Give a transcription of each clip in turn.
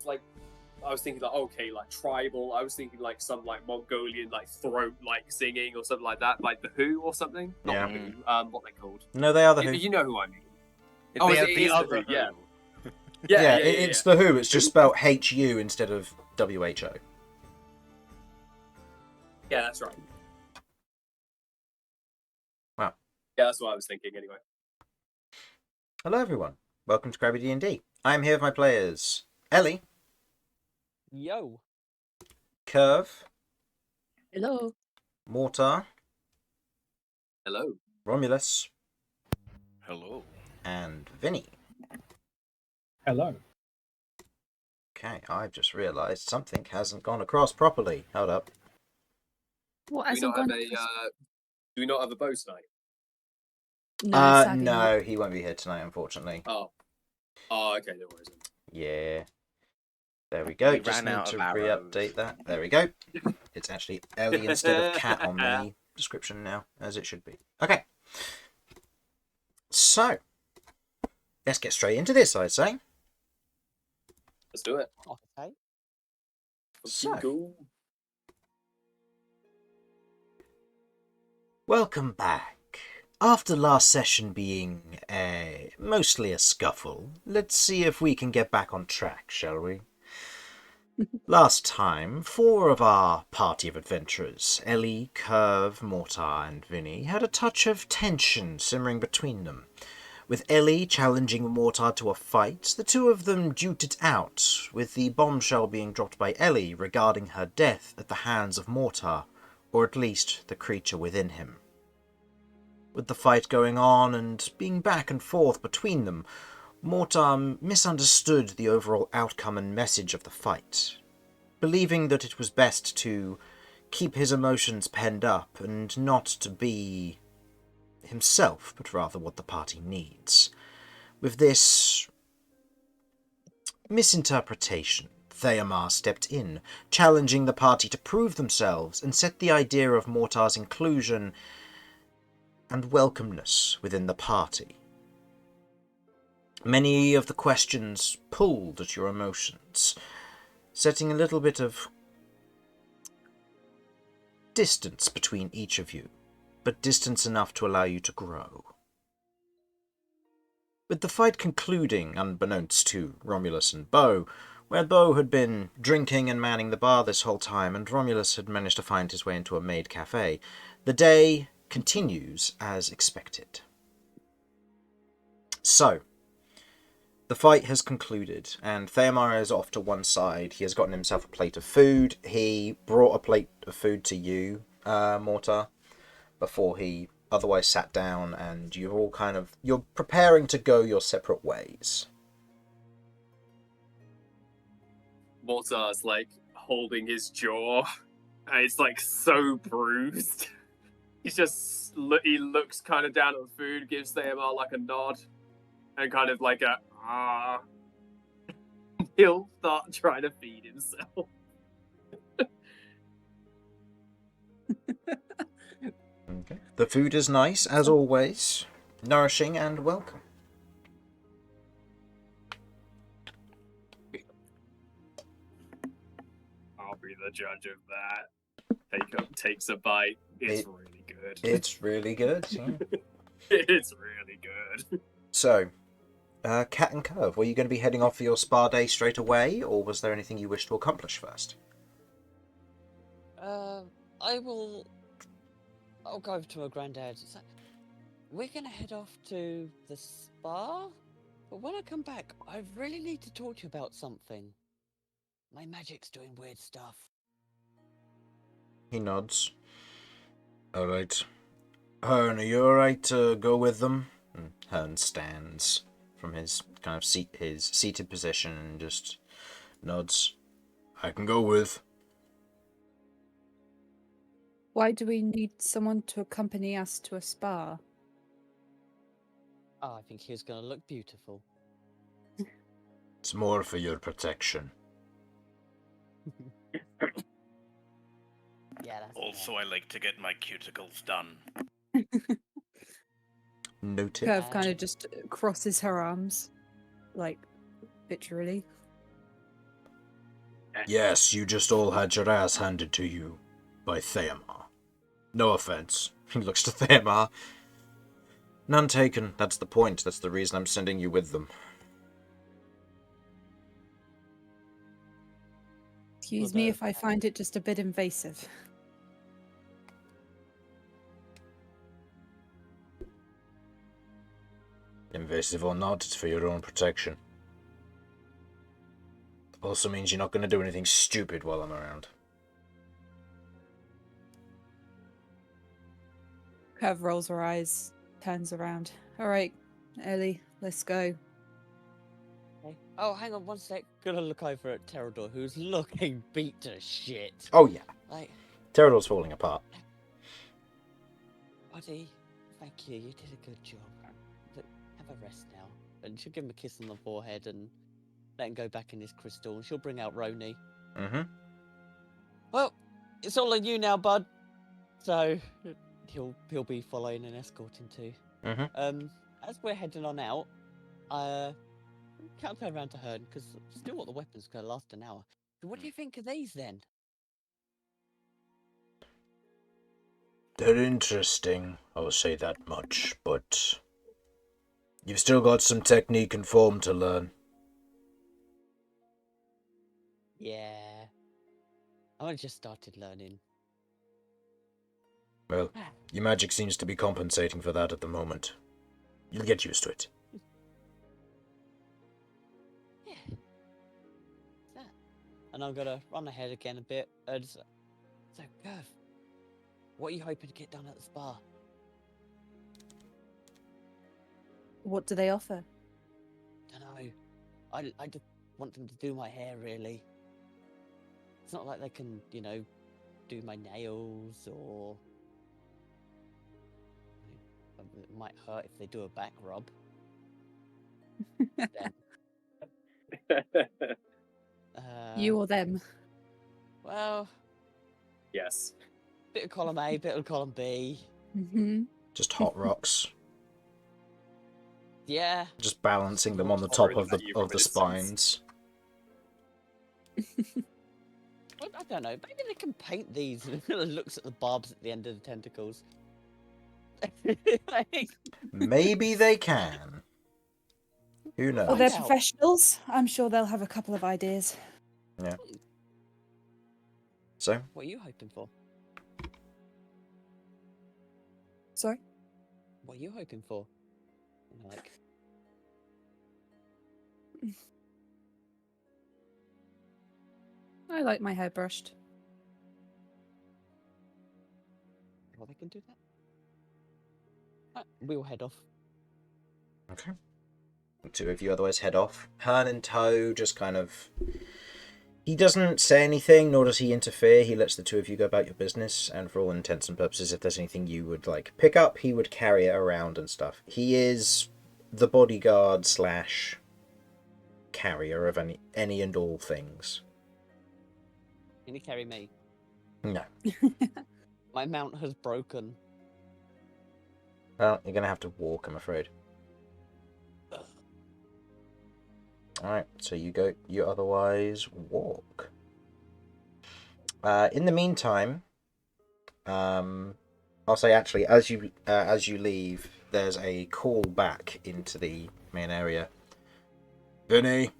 like, I was thinking like, okay, like tribal. I was thinking like some like Mongolian like throat like singing or something like that, like the Who or something. Not Yeah. the Who. What they called? No, they are the Who. You know who I mean. Oh, It the is other Who. Yeah. Who. Yeah, It's the Who. It's just spelled HU instead of WHO. Yeah, that's right. Wow. Yeah, that's what I was thinking anyway. Hello, everyone. Welcome to Crabby D&D. I'm here with my players: Ellie, Yo. Kirv, Hello. Mortar, Hello. Romulus, Hello. and Vinny. Hello. Okay, I've just realised something hasn't gone across properly. Hold up. What Do we hasn't not have gone? do we not have a Beau tonight? No, sadly not. No, he won't be here tonight, unfortunately. Oh. Oh, okay, no worries. Yeah. There we go. We Just ran need out to of arrows. re-update that. There we go. It's actually Ellie instead of Cat on the description now, as it should be. Okay. So, let's get straight into this, I'd say. Let's do it. Okay. So. Cool. Welcome back. After last session being mostly a scuffle, let's see if we can get back on track, shall we? Last time, 4 of our party of adventurers, Ellie, Kirv, Mortar, and Vinny, had a touch of tension simmering between them. With Ellie challenging Mortar to a fight, the two of them duked it out, with the bombshell being dropped by Ellie regarding her death at the hands of Mortar, or at least the creature within him. With the fight going on and being back and forth between them, Mortar misunderstood the overall outcome and message of the fight, believing that it was best to keep his emotions penned up and not to be himself, but rather what the party needs. With this misinterpretation, Theomar stepped in, challenging the party to prove themselves and set the idea of Mortar's inclusion and welcomeness within the party. Many of the questions pulled at your emotions, setting a little bit of distance between each of you, but distance enough to allow you to grow. With the fight concluding, unbeknownst to Romulus and Beau, where Beau had been drinking and manning the bar this whole time, and Romulus had managed to find his way into a maid cafe, the day continues as expected. So, the fight has concluded, and Theomar is off to one side. He has gotten himself a plate of food. He brought a plate of food to you, Mortar, before he otherwise sat down, and you're preparing to go your separate ways. Mortar's like holding his jaw, and it's like so bruised. He looks kind of down at the food, gives Theomar like a nod, and kind of like a ah. He'll start trying to feed himself. Okay. The food is nice, as always, nourishing and welcome. I'll be the judge of that. Takes a bite. It's really good. It's really good. Yeah. It's really good. So, Cat and Kirv, were you going to be heading off for your spa day straight away, or was there anything you wish to accomplish first? I'll go over to my granddad. So, we're gonna head off to the spa, but when I come back, I really need to talk to you about something. My magic's doing weird stuff. He nods. Alright. Hearn, are you alright to go with them? And Hearn stands from his kind of his seated position and just nods. I can go with. Why do we need someone to accompany us to a spa? Oh, I think he was gonna look beautiful. It's more for your protection. Yeah, that's Also, I like to get my cuticles done. Noted. Curve kind of just crosses her arms, like literally. Yes, you just all had your ass handed to you by Theamar. No offense. He looks to Theamar. None taken. That's the point. That's the reason I'm sending you with them. Excuse me if I find it just a bit invasive. Invasive or not, it's for your own protection. Also means you're not going to do anything stupid while I'm around. Kirv rolls her eyes, turns around. All right, Ellie, let's go. Okay. Oh, hang on 1 sec. Gonna look over at Terador, who's looking beat to shit. Oh yeah, Like, Terador's falling apart. buddy, thank you. You did a good job. But have a rest now. And she'll give him a kiss on the forehead and let him go back in his crystal. And she'll bring out Roni. Mm-hmm. Well, it's all on you now, bud. So he'll be following and escorting too. Mm-hmm. As we're heading on out, can't turn around to her because still what the weapon's gonna last an hour. So what do you think of these then? They're interesting, I'll say that much, but you've still got some technique and form to learn. Yeah, I only just started learning. Well, your magic seems to be compensating for that at the moment. You'll get used to it. Yeah. That. And I'm gonna run ahead again a bit. So, Kirv, what are you hoping to get done at the spa? What do they offer? Don't know. I just want them to do my hair, really. It's not like they can, do my nails or... It might hurt if they do a back rub. Then, You or them? well, Yes. bit of column A, bit of column B. Mm-hmm. Just hot rocks. Yeah. Just balancing them on the Sorry top of about you the from a distance. spines. Well, I don't know. Maybe they can paint these and it looks at the barbs at the end of the tentacles. Maybe they can. Who knows? Well, they're Find out. professionals. I'm sure they'll have a couple of ideas. Yeah. So, What are you hoping for? Sorry? What are you hoping for? Like, I like my hair brushed. well, they can do that. We'll head off. okay. The two of you otherwise head off. Hearn in tow, just kind of... He doesn't say anything, nor does he interfere. He lets the two of you go about your business, and for all intents and purposes, if there's anything you would like pick up, he would carry it around and stuff. He is the bodyguard / carrier of any and all things. Can you carry me? No. My mount has broken. Well, you're going to have to walk, I'm afraid. Alright, so you otherwise walk. In the meantime, I'll say actually, as you leave, there's a call back into the main area. Vinny?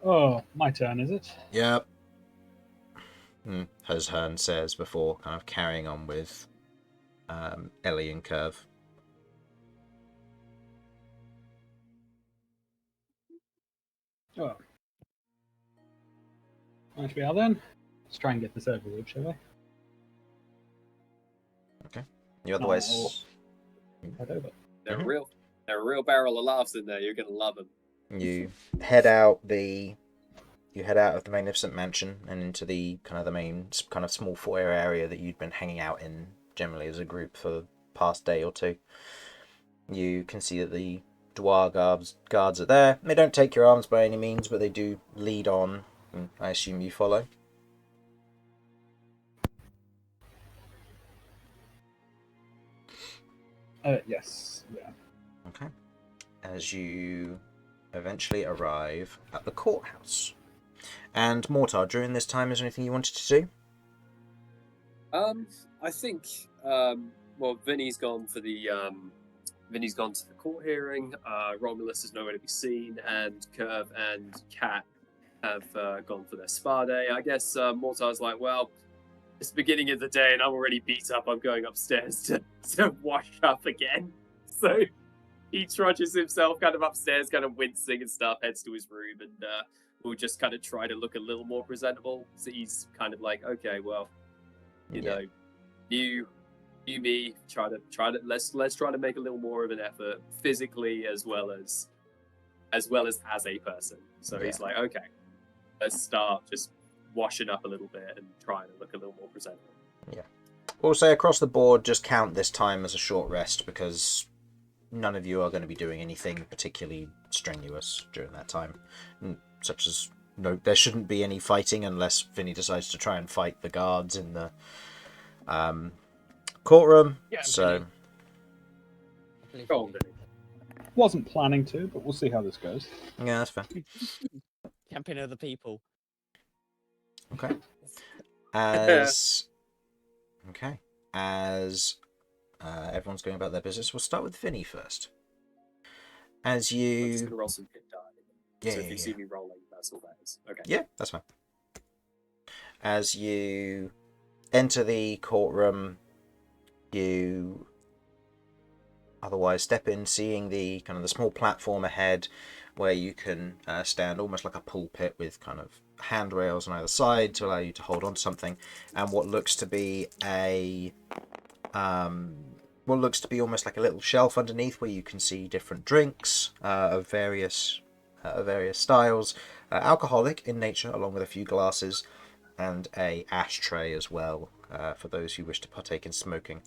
Oh, my turn, is it? Yep. As Hearn says before, kind of carrying on with Ellie and Kirv. Oh. Right, we are then. Let's try and get this over with, shall we? Okay. You otherwise... Head over. They're a real barrel of laughs in there. You're gonna love them. You head out of the magnificent mansion and into the main kind of small foyer area that you'd been hanging out in generally as a group for the past day or two. You can see that the Dwar guards are there. They don't take your arms by any means, but they do lead on, and I assume you follow. Yes. Yeah. Okay. As you eventually arrive at the courthouse. And Mortar, during this time, is there anything you wanted to do? I think well, Vinny's gone to the court hearing. Romulus is nowhere to be seen, and Kirv and Cat have gone for their spa day. I guess Mortar's like, well, it's the beginning of the day and I'm already beat up. I'm going upstairs to wash up again. So he trudges himself kind of upstairs, kind of wincing and stuff, heads to his room, and will just kind of try to look a little more presentable. So he's kind of like, okay, well, you know, you me, let's try to make a little more of an effort physically as well as a person. So he's like, okay, let's start just washing up a little bit and trying to look a little more presentable. Yeah. We'll say across the board, just count this time as a short rest because none of you are going to be doing anything particularly strenuous during that time. Such as, no, there shouldn't be any fighting unless Vinny decides to try and fight the guards in the courtroom. Yeah, so, Go on, Vinny. Wasn't planning to, but we'll see how this goes. yeah, that's fair. Champion of the people. Okay. As everyone's going about their business, we'll start with Vinny first. As I'm just you, gonna roll some hit die. yeah, So if yeah, you yeah. see me rolling, that's all that is. Okay. Yeah, that's fine. As you enter the courtroom, you otherwise step in, seeing the kind of the small platform ahead, where you can stand almost like a pulpit with kind of handrails on either side to allow you to hold on to something, and what looks to be almost like a little shelf underneath where you can see different drinks of various styles, alcoholic in nature, along with a few glasses and a ashtray as well for those who wish to partake in smoking.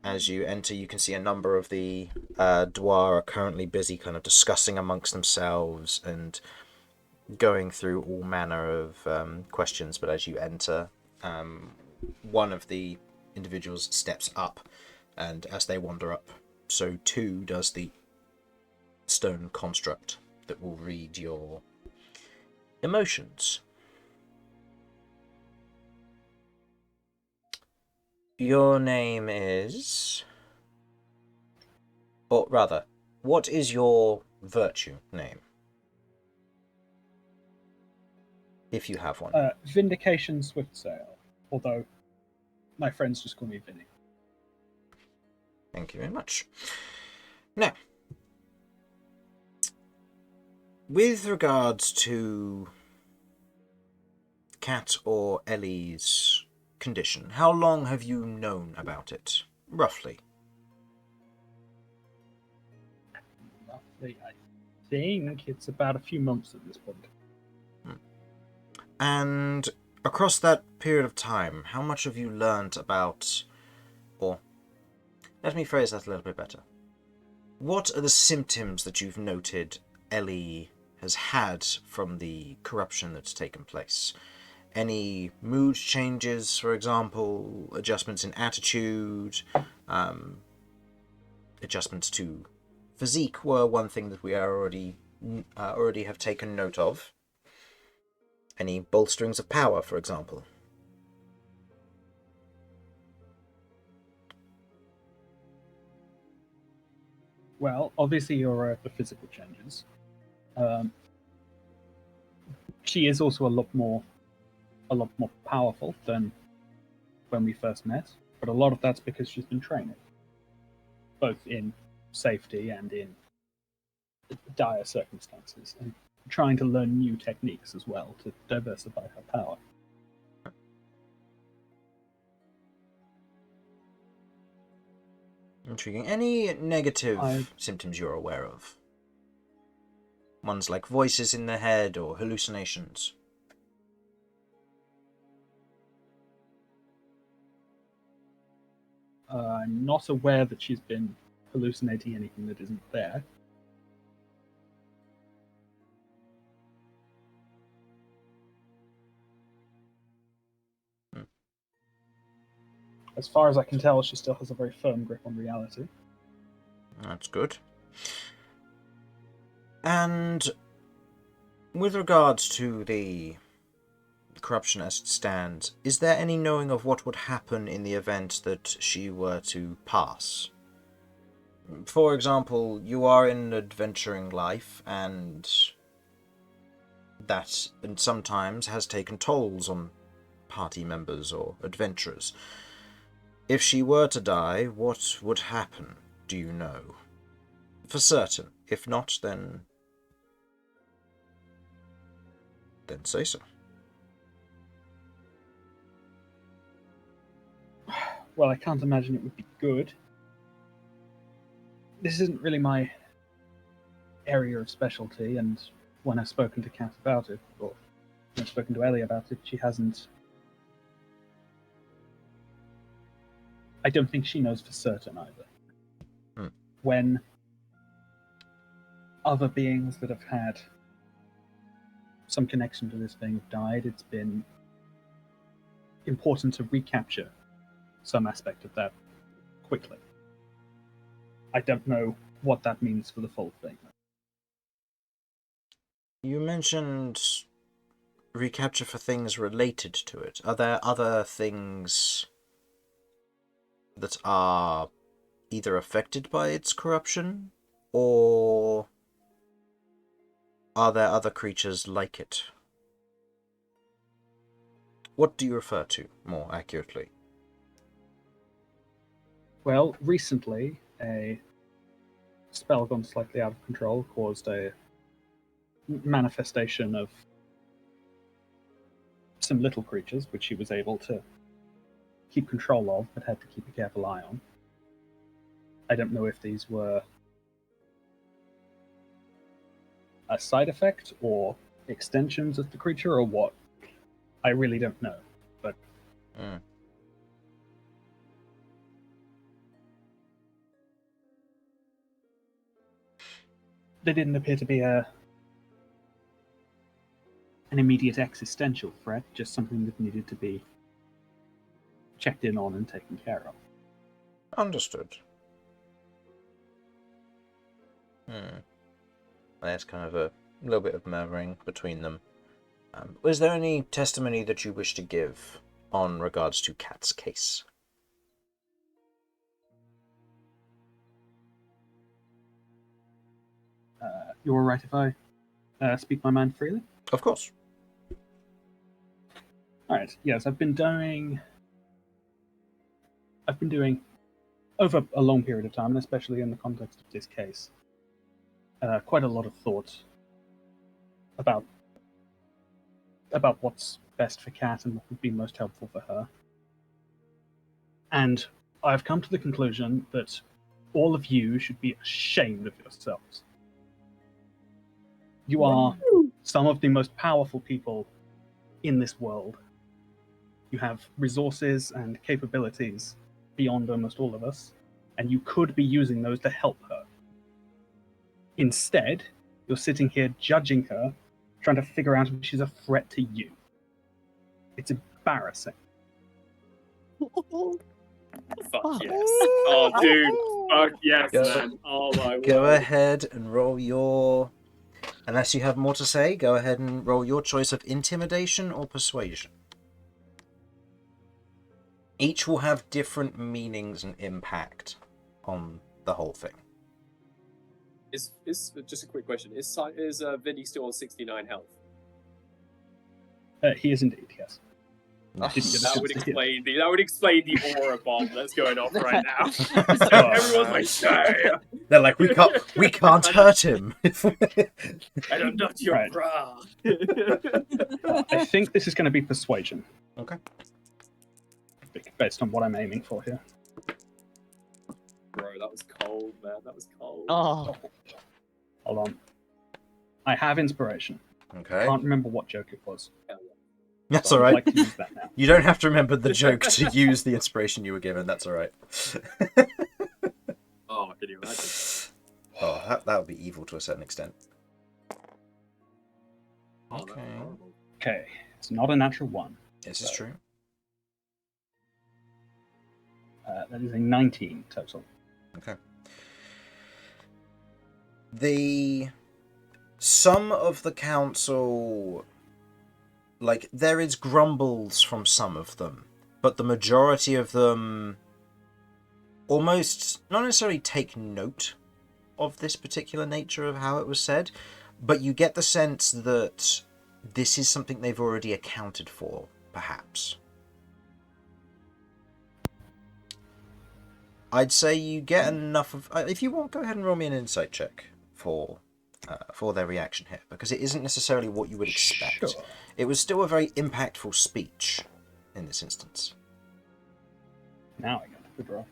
As you enter, you can see a number of the Dwar are currently busy kind of discussing amongst themselves and going through all manner of questions. But as you enter, one of the individuals steps up, and as they wander up, so too does the stone construct that will read your emotions. Your name is... Or rather, what is your virtue name? If you have one. Vindication Swiftsail, although my friends just call me Vinny. Thank you very much. Now, with regards to Cat or Ellie's condition, how long have you known about it, roughly? Roughly, I think it's about a few months at this point. And across that period of time, how much have you learned about, or let me phrase that a little bit better. What are the symptoms that you've noted Ellie has had from the corruption that's taken place? Any mood changes, for example, adjustments in attitude, adjustments to physique were one thing that we are already have taken note of. Any bolsterings of power, for example. Well, obviously you're aware of the physical changes. She is also a lot more powerful than when we first met, but a lot of that's because she's been training, both in safety and in dire circumstances, and trying to learn new techniques as well to diversify her power. Intriguing. Any negative symptoms you're aware of? Ones like voices in the head or hallucinations? I'm not aware that she's been hallucinating anything that isn't there. As far as I can tell, she still has a very firm grip on reality. That's good. And with regards to the corruption as it stands, is there any knowing of what would happen in the event that she were to pass? For example, you are in an adventuring life, and that sometimes has taken tolls on party members or adventurers. If she were to die, what would happen, do you know? For certain. If not, then say so. Well, I can't imagine it would be good. This isn't really my area of specialty, and when I've spoken to Kat about it, or when I've spoken to Ellie about it, she hasn't... I don't think she knows for certain either. When other beings that have had some connection to this thing have died, it's been important to recapture some aspect of that quickly. I don't know what that means for the full thing. You mentioned recapture for things related to it. Are there other things that are either affected by its corruption, or are there other creatures like it? What do you refer to, more accurately? Well, recently, a spell gone slightly out of control caused a manifestation of some little creatures, which she was able to keep control of, but had to keep a careful eye on. I don't know if these were a side effect or extensions of the creature or what. I really don't know, but... There didn't appear to be an immediate existential threat, just something that needed to be checked in on and taken care of. Understood. There's kind of a little bit of murmuring between them. Was there any testimony that you wish to give on regards to Kat's case? You're alright if I speak my mind freely? Of course. Alright, yes, I've been doing over a long period of time, and especially in the context of this case, quite a lot of thought about what's best for Kat and what would be most helpful for her. And I've come to the conclusion that all of you should be ashamed of yourselves. You are some of the most powerful people in this world. You have resources and capabilities beyond almost all of us, and you could be using those to help her. Instead, you're sitting here judging her, trying to figure out if she's a threat to you. It's embarrassing. Fuck yes. Oh, dude. Fuck yes, man. Oh, my Go word. ahead and roll your... Unless you have more to say, go ahead and roll your choice of intimidation or persuasion. Each will have different meanings and impact on the whole thing. Is just a quick question. Is Vinny still on 69 health? He is indeed, yes. That would explain the aura bomb that's going off right now. Everyone's like, "Hey, They're like, we can't hurt him. I don't touch your Right. bra." I think this is going to be persuasion. Okay. Based on what I'm aiming for here. Bro, that was cold, man. That was cold. Oh, Hold on. I have inspiration. Okay. Can't remember what joke it was. That's so all I'd right. like to use that now. You don't have to remember the joke to use the inspiration you were given. That's all right. Oh, can you imagine? Oh, that would be evil to a certain extent. Oh, Okay. that's horrible. Okay, it's not a natural one. This is true. That is a 19 total. Okay. The some of the council, like, there is grumbles from some of them, but the majority of them almost not necessarily take note of this particular nature of how it was said, but you get the sense that this is something they've already accounted for, perhaps. I'd say you get enough of... if you want, go ahead and roll me an insight check for their reaction here, because it isn't necessarily what you would expect. Sure. It was still a very impactful speech in this instance. Now I got a good roll.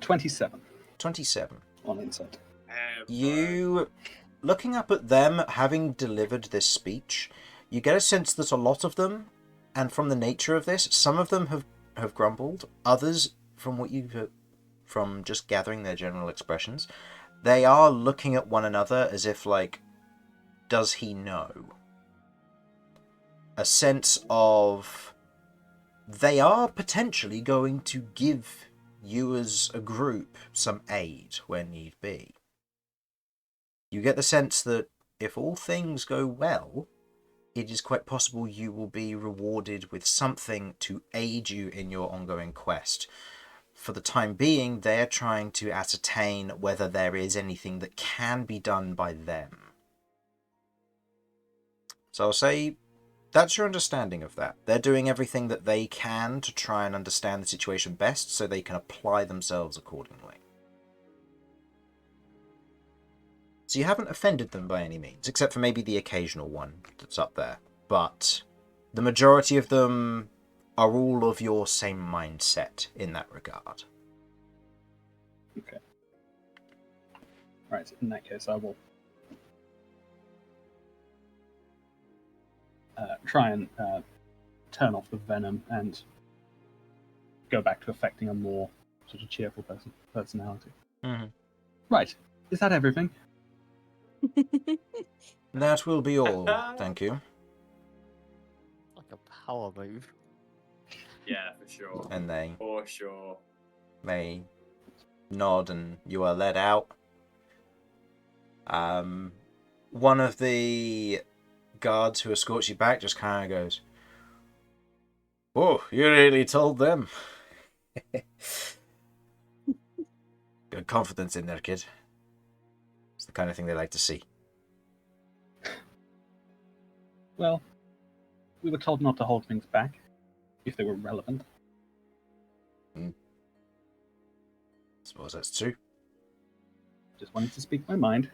27 27. on insight. You, looking up at them, having delivered this speech, you get a sense that a lot of them, and from the nature of this, some of them have grumbled. Others, from just gathering their general expressions, they are looking at one another as if, like, does he know? A sense of they are potentially going to give you as a group some aid where need be. You get the sense that if all things go well, it is quite possible you will be rewarded with something to aid you in your ongoing quest. For the time being, they're trying to ascertain whether there is anything that can be done by them. So I'll say that's your understanding of that. They're doing everything that they can to try and understand the situation best so they can apply themselves accordingly. So you haven't offended them by any means, except for maybe the occasional one that's up there. But the majority of them are all of your same mindset in that regard. Okay. Right, in that case I will try and turn off the venom and go back to affecting a more sort of cheerful personality. Mm-hmm. Right, is that everything? That will be all, thank you. Like a power move. Yeah, for sure. And For sure. they nod and you are led out. One of the guards who escorts you back just kind of goes, "Oh, you really told them." Good confidence in there, kid. It's the kind of thing they like to see. Well, we were told not to hold things back if they were relevant. Suppose that's true. Just wanted to speak my mind.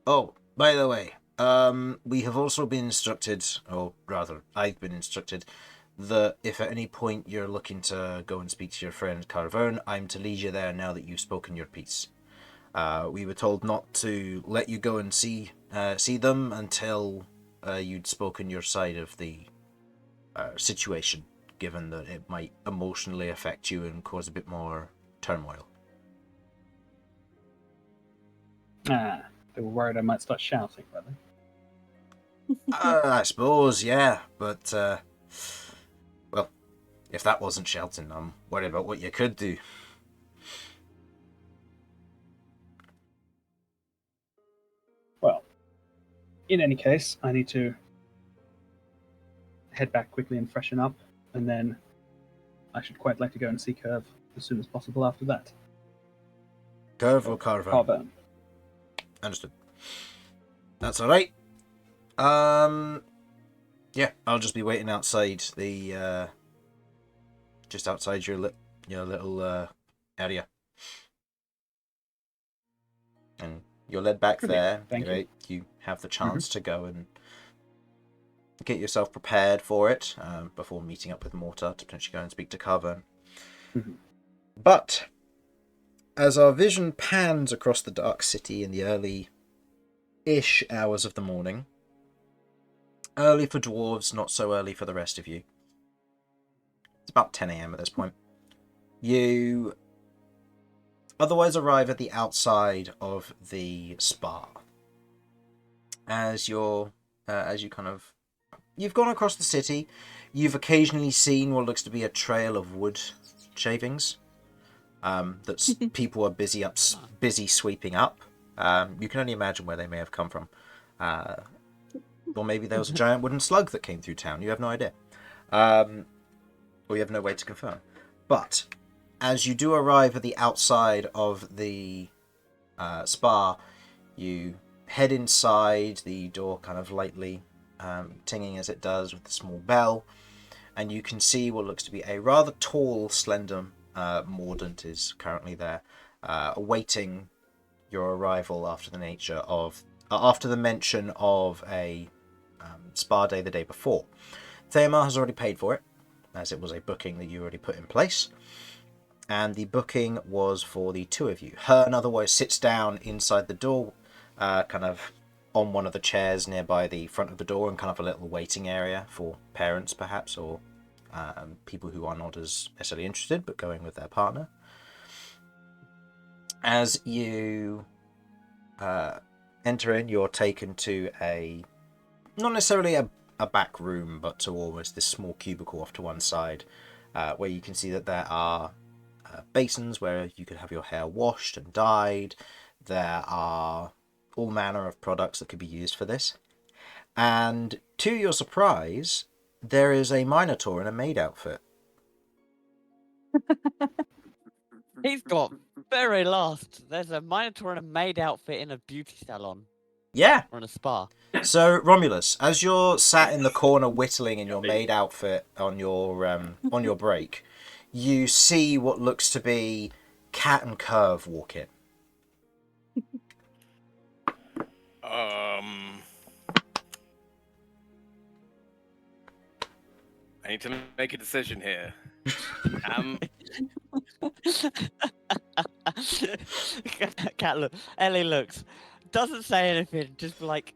Oh, by the way, we have also been instructed, or rather, I've been instructed, that if at any point you're looking to go and speak to your friend Carverne, I'm to lead you there now that you've spoken your piece. We were told not to let you go and see them until you'd spoken your side of the situation, given that it might emotionally affect you and cause a bit more turmoil. They were worried I might start shouting, were they? I suppose, yeah, but, well, if that wasn't shouting, I'm worried about what you could do. Well, in any case, I need to head back quickly and freshen up, and then I should quite like to go and see Kirv as soon as possible after that. Kirv or Carver? Carverne. Understood. That's alright. Yeah, I'll just be waiting outside the, just outside your little area. And you're led back there. Thank you. You have the chance to go and get yourself prepared for it before meeting up with Mortar to potentially go and speak to Carverne. But as our vision pans across the dark city in the early-ish hours of the morning, early for dwarves, not so early for the rest of you. It's about 10 AM at this point. You otherwise arrive at the outside of the spa. As you kind of... You've gone across the city. You've occasionally seen what looks to be a trail of wood shavings. that people are busy sweeping up. You can only imagine where they may have come from. Or maybe there was a giant wooden slug that came through town. You have no idea. Or you have no way to confirm. But as you do arrive at the outside of the spa, you head inside, the door kind of lightly tinging as it does with the small bell, and you can see what looks to be a rather tall, slender Mordant is currently there, awaiting your arrival after the mention of a spa day the day before. Theomar has already paid for it, as it was a booking that you already put in place, and the booking was for the two of you. Harlan otherwise sits down inside the door, kind of on one of the chairs nearby the front of the door, and kind of a little waiting area for parents perhaps, or people who are not as necessarily interested but going with their partner. As you enter in, you're taken to not necessarily a back room, but to almost this small cubicle off to one side, where you can see that there are basins where you could have your hair washed and dyed. There are all manner of products that could be used for this. And to your surprise, there is a Minotaur in a maid outfit. He's got very last. There's a Minotaur in a maid outfit in a beauty salon. Yeah. Or in a spa. So, Romulus, as you're sat in the corner whittling in your maid outfit on your break, you see what looks to be Cat and Kirv walk in. I need to make a decision here. Cat look. Ellie looks. Doesn't say anything. Just like.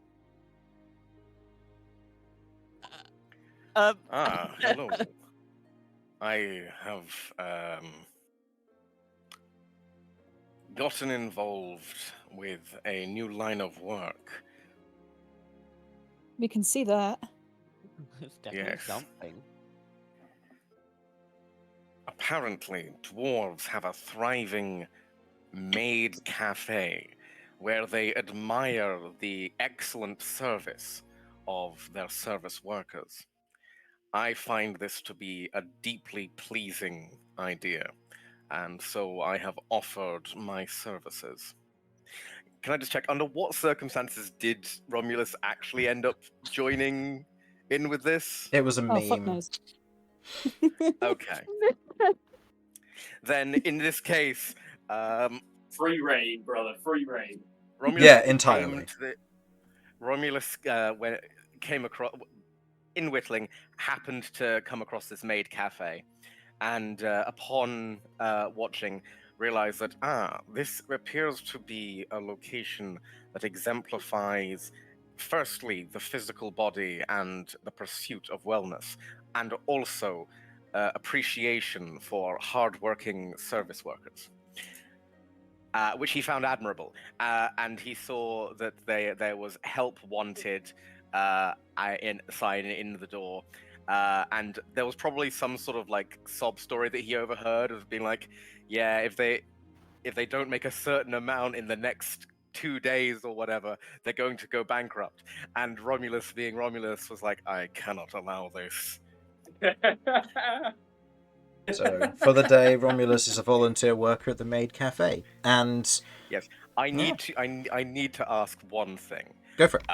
Hello. I have gotten involved with a new line of work. We can see that. It's definitely Yes. something. Apparently, dwarves have a thriving maid cafe where they admire the excellent service of their service workers. I find this to be a deeply pleasing idea, and so I have offered my services. Can I just check, under what circumstances did Romulus actually end up joining in with this? It was a Oh, fuck meme. knows. Okay. Then, in this case, Free reign, brother. Free reign. Romulus Yeah, entirely. Romulus came across in Whittling, happened to come across this maid cafe, and upon watching, realized that this appears to be a location that exemplifies, firstly, the physical body and the pursuit of wellness, and also appreciation for hardworking service workers. Which he found admirable, and he saw that there was help wanted sign in the door, and there was probably some sort of like sob story that he overheard of being like, yeah, if they don't make a certain amount in the next 2 days or whatever, they're going to go bankrupt. And Romulus, being Romulus, was like, I cannot allow this. So, for the day, Romulus is a volunteer worker at the maid cafe. And Yes, I need to ask one thing. go for it.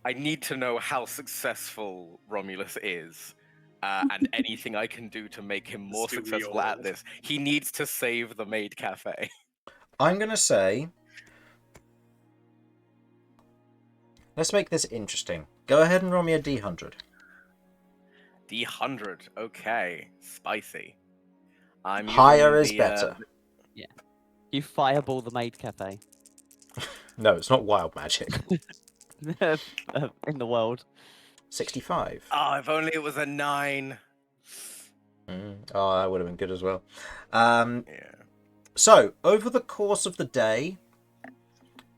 I need to know how successful Romulus is, and anything I can do to make him more Still successful yours. at this. He needs to save the maid cafe. I'm going to say, let's make this interesting. Go ahead and roll me a D100. D100, okay, spicy. I'm Higher using is the, better. You fireball the maid cafe No, it's not wild magic. in the world. 65. Oh, if only it was a 9. Oh, that would have been good as well. Yeah. So, over the course of the day,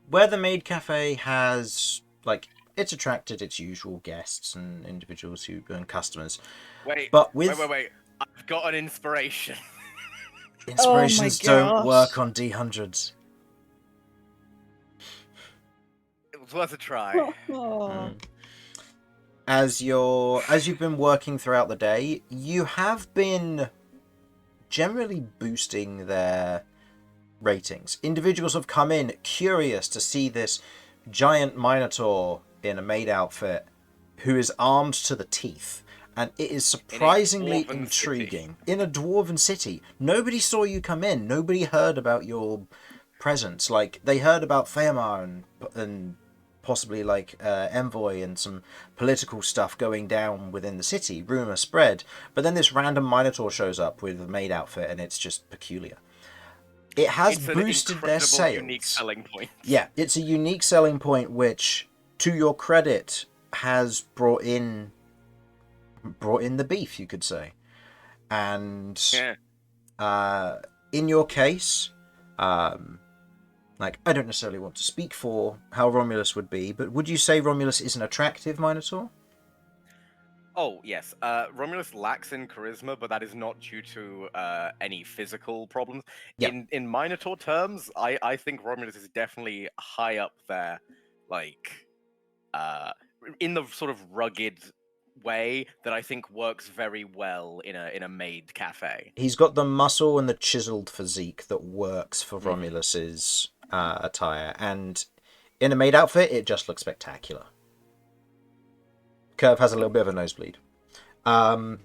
where the maid cafe has, like, it's attracted its usual guests and individuals and customers. Wait, But with... wait. I've got an inspiration. Inspirations don't gosh. work on D100s. It was worth a try. Oh. As you've been working throughout the day, you have been generally boosting their ratings. Individuals have come in curious to see this giant Minotaur in a maid outfit who is armed to the teeth. And it is surprisingly intriguing. In a dwarven city. Nobody saw you come in. Nobody heard about your presence. Like, they heard about Feamar and possibly, like, Envoy and some political stuff going down within the city. Rumour spread. But then this random Minotaur shows up with a maid outfit, and it's just peculiar. It has boosted their sales. Unique selling point. Yeah, it's a unique selling point which, to your credit, has brought in the beef, you could say. And in your case, like, I don't necessarily want to speak for how Romulus would be, but would you say Romulus is an attractive Minotaur? Oh, yes. Romulus lacks in charisma, but that is not due to any physical problems. Yep. In Minotaur terms, I think Romulus is definitely high up there, like, in the sort of rugged way that I think works very well in a maid cafe. He's got the muscle and the chiseled physique that works for Romulus's attire, and in a maid outfit, it just looks spectacular. Kirv has a little bit of a nosebleed. I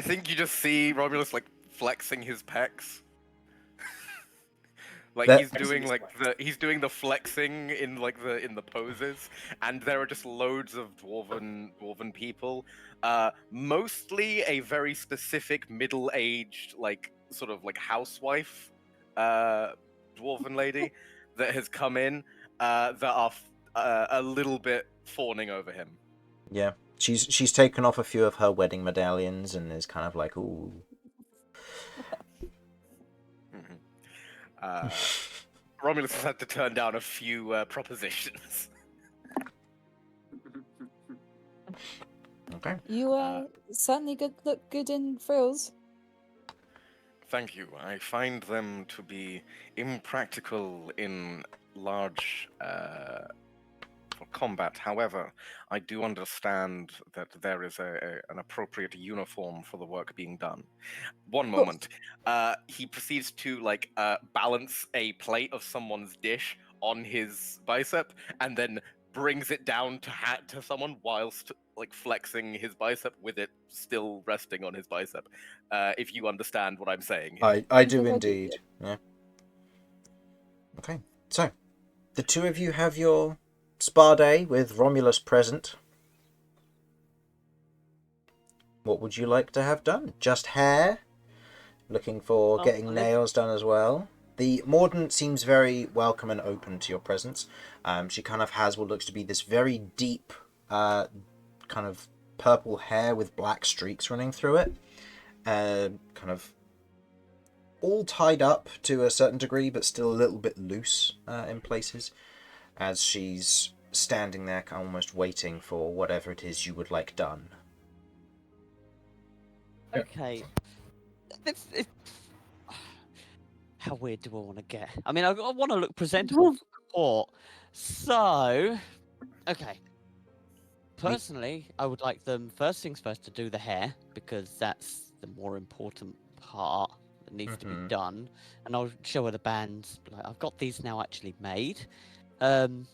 think you just see Romulus like flexing his pecs. Like he's doing the flexing in the poses, and there are just loads of dwarven people, mostly a very specific middle-aged sort of housewife dwarven lady that has come in that are a little bit fawning over him. Yeah, she's taken off a few of her wedding medallions and is kind of like, ooh. Romulus has had to turn down a few propositions. Okay. You certainly look good in frills. Thank you. I find them to be impractical in large for combat. However, I do understand that there is an appropriate uniform for the work being done. One moment. He proceeds to balance a plate of someone's dish on his bicep and then brings it down to someone whilst flexing his bicep with it still resting on his bicep. If you understand what I'm saying. I do indeed. Yeah. Okay. So, the two of you have your spa day with Romulus present. What would you like to have done? Just hair? Looking for getting nails done as well? The Mordant seems very welcome and open to your presence. She kind of has what looks to be this very deep kind of purple hair with black streaks running through it. Kind of all tied up to a certain degree, but still a little bit loose in places, as she's standing there almost waiting for whatever it is you would like done. Okay. How weird do I want to get? I mean, I want to look presentable for court. So, okay. Personally, I would like them, first things first, to do the hair, because that's the more important part that needs to be done. And I'll show her the bands. I've got these now actually made. And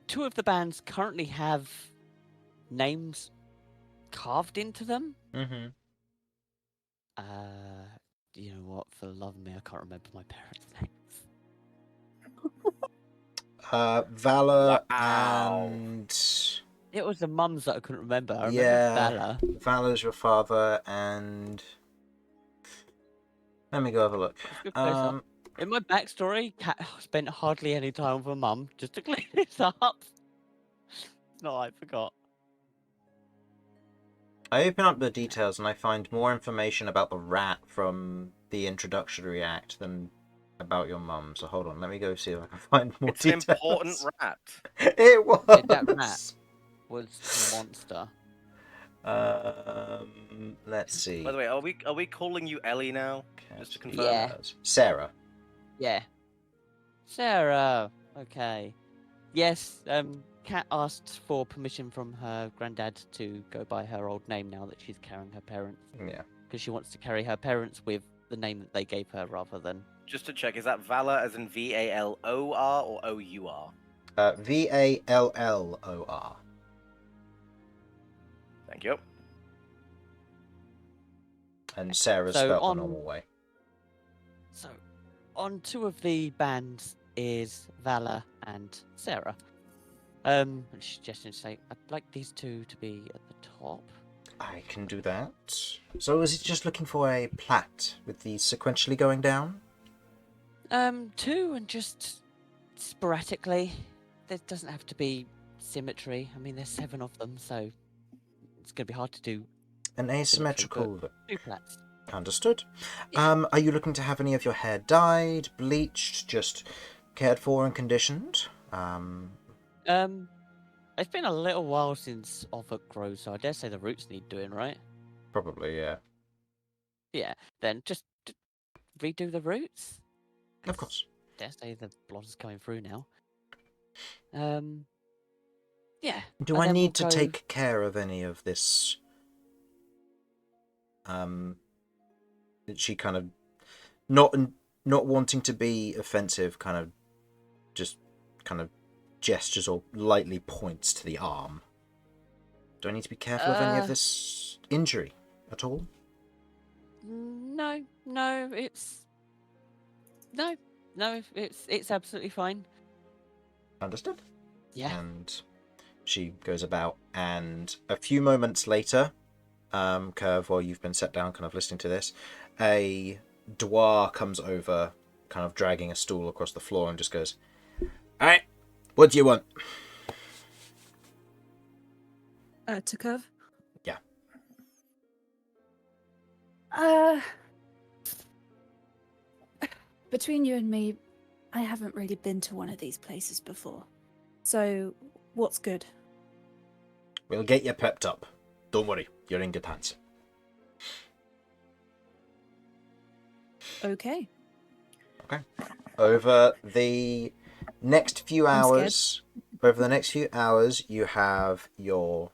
two of the bands currently have names carved into them. Mm-hmm. You know what? For the love of me, I can't remember my parents' names. Valor and... It was the mums that I couldn't remember. I remember Valor. Valor's your father, and... Let me go have a look. In my backstory, I spent hardly any time with my mum just to clean this up. No, I forgot. I open up the details and I find more information about the rat from the introductory act than about your mum. So hold on, let me go see if I can find more details. It's an important rat. It was. That rat was a monster. Let's see. By the way, are we calling you Ellie now? Just to confirm. Yeah. Sarah. Yeah. Sarah. Okay. Yes. Kat asked for permission from her granddad to go by her old name now that she's carrying her parents, Yeah. because she wants to carry her parents with the name that they gave her rather than. Just to check, is that Valor as in Vallor or Our? Vallor. Thank you. And Sarah's So spelled on- the normal way. So, on two of the bands is Valor and Sarah. And she's just to say, I'd like these two to be at the top. I can do that. So is it just looking for a plat with these sequentially going down? Two and just sporadically. There doesn't have to be symmetry. I mean, there's 7 of them, so it's going to be hard to do. An asymmetrical. 2 plats. Understood. Are you looking to have any of your hair dyed, bleached, just cared for and conditioned? It's been a little while since Ovok grows, so I dare say the roots need doing, right? Probably, yeah. Yeah, then just redo the roots. Of course. Dare say the blonde's coming through now. Yeah. Do and I then need we'll to go- take care of any of this? She kind of not wanting to be offensive, kind of gestures or lightly points to the arm. Do I need to be careful of any of this injury at all? No, it's absolutely fine. Understood. Yeah. And she goes about, and a few moments later, Kirv, while you've been set down kind of listening to this, a dwarf comes over, kind of dragging a stool across the floor and just goes, "Alright, what do you want?" To Kirv? Yeah. Between you and me, I haven't really been to one of these places before. So, what's good? We'll get you pepped up. Don't worry, you're in good hands. Okay. Over the next few hours, you have your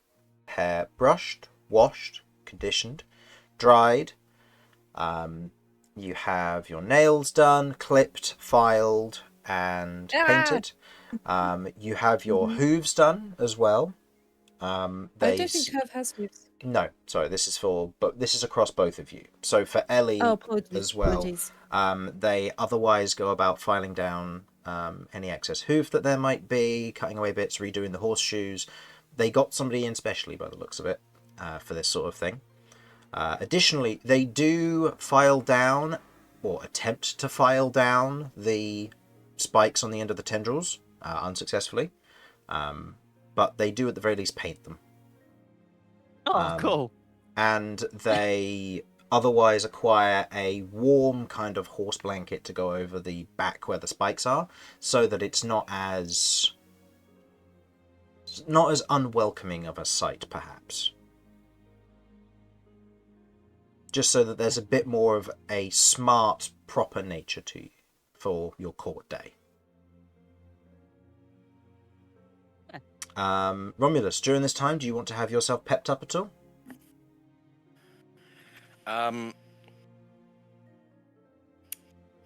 hair brushed, washed, conditioned, dried. You have your nails done, clipped, filed, and painted. You have your hooves done as well. I don't think Kirv has hooves. No, sorry, this is across both of you. So for Ellie Apologies. as well, Apologies. they otherwise go about filing down any excess hoof that there might be, cutting away bits, redoing the horseshoes. They got somebody in specially, by the looks of it, for this sort of thing. Additionally, they do file down, or attempt to file down, the spikes on the end of the tendrils, unsuccessfully. But they do at the very least paint them. Oh, cool. And they otherwise acquire a warm kind of horse blanket to go over the back where the spikes are, so that it's not as unwelcoming of a sight, perhaps. Just so that there's a bit more of a smart, proper nature to you for your court day. Romulus, during this time, do you want to have yourself pepped up at all?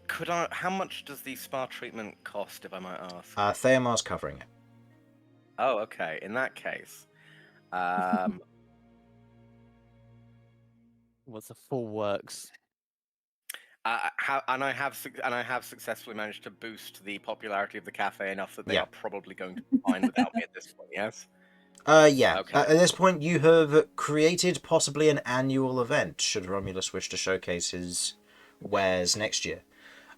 Could I? How much does the spa treatment cost, if I might ask? Theomar's covering it. Oh, okay. In that case, What's the full works? I have successfully managed to boost the popularity of the cafe enough that they Yeah. are probably going to be fine without me at this point. Yes. Yeah. Okay. At this point, you have created possibly an annual event, should Romulus wish to showcase his wares next year.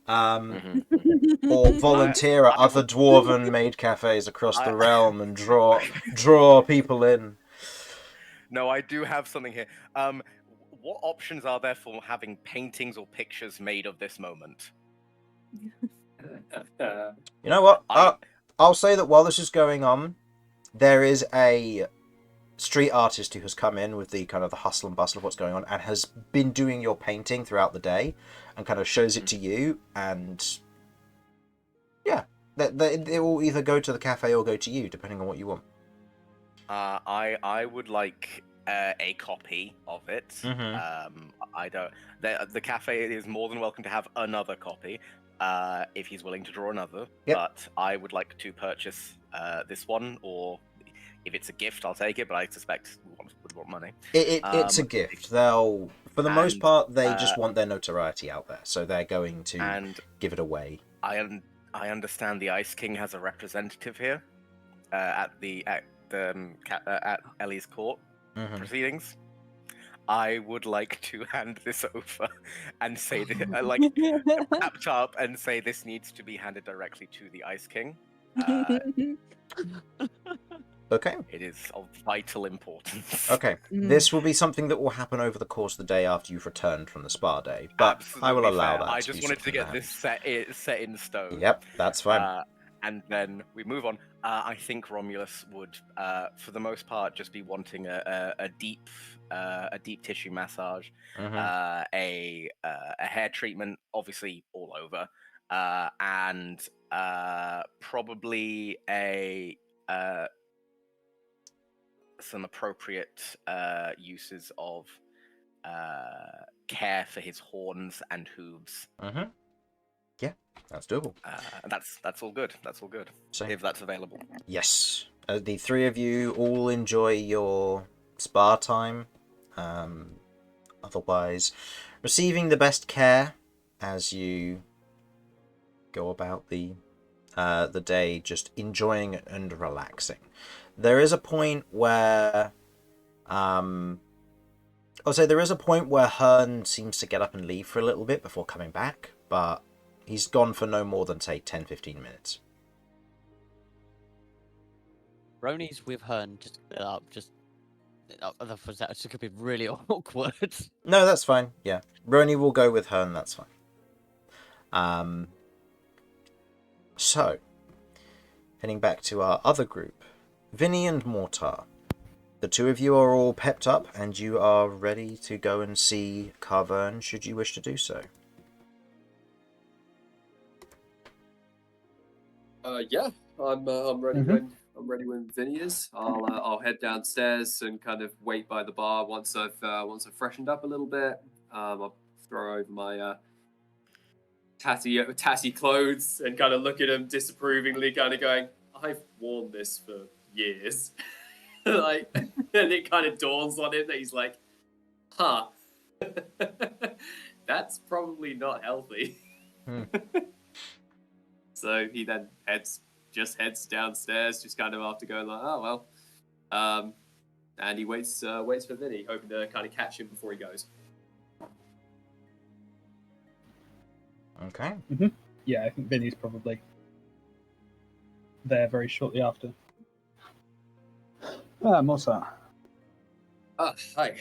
Or volunteer at other dwarven maid cafes across the realm and draw people in. No, I do have something here. What options are there for having paintings or pictures made of this moment? You know what? I'll say that while this is going on, there is a street artist who has come in with the kind of the hustle and bustle of what's going on and has been doing your painting throughout the day and kind of shows it to you, and yeah, they will either go to the cafe or go to you depending on what you want. I would like a copy of it. I don't. The cafe is more than welcome to have another copy if he's willing to draw another. Yep. But I would like to purchase this one, or if it's a gift, I'll take it. But I suspect we would want money. It's a gift. They'll, for the most part, they just uh, want their notoriety out there, so they're going to give it away. I understand the Ice King has a representative here at Ellie's court proceedings. I would like to hand this over and say that, like, wrapped up and say this needs to be handed directly to the Ice King. Okay. It is of vital importance. Okay. This will be something that will happen over the course of the day after you've returned from the spa day, but Absolutely I will allow fair. that. I just wanted to get this set in stone. Yep, that's fine. And then we move on. I think Romulus would, for the most part, just be wanting a deep tissue massage, a hair treatment, obviously all over, and probably some appropriate uses of care for his horns and hooves. Yeah, that's doable. That's all good. That's all good. So, if that's available. Yes. The three of you all enjoy your spa time. Otherwise, receiving the best care as you go about the day, just enjoying and relaxing. There is a point where Harlan seems to get up and leave for a little bit before coming back, but he's gone for no more than, say, 10-15 minutes. Roni's with Hearn, just get up, just... That could be really awkward. No, that's fine, yeah. Roni will go with Hearn, that's fine. So, heading back to our other group, Vinny and Mortar. The two of you are all pepped up, and you are ready to go and see Carvern, should you wish to do so. Yeah, I'm ready I'm ready when Vinny is. I'll head downstairs and kind of wait by the bar once I've freshened up a little bit. I'll throw over my tatty clothes and kind of look at him disapprovingly, kind of going, "I've worn this for years." Like, and it kind of dawns on him that he's like, "Huh, that's probably not healthy." So he then heads downstairs, just kind of after going like, "Oh well," and he waits for Vinny, hoping to kind of catch him before he goes. Okay. Yeah, I think Vinny's probably there very shortly after. Mortar. Hi.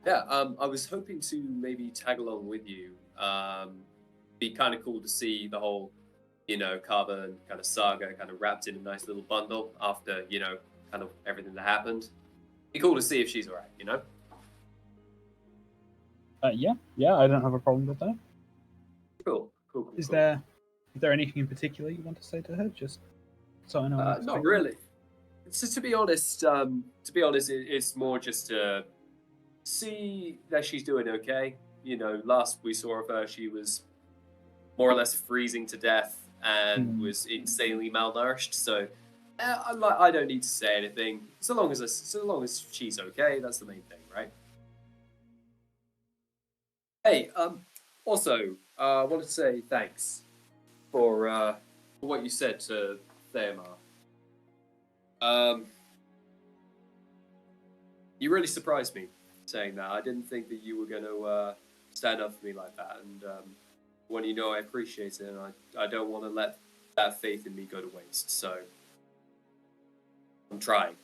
Yeah, I was hoping to maybe tag along with you. Be kind of cool to see the whole, Carver kind of saga kind of wrapped in a nice little bundle after, kind of everything that happened. Be cool to see if she's alright, Yeah, I don't have a problem with that. Cool. Is there anything in particular you want to say to her? Just so I know. Not really. So to be honest, it's more just to see that she's doing okay. Last we saw of her, she was more or less freezing to death and was insanely malnourished. So I don't need to say anything. So long as she's okay, that's the main thing, right? Hey, also, I wanted to say thanks for what you said to Theomar. You really surprised me saying that. I didn't think that you were going to stand up for me like that. And when I appreciate it, and I don't want to let that faith in me go to waste. So I'm trying.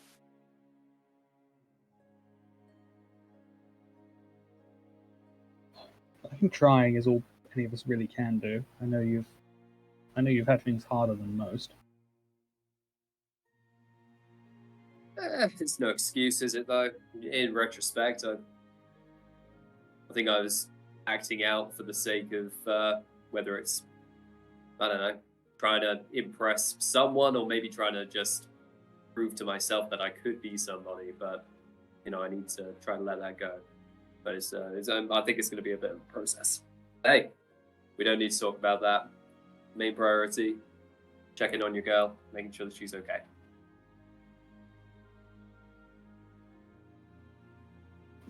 I think trying is all any of us really can do. I know you've had things harder than most. It's no excuse, is it, though? In retrospect, I think I was acting out for the sake of whether it's, I don't know, trying to impress someone or maybe trying to just prove to myself that I could be somebody. But, I need to try to let that go. But I think it's going to be a bit of a process. Hey, we don't need to talk about that. Main priority, checking on your girl, making sure that she's okay.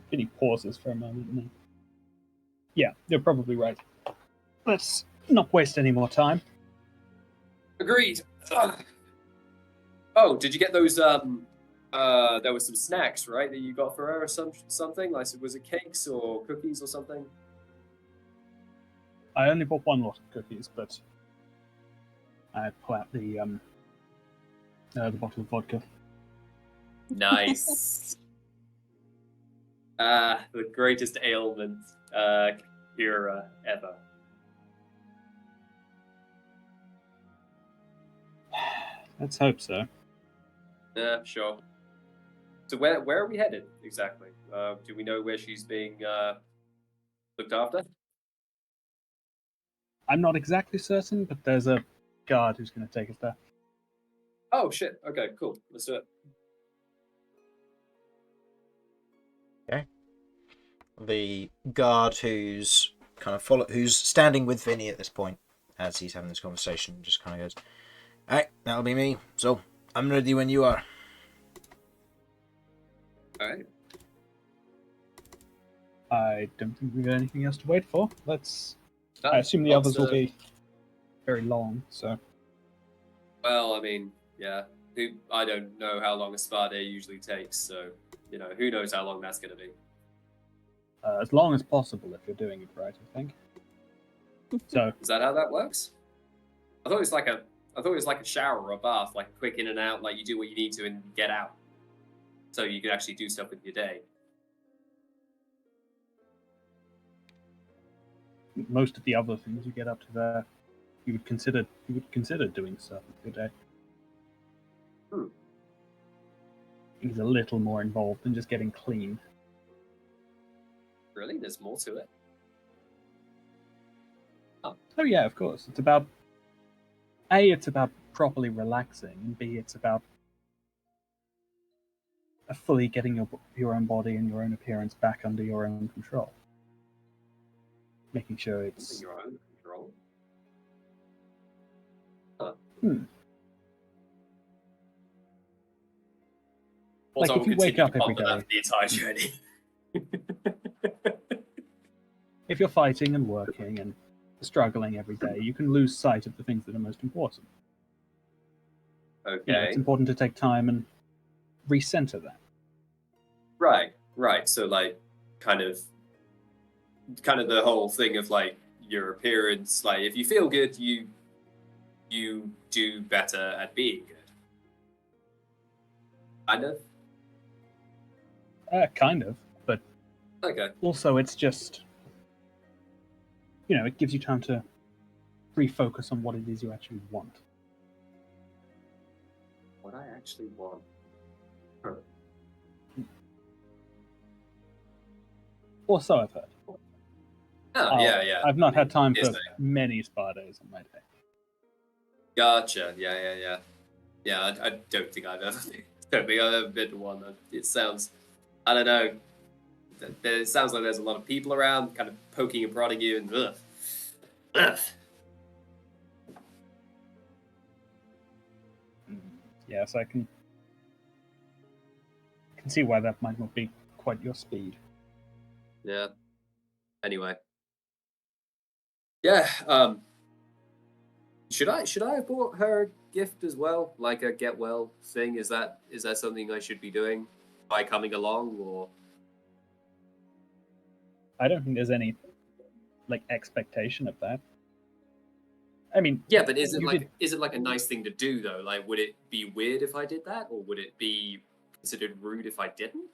Vinny pauses for a moment and then... Yeah, you're probably right. Let's not waste any more time. Agreed. Ugh. Oh, did you get those, there was some snacks, right, that you got for her or something? Like, was it cakes or cookies or something? I only bought one lot of cookies, but I pull out the bottle of vodka. Nice. The greatest ailment cure ever. Let's hope so. Yeah, sure. So where are we headed exactly? Do we know where she's being looked after? I'm not exactly certain, but there's a guard who's going to take us there. Oh shit! Okay, cool. Let's do it. Okay. The guard who's who's standing with Vinny at this point as he's having this conversation, just kind of goes, "Alright, that'll be me. So I'm ready when you are." All right. I don't think we've got anything else to wait for. No, I assume the lots others will of- be very long, so... Well, I mean, yeah. I don't know how long a spa day usually takes, so who knows how long that's going to be. as long as possible if you're doing it right, I think. So, Is that how that works? I thought it was like a shower or a bath, like a quick in and out, like you do what you need to and get out, so you can actually do stuff with your day. most of the other things you get up to there, you would consider doing stuff with your day. It's a little more involved than just getting clean. Really? There's more to it? Oh yeah, of course. It's about A, it's about properly relaxing, and B, it's about fully getting your own body and your own appearance back under your own control. Making sure it's... Your own control? Like if you wake up every day... The entire journey. If you're fighting and working and struggling every day, you can lose sight of the things that are most important. Okay. It's important to take time and recenter that. Right. So, like, kind of the whole thing of, like, your appearance. Like, if you feel good, you do better at being good. Kind of? Kind of, but Okay. also it's just... it gives you time to refocus on what it is you actually want. What I actually want. Or so I've heard. Oh, yeah. I've not had time Yes, for many spa days on my day. Gotcha. Yeah. Yeah, I don't think I've ever been to one. It sounds, I don't know. It sounds like there's a lot of people around, kind of poking and prodding you, and ugh. Yes, I can see why that might not be quite your speed. Yeah. Anyway. Yeah. Should I have bought her a gift as well, like a get well thing? Is that something I should be doing by coming along, or? I don't think there's any expectation of that. I mean, Yeah, but is it like a nice thing to do though? Like, would it be weird if I did that, or would it be considered rude if I didn't?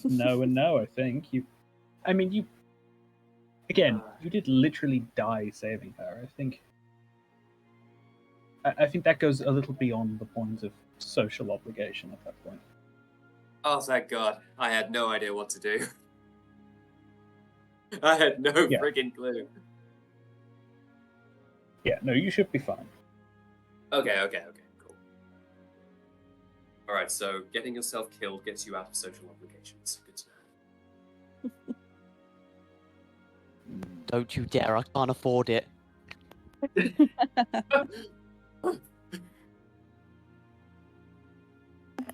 No and no, I think. You did literally die saving her. I think I think that goes a little beyond the point of social obligation at that point. Oh, thank God. I had no idea what to do. I had no Yeah. friggin' clue. Yeah, no, you should be fine. Okay, cool. Alright, so getting yourself killed gets you out of social obligations. Good to know. Don't you dare, I can't afford it.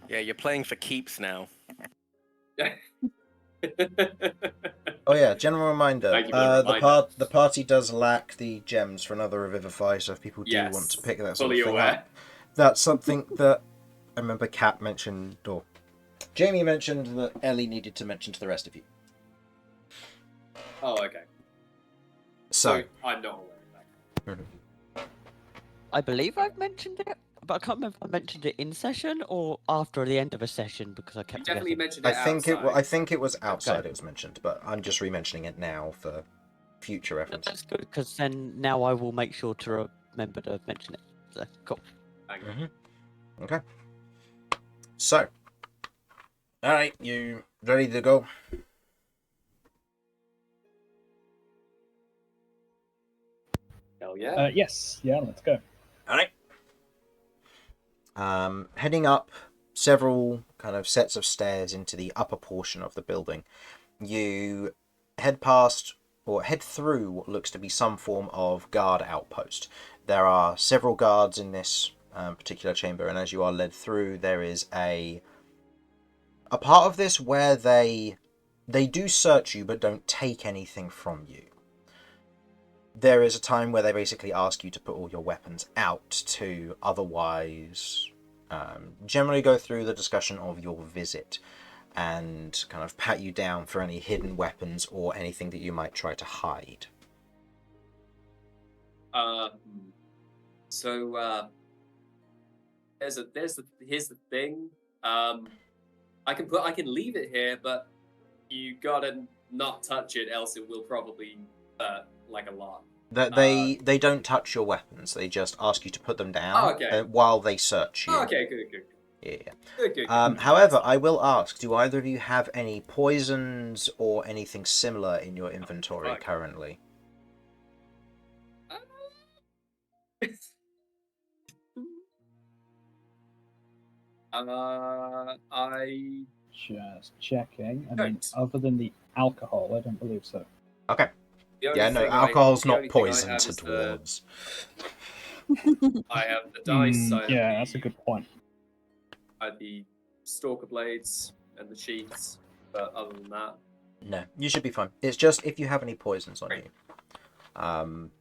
Yeah, you're playing for keeps now. Oh yeah, general reminder. Thank you for the reminder. The party does lack the gems for another Revivify, so if people do Yes, want to pick that sort fully of thing aware. up, that's something that I remember Kat mentioned, or Jamie mentioned that Ellie needed to mention to the rest of you. Oh, okay. So, I'm not aware of that. I believe I've mentioned it, but I can't remember if I mentioned it in session or after the end of a session because I You kept definitely forgetting. mentioned it outside. I think it was outside Okay. it was mentioned, but I'm just re-mentioning it now for future reference. That's good because then now I will make sure to remember to mention it. So, cool. Thank you. Mm-hmm. Okay. So, all right, you ready to go? Hell yeah. Yes, yeah, let's go. All right. Heading up several kind of sets of stairs into the upper portion of the building, you head past or head through what looks to be some form of guard outpost. There are several guards in this particular chamber, and as you are led through, there is a part of this where they do search you but don't take anything from you. There is a time where they basically ask you to put all your weapons out to otherwise generally go through the discussion of your visit and kind of pat you down for any hidden weapons or anything that you might try to hide. So here's the thing. I can leave it here, but you gotta not touch it, else it will probably like a lot. They don't touch your weapons. They just ask you to put them down okay. while they search you. Oh, okay, good. Yeah. Good. However, I will ask: do either of you have any poisons or anything similar in your inventory fuck. currently? I Just checking. I mean, don't. other than the alcohol, I don't believe so. Okay. The only Yeah, no, thing alcohol's the not only thing I poison have to is dwarves. I have the dice. I have Yeah, that's a good point. I have the stalker blades and the sheaths, but other than that, No, you should be fine. It's just if you have any poisons on you.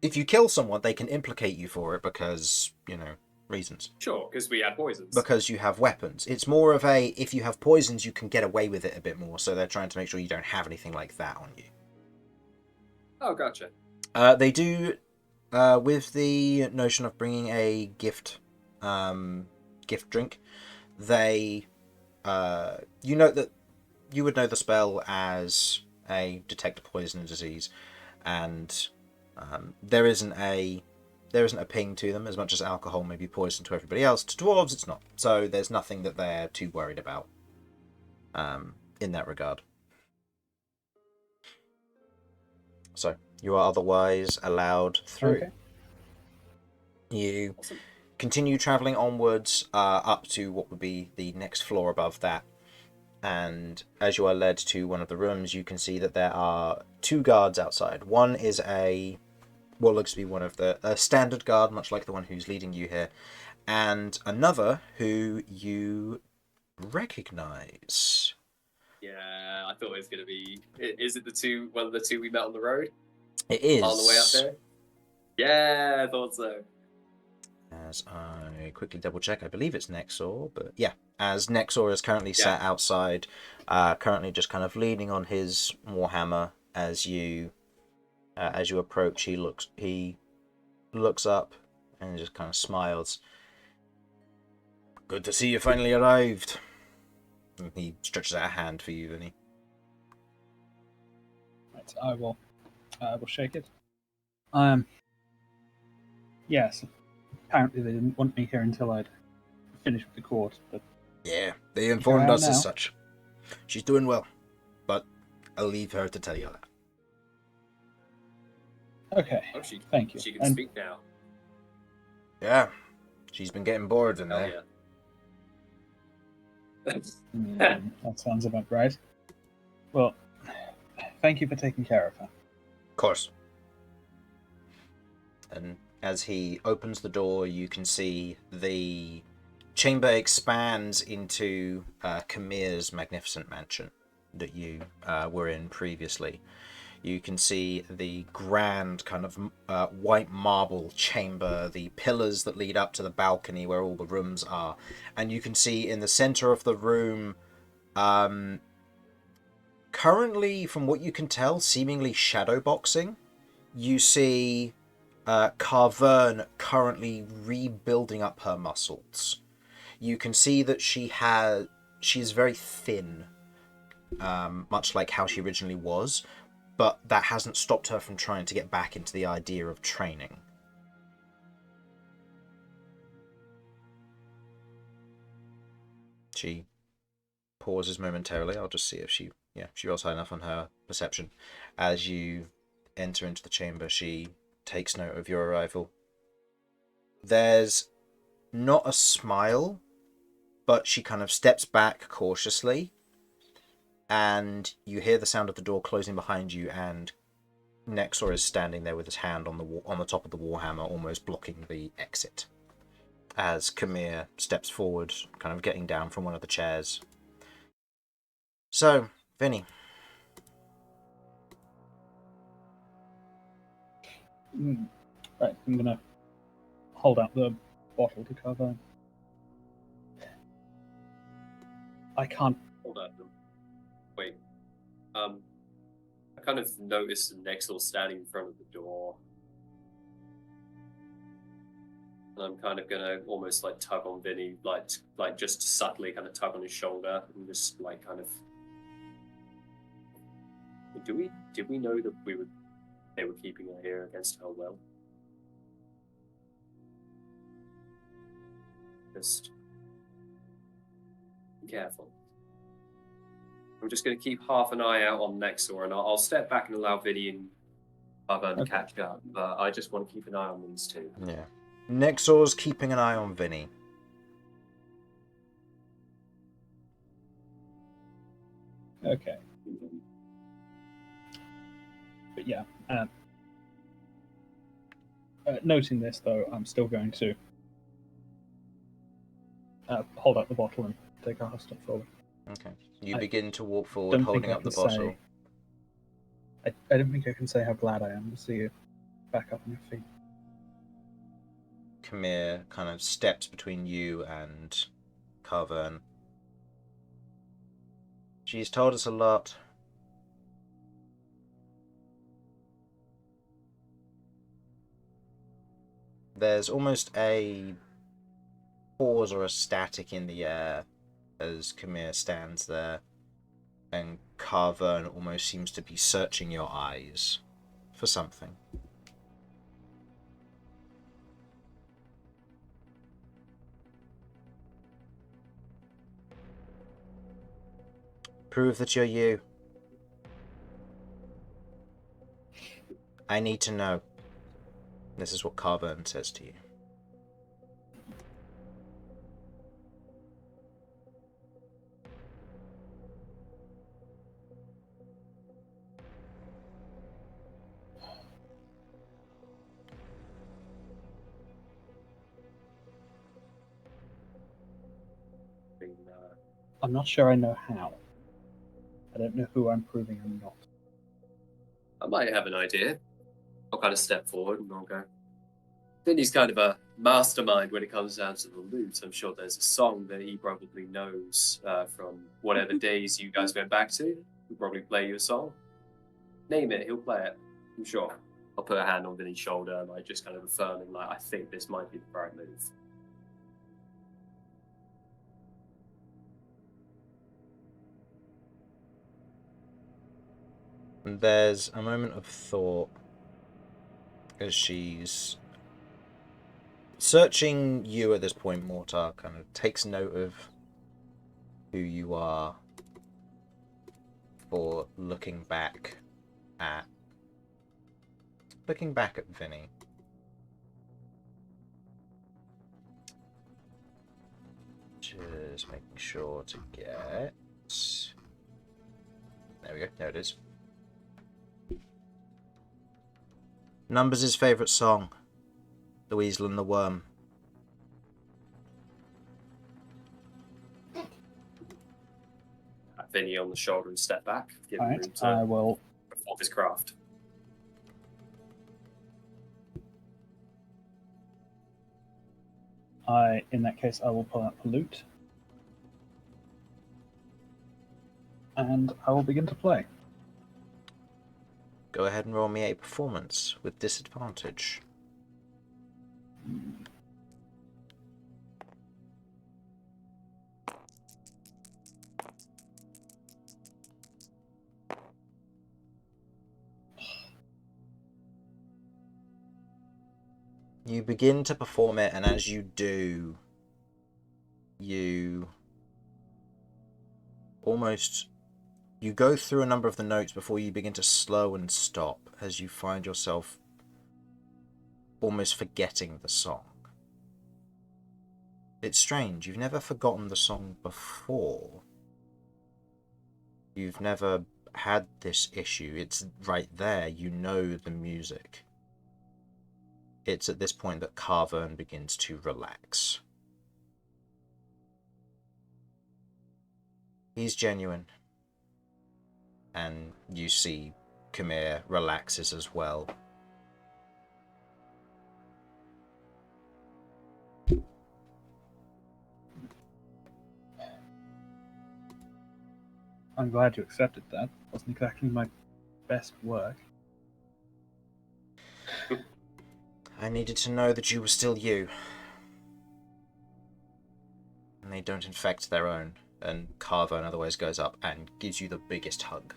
If you kill someone, they can implicate you for it because, reasons. sure, because we had poisons. Because you have weapons. It's more of a, if you have poisons, you can get away with it a bit more, so they're trying to make sure you don't have anything like that on you. Oh, gotcha. They do, with the notion of bringing a gift drink, they, you would know the spell as a detect poison disease, and there isn't a ping to them as much as alcohol may be poison to everybody else. To dwarves, it's not. So there's nothing that they're too worried about in that regard. So you are otherwise allowed through. Okay. You Awesome. continue travelling onwards up to what would be the next floor above that. And as you are led to one of the rooms, you can see that there are two guards outside. One is what looks to be one of a standard guard, much like the one who's leading you here, and another who you recognize. Yeah, I thought it was gonna be. Is it one of the two we met on the road? It is. On the way up there? Yeah, I thought so. As I quickly double check, I believe it's Nexor, but yeah, as Nexor is currently sat outside, currently just kind of leaning on his warhammer as you approach. He looks up and just kind of smiles. Good to see you finally arrived. And he stretches out a hand for you, Vinny. Right, I will shake it. Yes, apparently they didn't want me here until I'd finished with the court, but Yeah, they informed out us as now. such. She's doing well, but I'll leave her to tell you that. okay. Oh, she Thank you. She can And- speak now. Yeah, she's been getting bored in Hell there. yeah. That sounds about right. Well, thank you for taking care of her. Of course. And as he opens the door, you can see the chamber expands into Kamir's magnificent mansion that you were in previously. You can see the grand kind of white marble chamber, the pillars that lead up to the balcony where all the rooms are. And you can see in the center of the room, currently, from what you can tell, seemingly shadowboxing. You see Carvern currently rebuilding up her muscles. You can see that she is very thin, much like how she originally was, but that hasn't stopped her from trying to get back into the idea of training. She pauses momentarily. I'll just see if she rolls high enough on her perception. As you enter into the chamber, she takes note of your arrival. There's not a smile, but she kind of steps back cautiously, and you hear the sound of the door closing behind you, and Nexor is standing there with his hand on the top of the warhammer, almost blocking the exit. As Kamir steps forward, kind of getting down from one of the chairs. So, Vinny. Right, I'm gonna hold out the bottle to cover. I can't. Hold on. Wait. I kind of noticed Nexel standing in front of the door. And I'm kind of gonna almost like tug on Vinny, like just subtly kind of tug on his shoulder and just like kind of. Did we know that they were keeping her here against her will? Just be careful. I'm just going to keep half an eye out on Nexor, and I'll step back and allow Vinny and Paladin to catch up. But I just want to keep an eye on these two. Yeah. Nexor's keeping an eye on Vinny. Okay. But yeah. Noting this, though, I'm still going to hold up the bottle and take a half step forward. Okay. You I begin to walk forward, don't holding think I up the can bottle. say- I don't think I can say how glad I am to see you back up on your feet. Kamir kind of steps between you and Carvern. She's told us a lot. There's almost a pause or a static in the air as Kamir stands there, and Carvern almost seems to be searching your eyes for something. Prove that you're you. I need to know. This is what Carvern says to you. I'm not sure I know how. I don't know who I'm proving I'm not. I might have an idea. I'll kind of step forward and I'll go. Vinny's kind of a mastermind when it comes down to the lute. I'm sure there's a song that he probably knows from whatever days you guys went back to. He'll probably play you a song. Name it, he'll play it. I'm sure. I'll put a hand on Vinny's shoulder, like just kind of affirming, like I think this might be the right move. There's a moment of thought as she's Searching you at this point, Mortar kind of takes note of who you are for looking back at Vinny. Just making sure to get... There we go, there it is. Numbers' favourite song, The Weasel and the Worm. Vinny on the shoulder and step back, give him room Alright, to I will. perform his craft. In that case, I will pull out Pollute. And I will begin to play. Go ahead and roll me a performance with disadvantage. You begin to perform it, and as you do, you go through a number of the notes before you begin to slow and stop as you find yourself almost forgetting the song. It's strange, you've never forgotten the song before. You've never had this issue. It's right there, you know the music. It's at this point that Carvern begins to relax. He's genuine. And you see Khmer relaxes as well. I'm glad you accepted that. Wasn't exactly my best work. I needed to know that you were still you. And they don't infect their own. And Carvern otherwise goes up and gives you the biggest hug.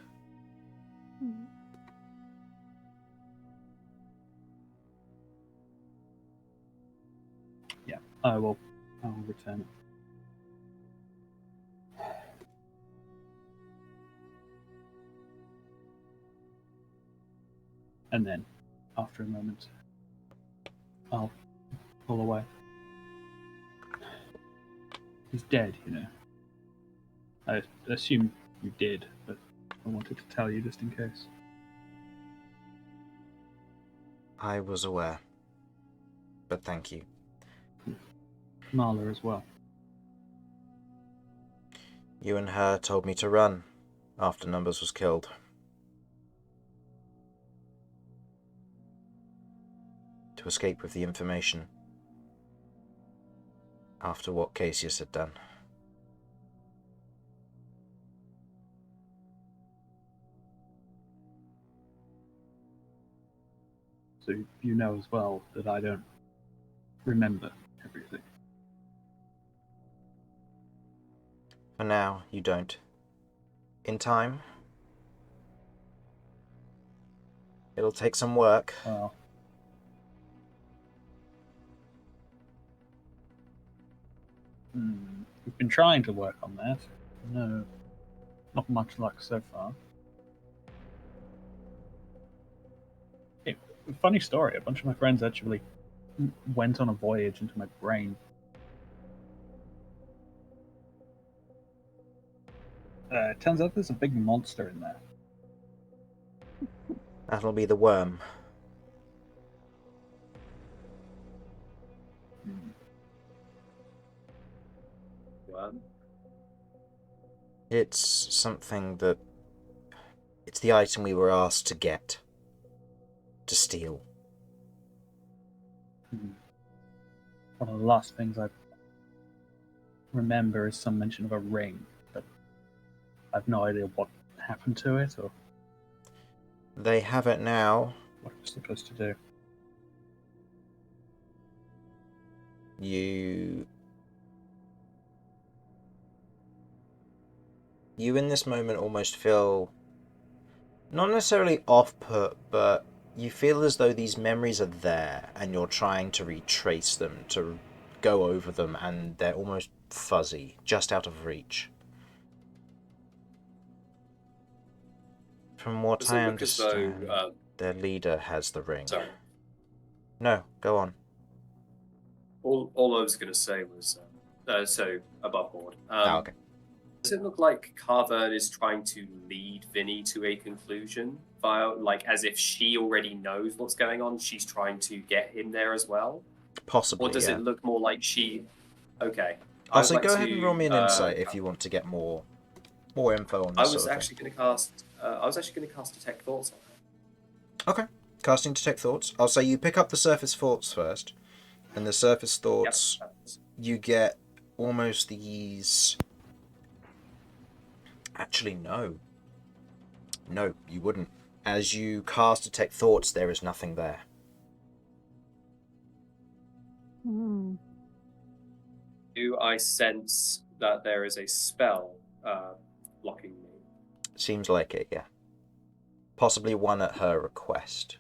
Yeah, I will return it. And then, after a moment, I'll pull away. He's dead, you know. I assume you did, but I wanted to tell you just in case. I was aware. But thank you. Marla as well. You and her told me to run after Numbers was killed. To escape with the information. After what Cassius had done. So you know as well that I don't remember everything. For now, you don't. In time, it'll take some work. Well, we've been trying to work on that. No, not much luck so far. Hey, funny story, a bunch of my friends actually went on a voyage into my brain. It turns out there's a big monster in there. That'll be the worm. Worm? It's something that... It's the item we were asked to get. To steal. One of the last things I remember is some mention of a ring, but I've no idea what happened to it or They have it now. what it was supposed to do. You in this moment almost feel not necessarily off-put, but you feel as though these memories are there, and you're trying to retrace them, to go over them, and they're almost fuzzy, just out of reach. From what Does I it look as though, understand, their leader has the ring. sorry. No, go on. All I was going to say was, so above board. Okay. Does it look like Carver is trying to lead Vinny to a conclusion, via, like, as if she already knows what's going on? She's trying to get him there as well, Possibly, or does yeah. it look more like she? Okay. I'll say go ahead and roll me an insight if you want to get more info on this. I was actually going to cast. I was actually going to cast Detect Thoughts on her. Okay. Casting Detect Thoughts. I'll say you pick up the surface thoughts first, and the surface thoughts you get almost these. Actually, no. No, you wouldn't. As you cast Detect Thoughts, there is nothing there. Hmm. Do I sense that there is a spell blocking me? Seems like it, yeah. Possibly one at her request.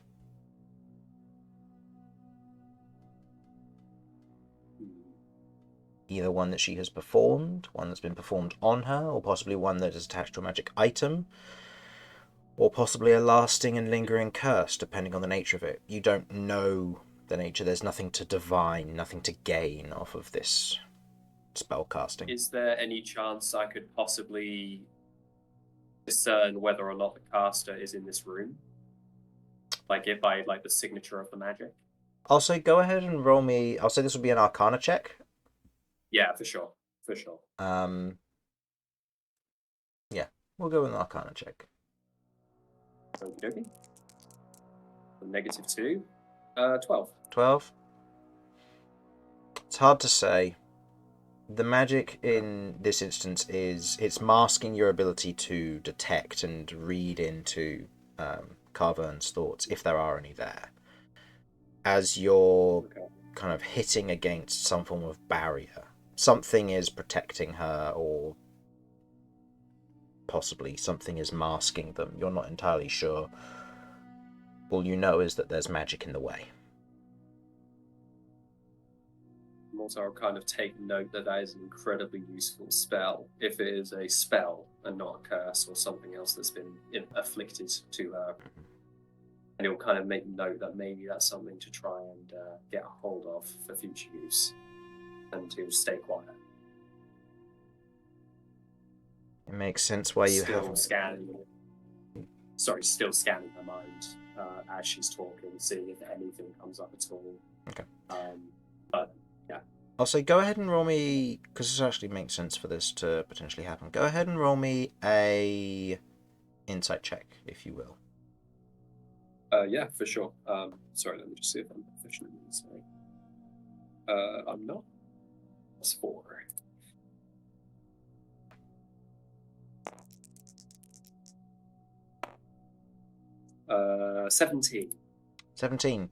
Either one that she has performed, one that's been performed on her, or possibly one that is attached to a magic item, or possibly a lasting and lingering curse, depending on the nature of it. You don't know the nature. There's nothing to divine, nothing to gain off of this spell casting. Is there any chance I could possibly discern whether or not the caster is in this room? Like it by like the signature of the magic? I'll say go ahead and roll me. I'll say this will be an Arcana check. Yeah, for sure. For sure. Yeah, we'll go with an Arcana check. Okie dokie. -2. 12. 12. It's hard to say. The magic in this instance it's masking your ability to detect and read into Carvern's thoughts, if there are any there. As you're kind of hitting against some form of barrier, something is protecting her, or possibly something is masking them. You're not entirely sure. All you know is that there's magic in the way. Mortar will kind of take note that is an incredibly useful spell, if it is a spell and not a curse or something else that's been afflicted to her. And he'll kind of make note that maybe that's something to try and get a hold of for future use, and to stay quiet. It makes sense why you still scanning her mind as she's talking, seeing if anything comes up at all. Okay. But yeah, I'll say go ahead and roll me, because this actually makes sense for this to potentially happen. Go ahead and roll me a insight check, if you will. Yeah, for sure. Sorry, let me just see if I'm proficient in insight. I'm not. That's 4. 17. 17.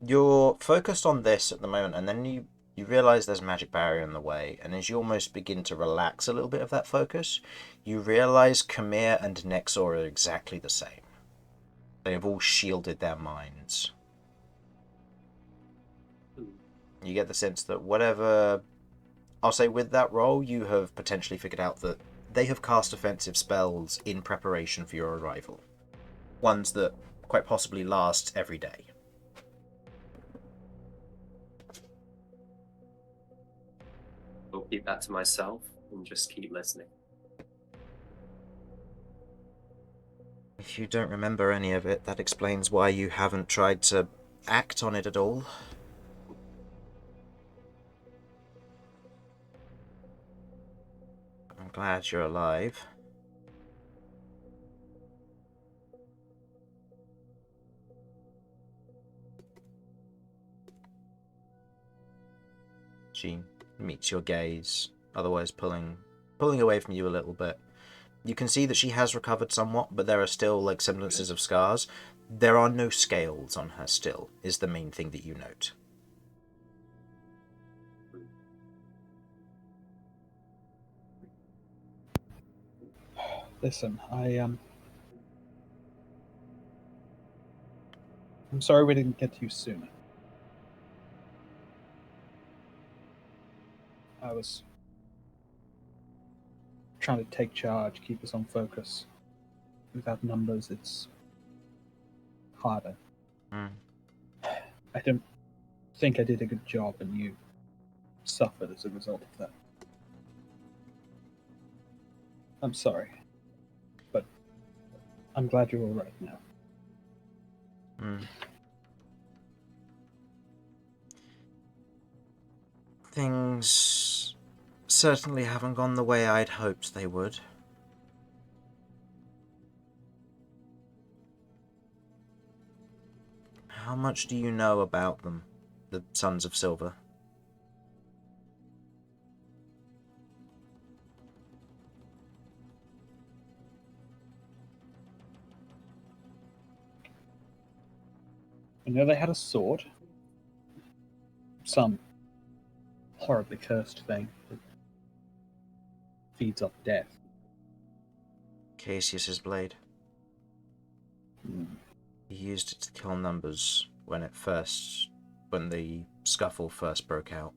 You're focused on this at the moment, and then you realise there's a magic barrier in the way, and as you almost begin to relax a little bit of that focus, you realise Khmer and Nexor are exactly the same. They have all shielded their minds. You get the sense that whatever... I'll say with that roll, you have potentially figured out that they have cast offensive spells in preparation for your arrival. Ones that quite possibly last every day. I'll keep that to myself and just keep listening. If you don't remember any of it, that explains why you haven't tried to act on it at all. I'm glad you're alive. She meets your gaze, otherwise pulling away from you a little bit. You can see that she has recovered somewhat, but there are still like semblances of scars. There are no scales on her still, is the main thing that you note. Listen, I'm sorry we didn't get to you sooner. I was trying to take charge, keep us on focus. Without numbers, it's harder. Mm. I don't think I did a good job, and you suffered as a result of that. I'm sorry, but I'm glad you're all right now. Mm. Things certainly haven't gone the way I'd hoped they would. How much do you know about them, the Sons of Silver? I know they had a sword. Some horribly cursed thing that feeds off death. Cassius's blade. He used it to kill numbers when the scuffle first broke out.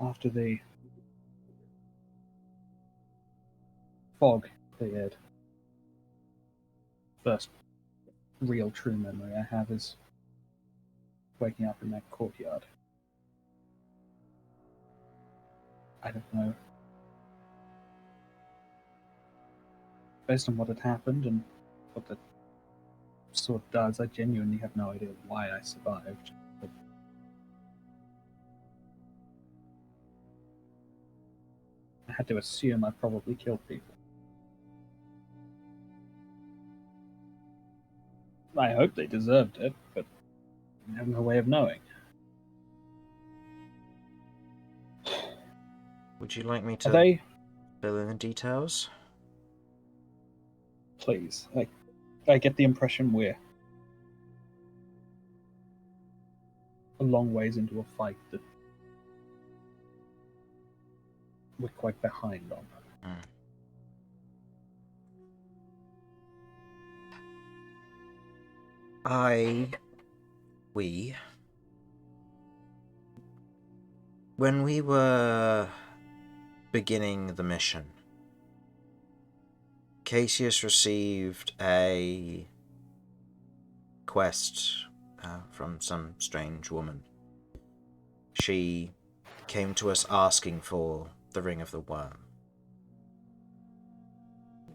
After the fog cleared, first real true memory I have is waking up in that courtyard. I don't know. Based on what had happened and what the sword does, I genuinely have no idea why I survived. But I had to assume I probably killed people. I hope they deserved it, but I have no way of knowing. Would you like me Are to they? fill in the details? Please. I get the impression we're a long ways into a fight that we're quite behind on. Mm. When we were beginning the mission, Cassius received a quest from some strange woman. She came to us asking for the Ring of the Worm.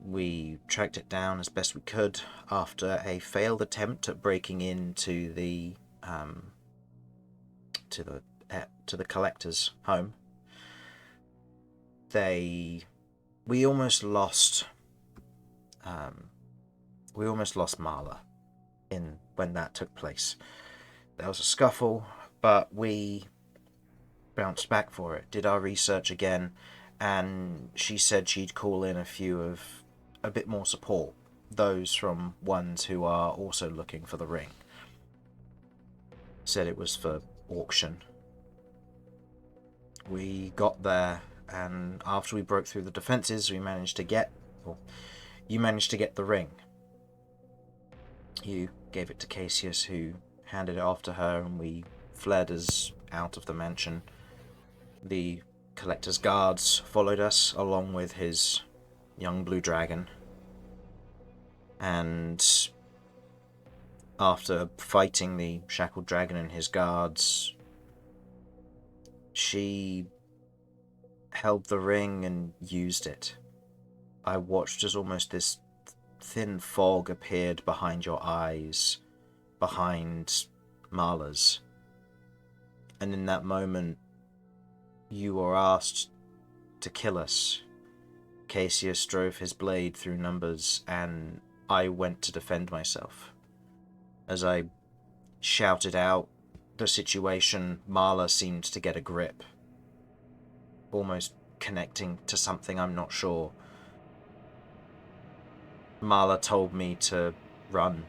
We tracked it down as best we could after a failed attempt at breaking into the collector's home. We almost lost Marla when that took place. There was a scuffle, but we bounced back for it, did our research again, and she said she'd call in a bit more support, those from ones who are also looking for the ring. Said it was for auction. We got there, and after we broke through the defenses, you managed to get the ring. You gave it to Cassius, who handed it off to her, and we fled as out of the mansion. The collector's guards followed us, along with his young blue dragon. And after fighting the shackled dragon and his guards, she held the ring and used it. I watched as almost this thin fog appeared behind your eyes, behind Marla's. And in that moment, you were asked to kill us. Cassius drove his blade through numbers, and I went to defend myself. As I shouted out the situation, Marla seemed to get a grip, almost connecting to something, I'm not sure. Marla told me to run,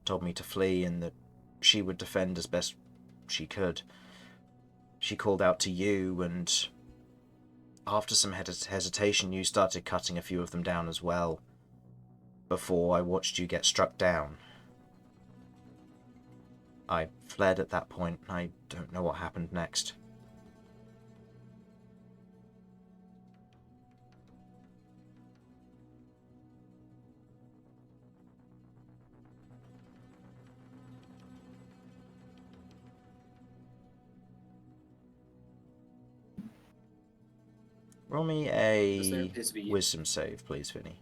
told me to flee, and that she would defend as best she could. She called out to you, and after some hesitation, you started cutting a few of them down as well, before I watched you get struck down. I fled at that point. I don't know what happened next. Roll me Does there a appear to be- wisdom save, please, Vinny.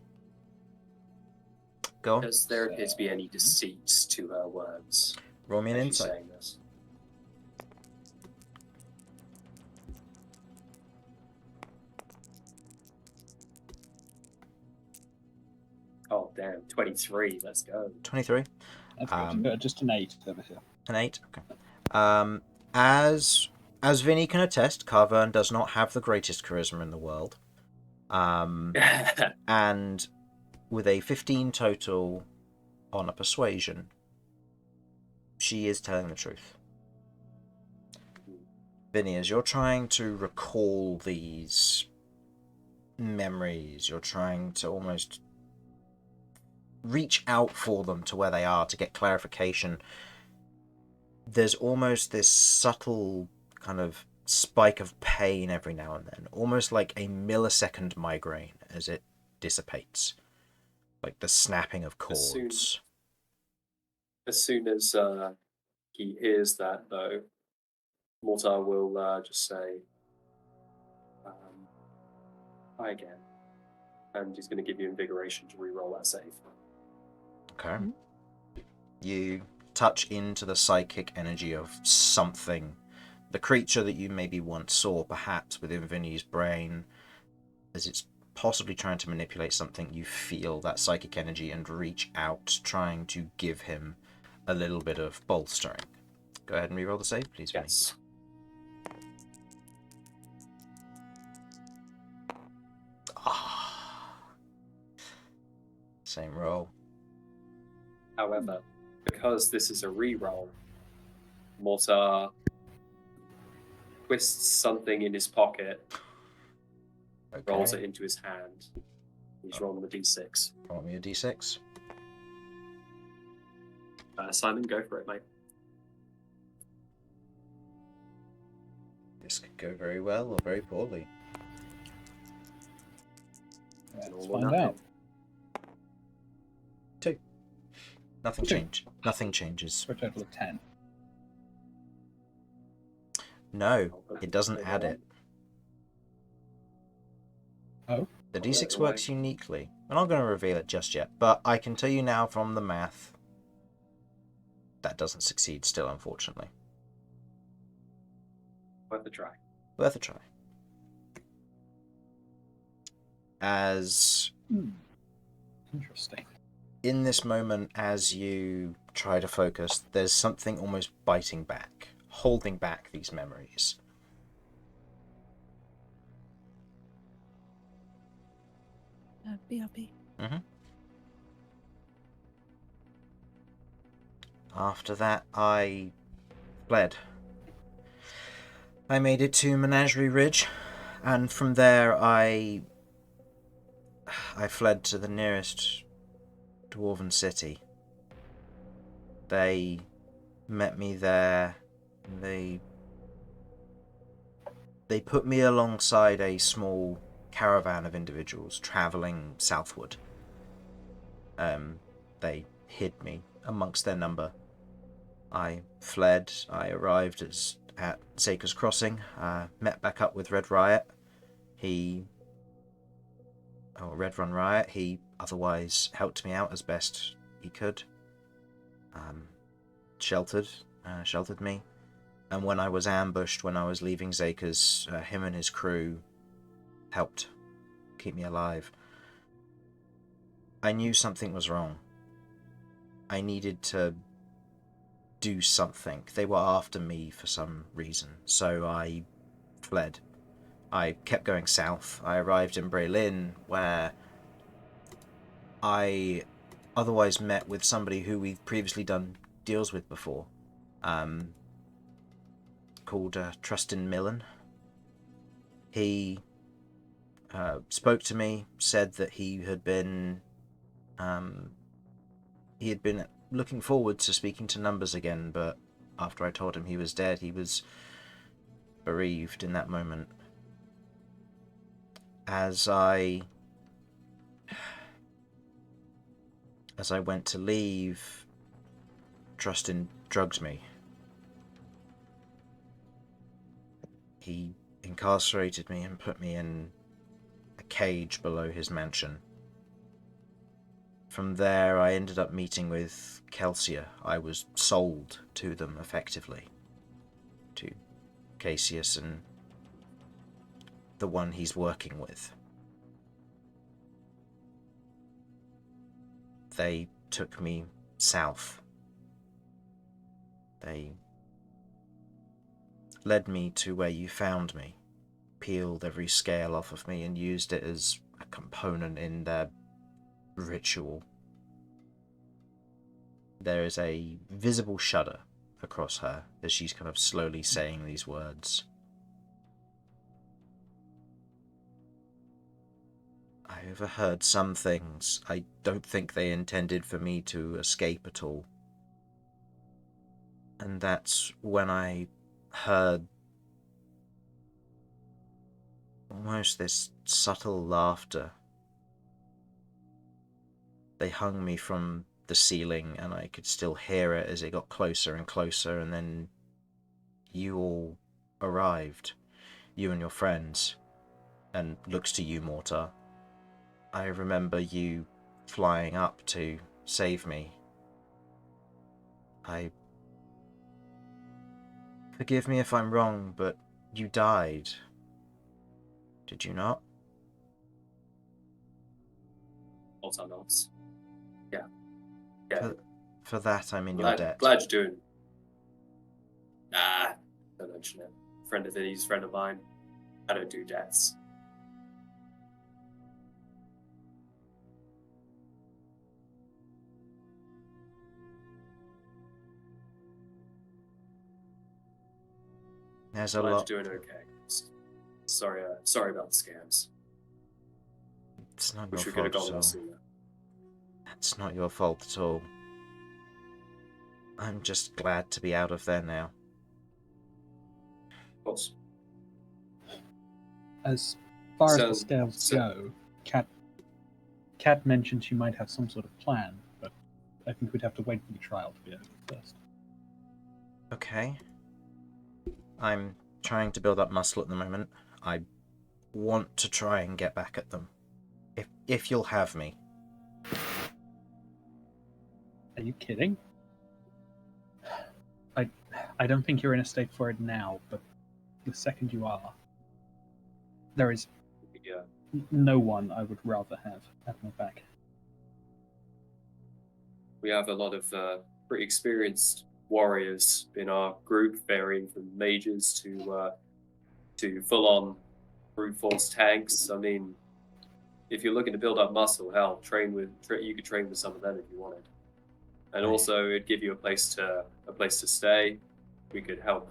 Go on. Does there appear to be any deceits to her words? Roll me an as she's insight. saying this? Oh damn, 23. Let's go. 23. That's good. Just an 8 over here. An 8. Okay. As Vinny can attest, Carvern does not have the greatest charisma in the world. And with a 15 total on a persuasion, she is telling the truth. Vinny, as you're trying to recall these memories, you're trying to almost reach out for them to where they are to get clarification, there's almost this subtle kind of spike of pain every now and then, almost like a millisecond migraine as it dissipates, like the snapping of cords. As soon as he hears that, though, Mortar will just say, "Hi again," and he's going to give you invigoration to re-roll that save. Okay. You touch into the psychic energy of something, the creature that you maybe once saw, perhaps within Vinny's brain, as it's possibly trying to manipulate something. You feel that psychic energy and reach out, trying to give him a little bit of bolstering. Go ahead and reroll the save, please, Vinny. Yes. Same roll. However, because this is a re-roll, Mortar twists something in his pocket, Okay. rolls it into his hand. He's rolling the d6. Roll me a d6. Simon, go for it, mate. This could go very well or very poorly. Let's All or find nothing. out. 2. Nothing Two. Nothing changes. For a total of 10. No, it doesn't add it. Oh? The I'll let d6 it works uniquely. I'm not going to reveal it just yet, but I can tell you now from the math that doesn't succeed still, unfortunately. Worth a try. Worth a try. As Interesting. in this moment, as you try to focus, there's something almost biting back, holding back these memories. BRB. After that, I fled. I made it to Menagerie Ridge, and from there I fled to the nearest dwarven city. They met me there. They put me alongside a small caravan of individuals traveling southward. They hid me amongst their number. I fled. I arrived at Saker's Crossing. Met back up with Red Riot. Red Run Riot. He otherwise helped me out as best he could. Sheltered me. And when I was ambushed, when I was leaving Zaker's, him and his crew helped keep me alive. I knew something was wrong. I needed to do something. They were after me for some reason, so I fled. I kept going south. I arrived in Berlin, where I otherwise met with somebody who we've previously done deals with before, called Trustin Millen. He spoke to me, said that he had been looking forward to speaking to Numbers again, but after I told him he was dead, he was bereaved in that moment. As I went to leave, Trustin drugged me. He incarcerated me and put me in a cage below his mansion. From there, I ended up meeting with Kelsia. I was sold to them, effectively. To Cassius and the one he's working with. They took me south. They led me to where you found me, peeled every scale off of me and used it as a component in their ritual. There is a visible shudder across her as she's kind of slowly saying these words. I overheard some things. I don't think they intended for me to escape at all. And that's when I heard almost this subtle laughter. They hung me from the ceiling and I could still hear it as it got closer and closer, and then you all arrived, you and your friends, and looks to you, Mortar. I remember you flying up to save me. Forgive me if I'm wrong, but you died. Did you not? Mortar nods. Yeah. For that, I'm in your debt. Glad you're doing. Nah, don't mention it. Friend of Vinny's, friend of mine. I don't do debts. There's a Glad lot. you're doing okay. Sorry about the scams. It's not Wish your we could have fault gone at there all. sooner. It's not your fault at all. I'm just glad to be out of there now. Of course. As far as the So- scales so- go, Cat mentioned she might have some sort of plan, but I think we'd have to wait for the trial to be over first. Okay. I'm trying to build up muscle at the moment. I want to try and get back at them. If you'll have me. Are you kidding? I don't think you're in a state for it now, but the second you are, there is Yeah. no one I would rather have at my back. We have a lot of pretty experienced warriors in our group, varying from mages to full-on brute force tanks. I mean, if you're looking to build up muscle, hell, you could train with some of them if you wanted. And also, it'd give you a place to stay. We could help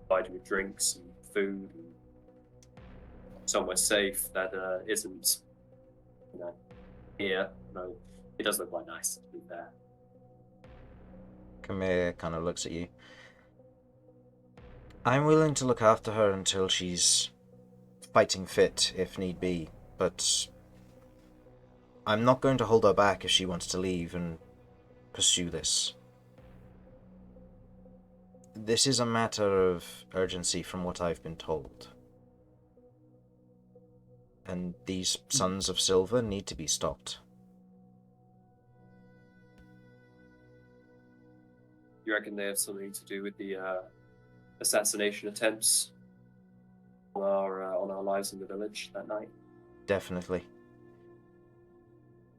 provide you with drinks and food, and somewhere safe that isn't, here. No, it does look quite nice to be there. Kamir kind of looks at you. I'm willing to look after her until she's fighting fit, if need be, but I'm not going to hold her back if she wants to leave and pursue this. This is a matter of urgency from what I've been told. And these Sons of Silver need to be stopped. You reckon they have something to do with the assassination attempts on our lives in the village that night? Definitely.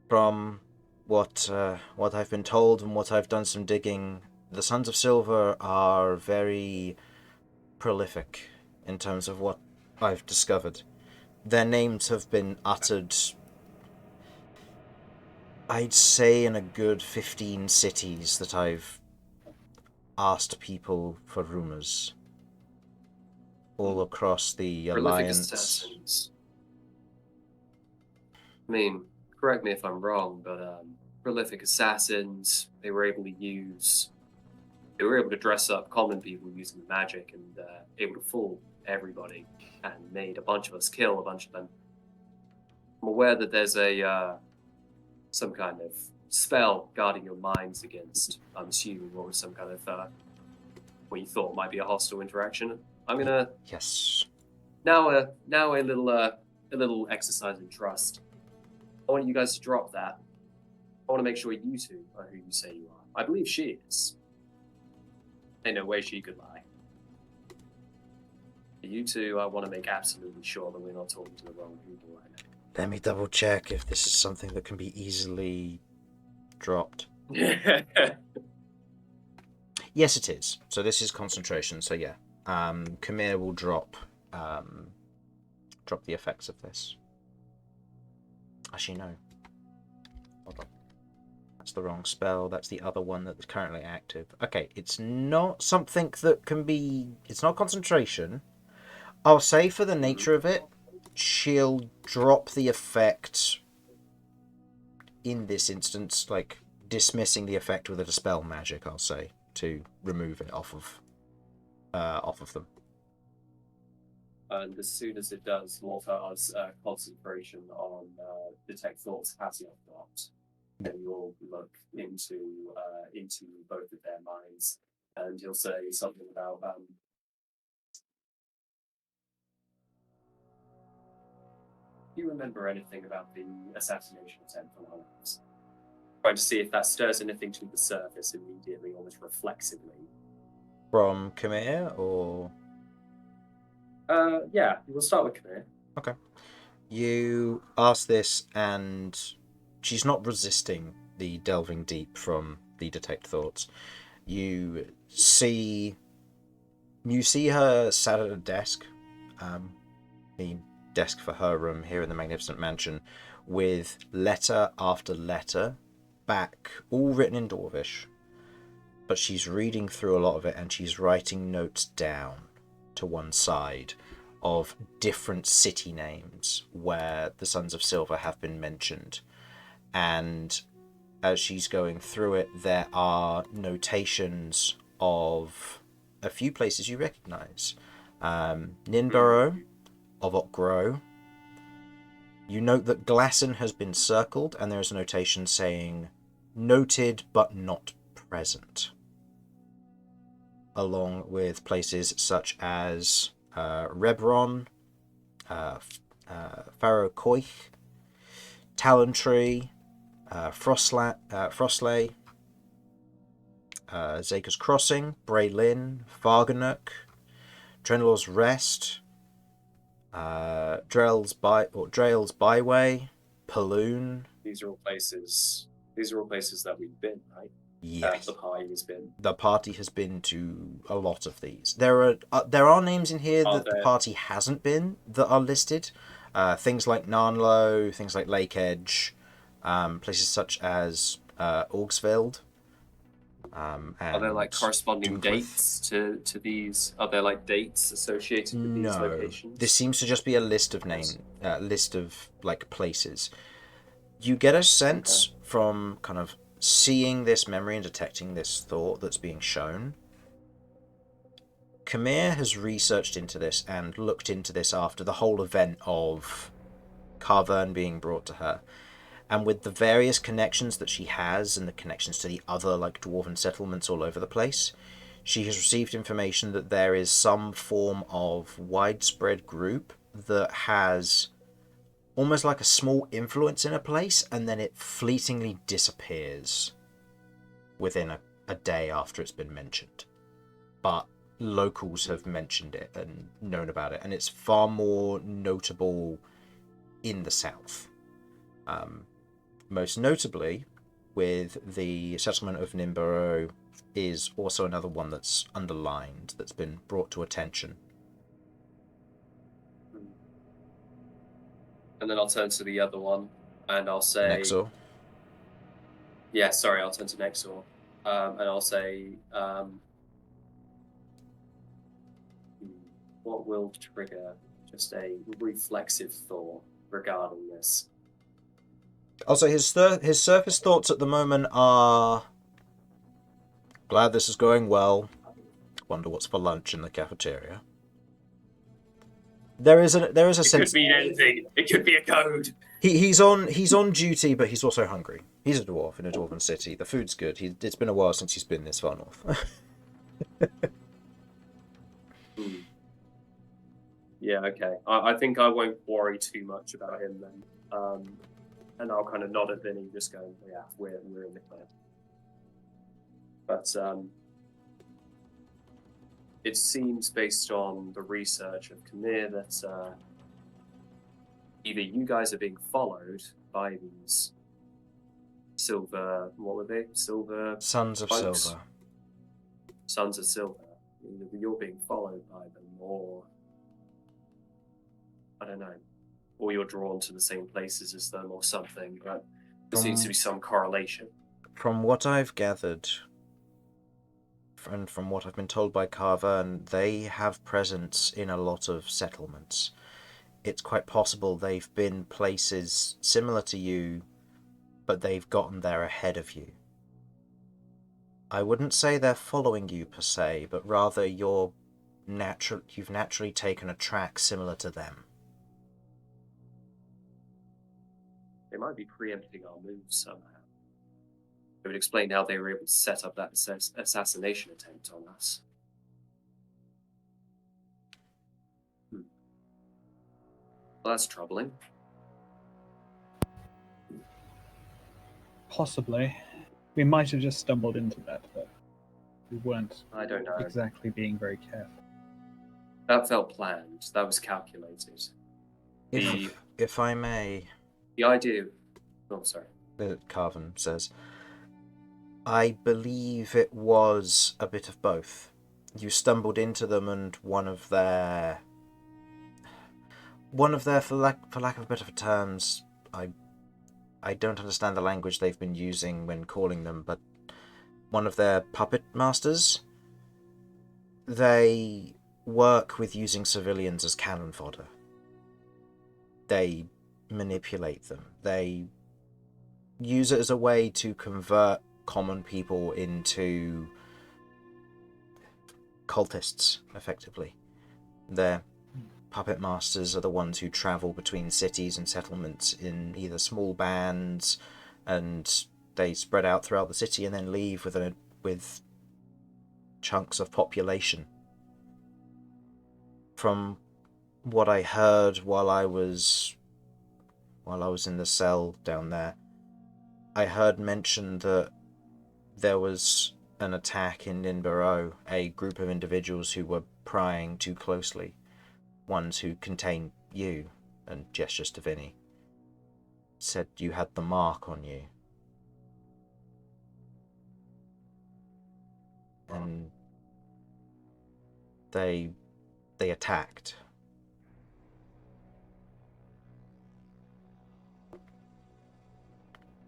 From what I've been told and what I've done some digging, the Sons of Silver are very prolific in terms of what I've discovered. Their names have been uttered, I'd say, in a good 15 cities that I've asked people for rumours. All across the Prolific Alliance. assassins. I mean, correct me if I'm wrong, but prolific assassins, they were able to dress up common people using magic and able to fool everybody, and made a bunch of us kill a bunch of them. I'm aware that there's some kind of spell guarding your minds against, I'm assuming, what was some kind of what you thought might be a hostile interaction. I'm gonna Yes. now a little exercise in trust. I want you guys to drop that. I want to make sure you two are who you say you are. I believe she is. Ain't no way she could lie. You two, I want to make absolutely sure that we're not talking to the wrong people right Let me double check if this is something that can be easily dropped. now. Yes, it is. So this is concentration. So yeah, Khmer will drop the effects of this. Actually, no. Hold on. That's the wrong spell. That's the other one that's currently active. Okay, it's not something that can be... It's not concentration. I'll say for the nature of it, she'll drop the effect in this instance, like dismissing the effect with a dispel magic, I'll say, to remove it off of them. And as soon as it does, Mortar's concentration on detect thoughts has not dropped. And you'll look into both of their minds, and he'll say something about do you remember anything about the assassination attempt on Harlan's? Trying to see if that stirs anything to the surface immediately, almost reflexively. From Khmer, or... Yeah, we'll start with Khmer. Okay. You ask this, and she's not resisting the delving deep from the detect thoughts. You see her sat at a desk, the desk for her room here in the Magnificent Mansion, with letter after letter back, all written in Dwarvish, but she's reading through a lot of it, and she's writing notes down to one side of different city names where the Sons of Silver have been mentioned. And as she's going through it, there are notations of a few places you recognize. Ninborough, Ovok Grow. You note that Glasson has been circled, and there is a notation saying noted but not present, along with places such as Rebron, Pharaoh Koich, Talontree, Frostley, Zaker's Crossing, Braylin, Farganuk, Trenlor's Rest, Drell's Byway, Paloon. These are all places that we've been, right? Yes. The party has been. The party has been to a lot of these. There are names in here that the party hasn't been that are listed. Things like Narnlow, things like Lake Edge, places such as Augsveld. Are there like corresponding dates to these? Are there like dates associated with these locations? This seems to just be a list of list of like places. You get a sense from kind of seeing this memory and detecting this thought that's being shown. Khmer has researched into this and looked into this after the whole event of Carvern being brought to her. And with the various connections that she has and the connections to the other like dwarven settlements all over the place, she has received information that there is some form of widespread group that has almost like a small influence in a place, and then it fleetingly disappears within a day after it's been mentioned. But locals have mentioned it and known about it, and it's far more notable in the south. Most notably, with the settlement of Ninborough, is also another one that's underlined, that's been brought to attention. And then I'll turn to the other one, and I'll say... Nexor. Yeah, sorry, I'll turn to Nexor. And I'll say... what will trigger just a reflexive thought regarding this? Also, his surface thoughts at the moment are... Glad this is going well. Wonder what's for lunch in the cafeteria. There is a It sense... could mean anything. It could be a code. He's on duty, but he's also hungry. He's a dwarf in a dwarven city. The food's good. It's been a while since he's been this far north. Yeah, okay. I think I won't worry too much about him then. And I'll kind of nod at Vinny, just going, yeah, we're in the clear. But it seems, based on the research of Kamir, that either you guys are being followed by these silver... What were they? Silver... Sons of folks? Silver. Sons of Silver. Either you're being followed by them, or... I don't know. Or you're drawn to the same places as them or something, but there seems to be some correlation. From what I've gathered, and from what I've been told by Carver, they have presence in a lot of settlements. It's quite possible they've been places similar to you, but they've gotten there ahead of you. I wouldn't say they're following you per se, but rather you've naturally taken a track similar to them. They might be preempting our moves somehow. It would explain how they were able to set up that assassination attempt on us. Well, that's troubling. Possibly. We might have just stumbled into that, but we weren't I don't know. exactly being very careful. That felt planned. That was calculated. If I may... The idea... Oh, sorry. Carven says, I believe it was a bit of both. You stumbled into them, and one of their, for lack of better terms, I don't understand the language they've been using when calling them, but one of their puppet masters, they work with using civilians as cannon fodder. They manipulate them. They use it as a way to convert common people into cultists, effectively. Their puppet masters are the ones who travel between cities and settlements in either small bands, and they spread out throughout the city and then leave with chunks of population. From what I heard while I was in the cell down there, I heard mention that there was an attack in Ninborough, a group of individuals who were prying too closely, ones who contained you, and gestures to Vinny, said you had the mark on you. And they attacked.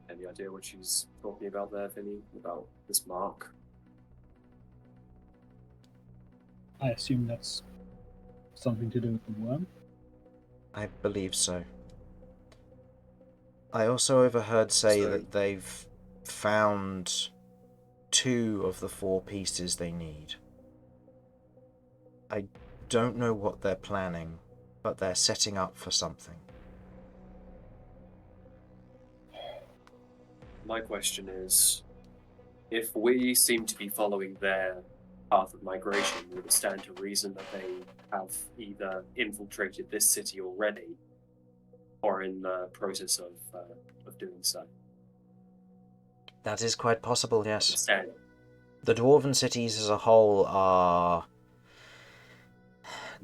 Any idea what she's talking about there, Vinny? About this mark? I assume that's something to do with the worm. I believe so. I also overheard say that they've found 2 of the 4 pieces they need. I don't know what they're planning, but they're setting up for something. My question is, if we seem to be following their path of migration, would it stand to reason that they have either infiltrated this city already, or in the process of doing so? That is quite possible, yes. Stand. The dwarven cities as a whole are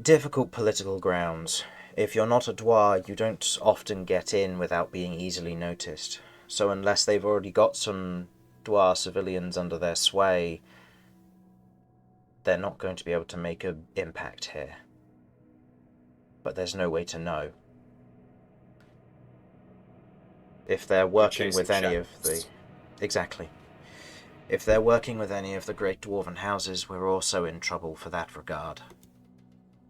difficult political grounds. If you're not a dwarf, you don't often get in without being easily noticed. So unless they've already got some dwarf civilians under their sway, they're not going to be able to make an impact here. But there's no way to know. If they're working chasing with any of shadows. the... Exactly. If they're working with any of the great dwarven houses, we're also in trouble for that regard.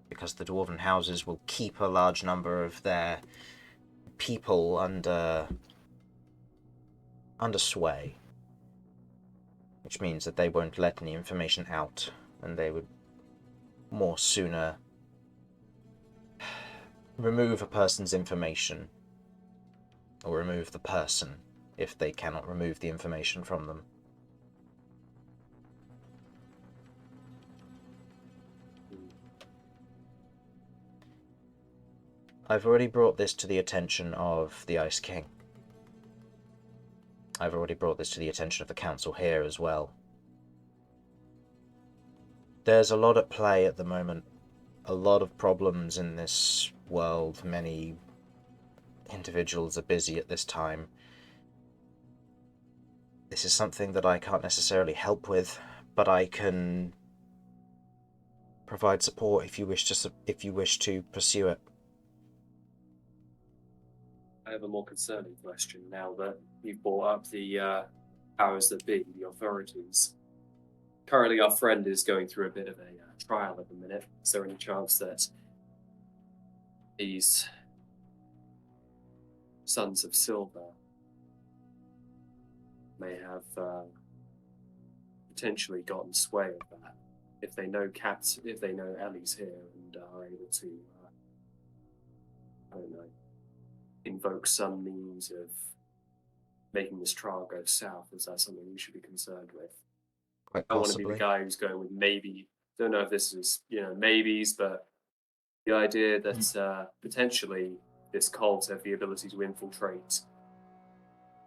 Because the dwarven houses will keep a large number of their people under sway. Which means that they won't let any information out, and they would more sooner remove a person's information, or remove the person, if they cannot remove the information from them. I've already brought this to the attention of the Ice King. I've already brought this to the attention of the council here as well. There's a lot at play at the moment. A lot of problems in this world. Many individuals are busy at this time. This is something that I can't necessarily help with, but I can provide support if you wish to pursue it. I have a more concerning question now that you've brought up the powers that be, the authorities. Currently, our friend is going through a bit of a trial at the minute. Is there any chance that these Sons of Silver may have potentially gotten sway of that? If they know Ellie's here and are able to, I don't know, invoke some means of making this trial go south, is that something we should be concerned with? Quite I want to be possibly. the guy who's going with maybe. Don't know if this is, maybes, but the idea that potentially this cult have the ability to infiltrate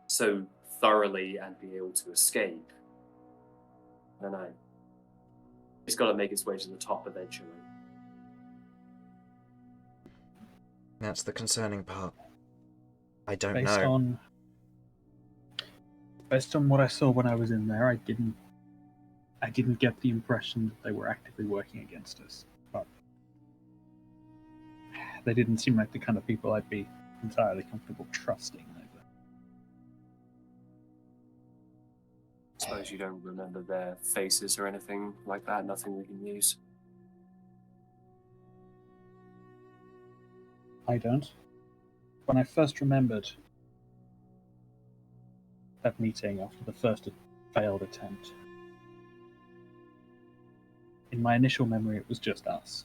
so thoroughly and be able to escape. I don't know. It's got to make its way to the top eventually. That's the concerning part. I don't Based know. on what I saw when I was in there, I didn't get the impression that they were actively working against us. But they didn't seem like the kind of people I'd be entirely comfortable trusting either. I suppose you don't remember their faces or anything like that. Nothing we can use. I don't. When I first remembered that meeting after the first failed attempt, in my initial memory it was just us.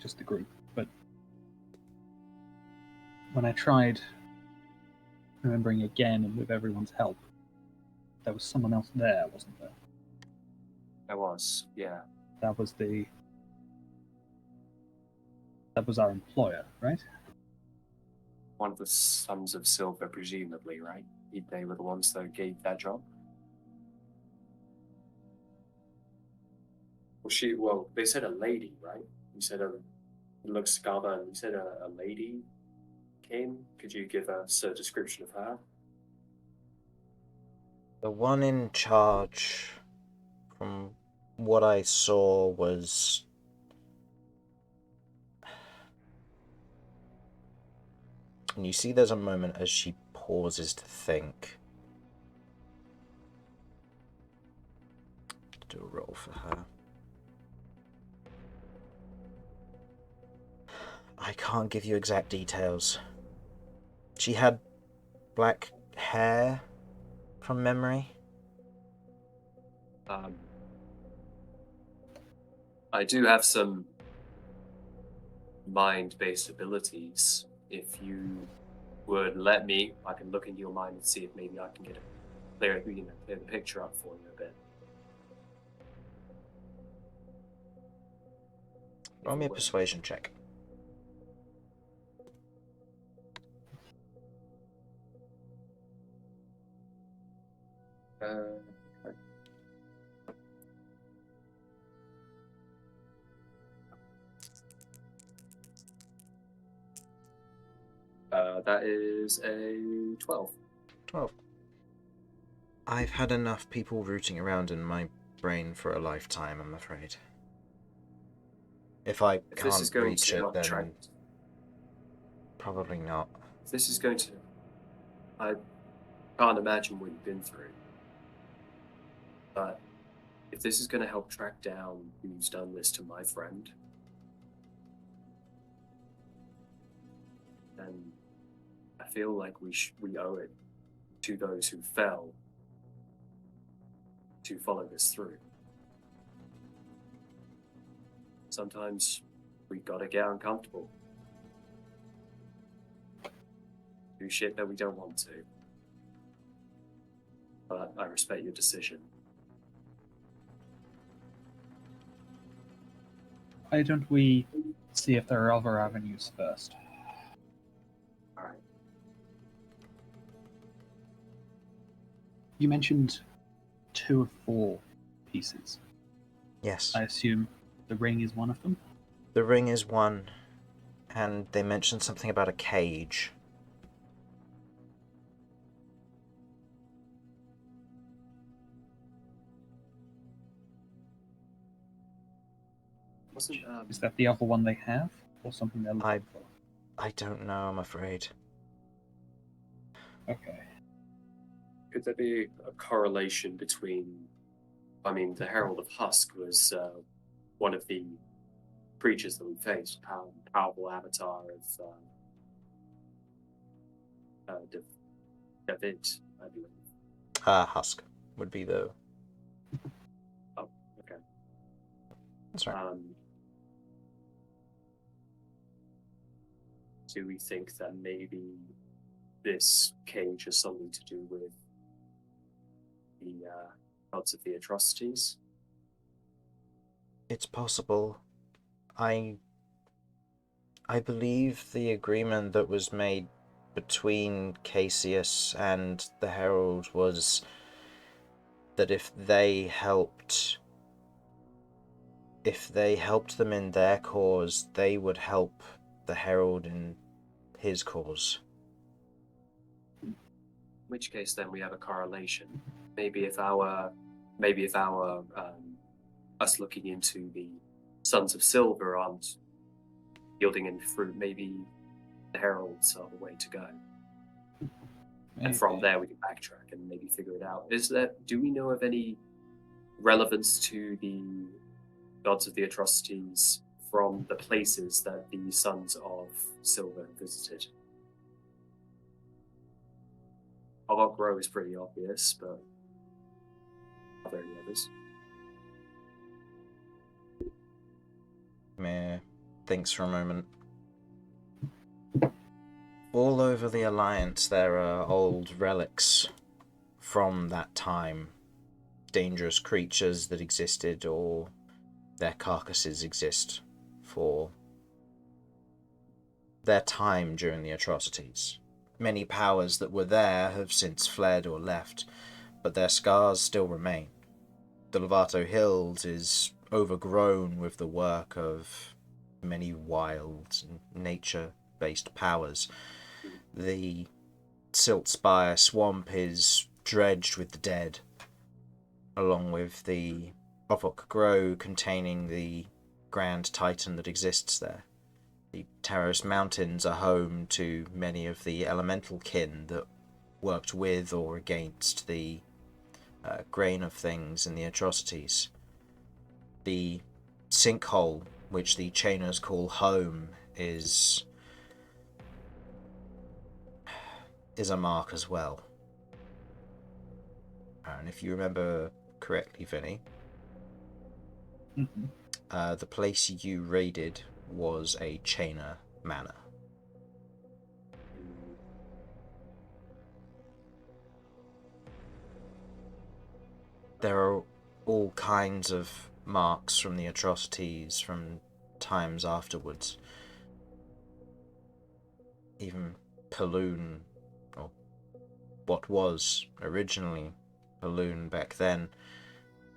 Just the group. But when I tried remembering again and with everyone's help, there was someone else there, wasn't there? There was, yeah. That was our employer, right? One of the Sons of Silver, presumably, right? They were the ones that gave that job. Well, they said a lady, right? You said looks Gaba, and you said a lady came. Could you give us a description of her? The one in charge, from what I saw, was... And you see there's a moment as she pauses to think. Do a roll for her. I can't give you exact details. She had black hair, from memory. I do have some mind-based abilities. If you would let me, I can look into your mind and see if maybe I can get clear the picture up for you a bit. Roll me a persuasion check. Okay. That is a 12. 12. I've had enough people rooting around in my brain for a lifetime, I'm afraid. If I can't reach it, then tracked, probably not. if this is going to I can't imagine what you've been through. But if this is going to help track down who's done this to my friend, then I feel like we owe it to those who fell to follow this through. Sometimes we gotta get uncomfortable. Do shit that we don't want to. But I respect your decision. Why don't we see if there are other avenues first? Alright. You mentioned 2 of 4 pieces. Yes. I assume the ring is one of them? The ring is one, and they mentioned something about a cage. Wasn't Is that the other one they have, or something they're looking for? I don't know, I'm afraid. Okay. could there be a correlation between? I mean, the Herald of Husk was one of the creatures that we faced, powerful avatar of David, I believe. Husk would be the... Oh, okay. That's right. Do we think that maybe this cage has something to do with the gods of the atrocities? It's possible. I believe the agreement that was made between Cassius and the Herald was that if they helped them in their cause, they would help the Herald in his cause. In which case, then we have a correlation. Maybe if us looking into the Sons of Silver aren't yielding any fruit, maybe the Heralds are the way to go. And from there, we can backtrack and maybe figure it out. Do we know of any relevance to the gods of the atrocities from the places that the Sons of Silver visited? Warlock Grow is pretty obvious, but are there any others? Meh thinks for a moment. All over the Alliance there are old relics from that time. Dangerous creatures that existed, or their carcasses exist for their time during the atrocities. Many powers that were there have since fled or left, but their scars still remain. The Lovato Hills is overgrown with the work of many wild, nature-based powers. The Siltspire Swamp is dredged with the dead, along with the Warlock Grow containing the Grand Titan that exists there. The Taros Mountains are home to many of the elemental kin that worked with or against the grain of things in the atrocities. The sinkhole, which the Chainers call home, is a mark as well. And if you remember correctly, Vinny, the place you raided was a Chainer manor. There are all kinds of marks from the atrocities from times afterwards. Even Paloon, or what was originally Paloon back then,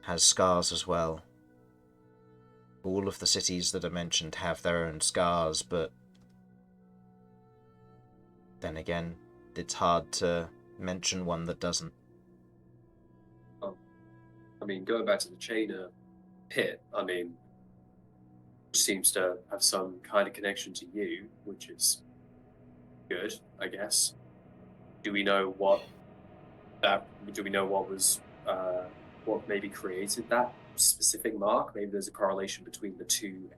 has scars as well. All of the cities that are mentioned have their own scars, but then again, it's hard to mention one that doesn't. I mean, going back to the Chainer pit, I mean, which seems to have some kind of connection to you, which is good, I guess. Do we know what was what maybe created that specific mark? Maybe there's a correlation between the two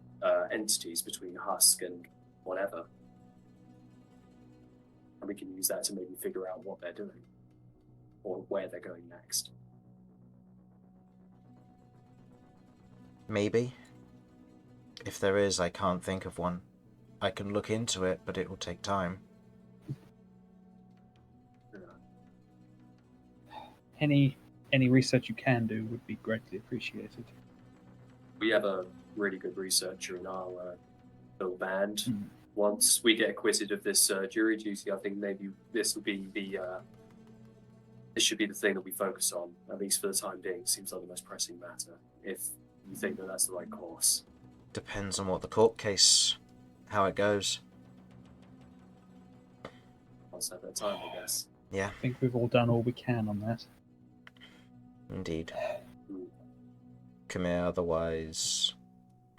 entities, between Husk and whatever, and we can use that to maybe figure out what they're doing or where they're going next. Maybe. If there is, I can't think of one. I can look into it, but it will take time. Any research you can do would be greatly appreciated. We have a really good researcher in our little band. Mm. Once we get acquitted of this jury duty, I think maybe this will be this should be the thing that we focus on, at least for the time being. Seems like the most pressing matter, if you think that that's the right course. Depends on what the court case, how it goes. Once at that time, I guess. Yeah, I think we've all done all we can on that. indeed. Mm. Khmer otherwise...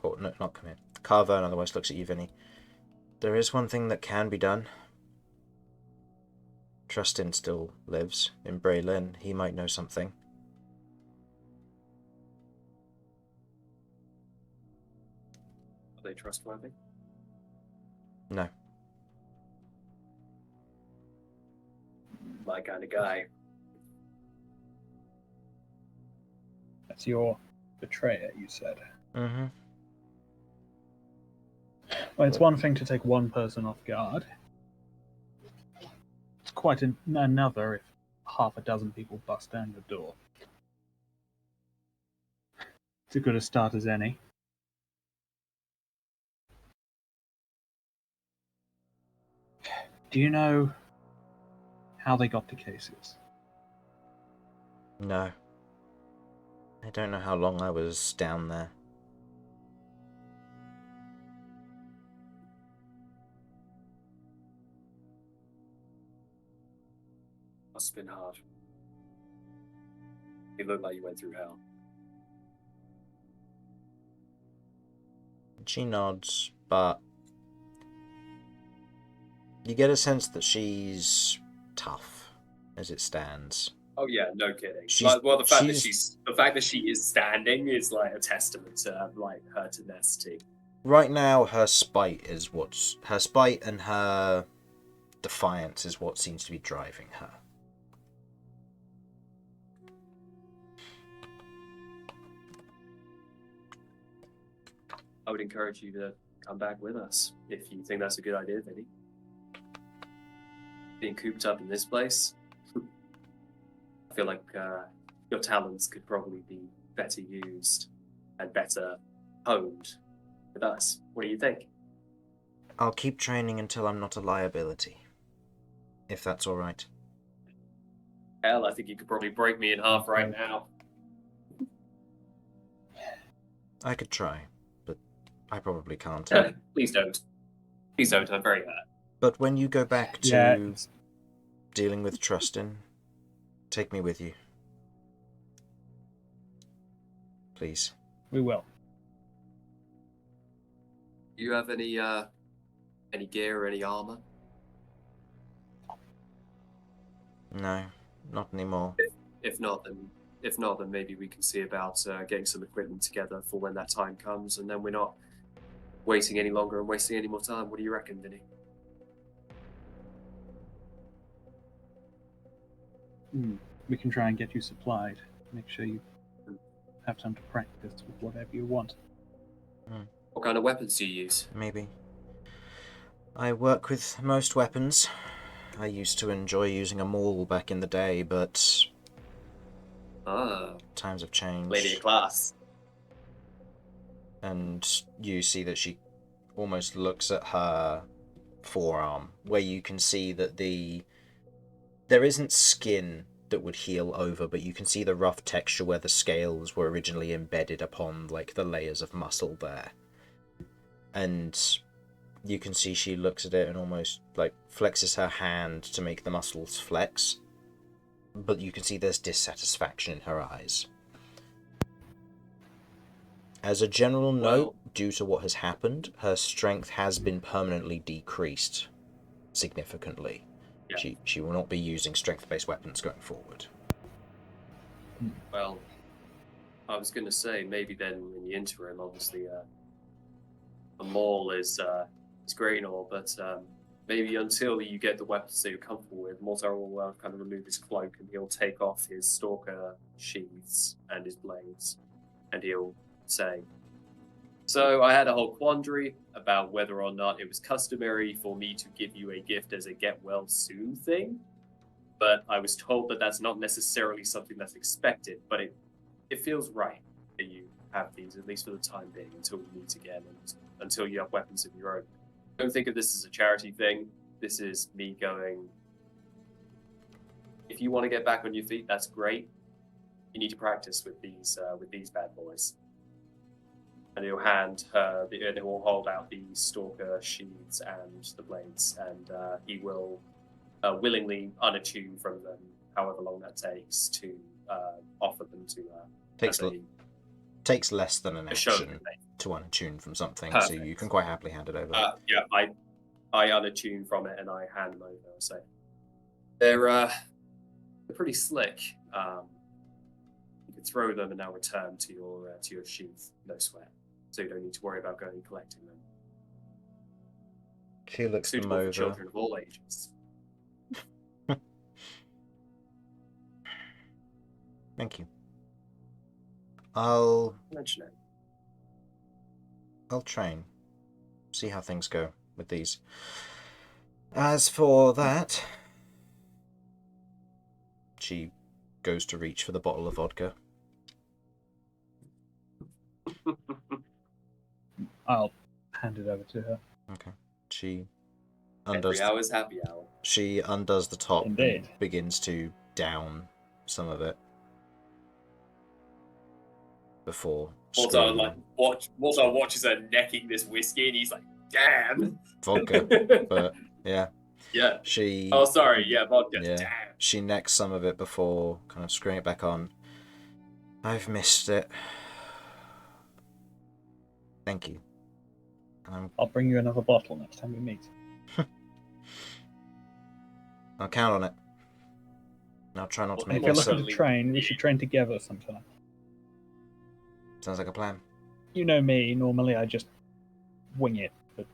Or, no, not Khmer. Carverne otherwise looks at you, Vinny. There is one thing that can be done. Trustin still lives in Braylin. He might know something. Are they trustworthy? No. My kind of guy. That's your betrayer, you said. Mm-hmm. Well, it's one thing to take one person off guard. It's quite another if half a dozen people bust down your door. It's as good a start as any. Do you know how they got the cases? No. I don't know how long I was down there. Must have been hard. It looked like you went through hell. She nods, but you get a sense that she's tough as it stands. Oh yeah, no kidding. She's- Well, the fact she's- that she is standing is like a testament to like her tenacity. Right now, her spite and her defiance is what seems to be driving her. I would encourage you to come back with us if you think that's a good idea, Vinny. Being cooped up in this place, I feel like your talents could probably be better used and better honed with us. What do you think? I'll keep training until I'm not a liability. If that's alright. Hell, I think you could probably break me in half right now. I could try, but I probably can't. Please don't. Please don't. I'm very hurt. But when you go back to Yeah, dealing with Trustin, take me with you. Please. we will. Do you have any gear or any armor? No, not anymore. If not, then maybe we can see about getting some equipment together for when that time comes, and then we're not waiting any longer and wasting any more time. What do you reckon, Vinny? We can try and get you supplied. Make sure you have time to practice with whatever you want. What kind of weapons do you use? Maybe. I work with most weapons. I used to enjoy using a maul back in the day, but Ah, times have changed. lady of class. And you see that she almost looks at her forearm, where you can see that there isn't skin that would heal over, but you can see the rough texture where the scales were originally embedded upon like the layers of muscle there. And you can see she looks at it and almost like flexes her hand to make the muscles flex, but you can see there's dissatisfaction in her eyes. As a general note, due to what has happened, her strength has been permanently decreased significantly. Yeah. She will not be using strength-based weapons going forward. Well, I was going to say maybe then in the interim, obviously, a maul is great and all, but maybe until you get the weapons that you're comfortable with, Mortar will kind of remove his cloak and he'll take off his stalker sheaths and his blades, and he'll say, "So I had a whole quandary about whether or not it was customary for me to give you a gift as a get well soon thing, but I was told that that's not necessarily something that's expected, but it feels right that you have these, at least for the time being, until we meet again and until you have weapons of your own. Don't think of this as a charity thing. This is me going, if you want to get back on your feet, that's great. You need to practice with these bad boys." And he'll hand her, and he'll hold out the stalker sheaths and the blades, and he will willingly unattune from them, however long that takes, to offer them to Takes less than an show action to unattune from something, so Perfect. you can quite happily hand it over. Yeah, I unattune from it and I hand them over. So they're pretty slick. You can throw them and now return to your sheath, no sweat. So you don't need to worry about going and collecting them. She looks them Suitable for over. children of all ages. Thank you. I'll Mention it. train. See how things go with these. As for that, she goes to reach for the bottle of vodka. I'll hand it over to her. Okay. She Every undoes. hour's happy hour. She undoes the top Indeed. and begins to down some of it before Mortar screaming. Mortar watches her necking this whiskey, and he's like, "Damn, Vodka, but yeah. yeah." She. Oh, sorry. Yeah, vodka. Yeah. Damn. She necks some of it before kind of screwing it back on. I've missed it. Thank you. I'll bring you another bottle next time we meet. I'll count on it. I'll try not to And make if you're it looking so. to train, we should train together sometime. Sounds like a plan. You know me, normally I just wing it, but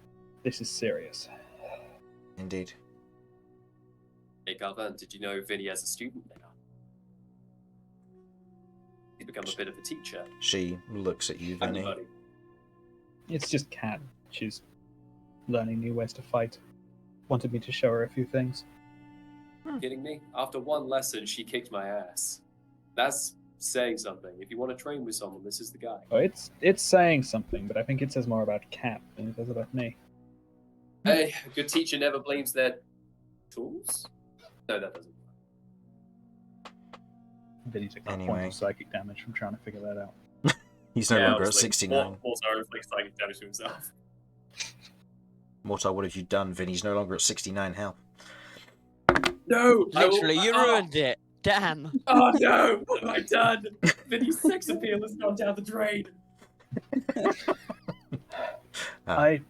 this is serious. Indeed. Hey, Calvin, did you know Vinny has a student now? He's become a bit of a teacher. She looks at you, And a Vinny. buddy. It's just Kat. She's learning new ways to fight. Wanted me to show her a few things. Kidding me? After one lesson, she kicked my ass. That's saying something. If you want to train with someone, this is the guy. Oh, it's saying something, but I think it says more about Kat than it does about me. Hey, a good teacher never blames their tools? No, that doesn't work. Vinny took a point Anyway. of psychic damage from trying to figure that out. He's no longer at honestly, 69. Mortar inflicts psychic damage to himself. Mortar, what have you done? Vinny's no longer at 69 health. No! Literally, you ruined it. Damn. Oh no! What have I done? Vinny's sex appeal has gone down the drain. I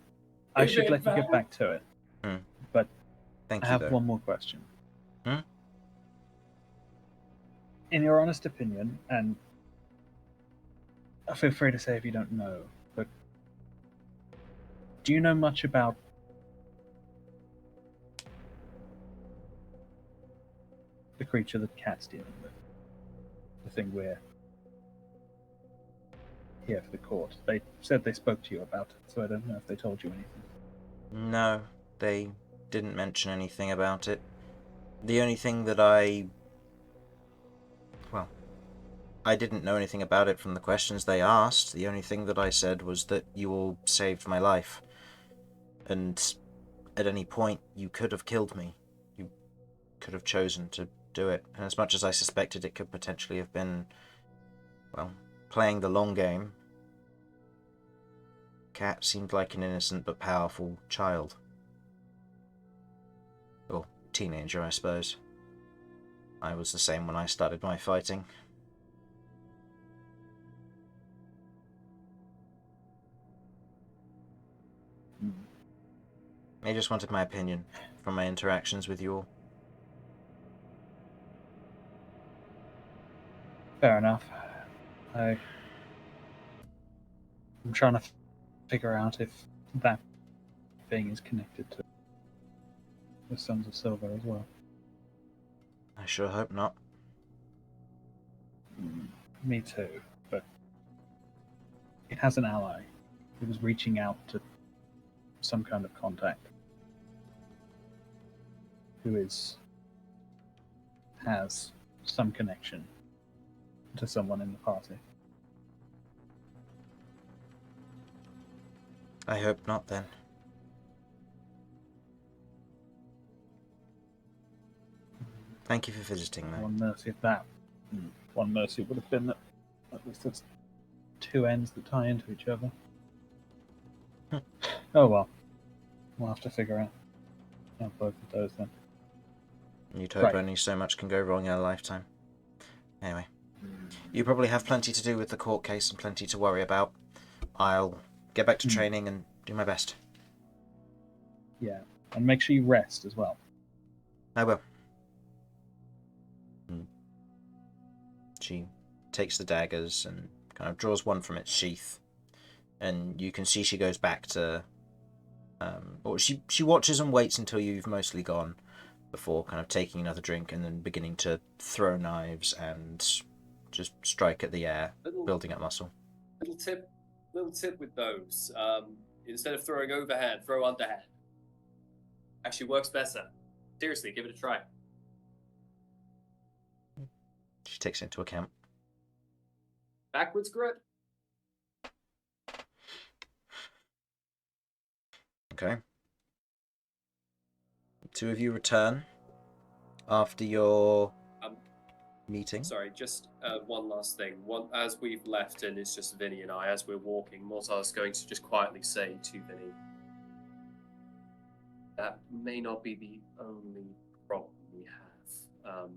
Is should it let you get bad? back to it. But Thank I you, have though. one more question. Hmm? In your honest opinion, and feel free to say if you don't know, but do you know much about the creature that Cat's dealing with? The thing we're here for the court. They said they spoke to you about it, so I don't know if they told you anything. No, they didn't mention anything about it. The only thing that I didn't know anything about it from the questions they asked. The only thing that I said was that you all saved my life. And at any point, you could have killed me. You could have chosen to do it. And as much as I suspected it could potentially have been, well, playing the long game, Cat seemed like an innocent but powerful child. Or teenager, I suppose. I was the same when I started my fighting. I just wanted my opinion from my interactions with you all. Fair enough. I'm trying to figure out if that thing is connected to the Sons of Silver as well. I sure hope not. Me too, but it has an ally who was reaching out to some kind of contact who has some connection to someone in the party. I hope not then. Thank you for visiting, though. One mercy of that. One mercy would have been that at least there's two ends that tie into each other. Oh well. We'll have to figure out both of those then. You'd hope Right. only so much can go wrong in a lifetime. Anyway, you probably have plenty to do with the court case and plenty to worry about. I'll get back to training and do my best. Yeah. And make sure you rest as well. I will. She takes the daggers and kind of draws one from its sheath, and you can see she goes back to, or she watches and waits until you've mostly gone, before kind of taking another drink and then beginning to throw knives and just strike at the air, building up muscle. Little tip with those. Instead of throwing overhand, throw underhand. Actually works better. Seriously, give it a try. She takes it into account. Backwards grip. Okay. The two of you return after your meeting. Sorry, just one last thing. As we've left and it's just Vinny and I, as we're walking, Mortar's going to just quietly say to Vinny, that may not be the only problem we have.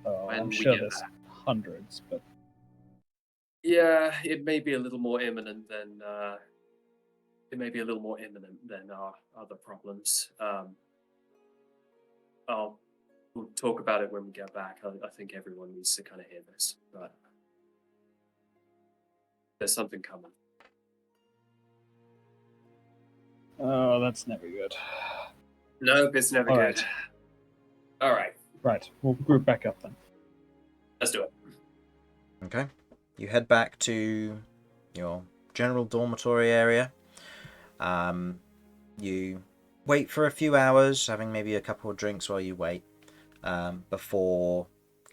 I'm we sure get there's back. hundreds, but Yeah, it may be a little more imminent than our other problems. We'll talk about it when we get back. I think everyone needs to kind of hear this, but there's something coming. oh, that's never good. No, it's never All good. right. All right, Right, we'll group back up then. let's do it. Okay. You head back to your general dormitory area. You wait for a few hours, having maybe a couple of drinks while you wait, before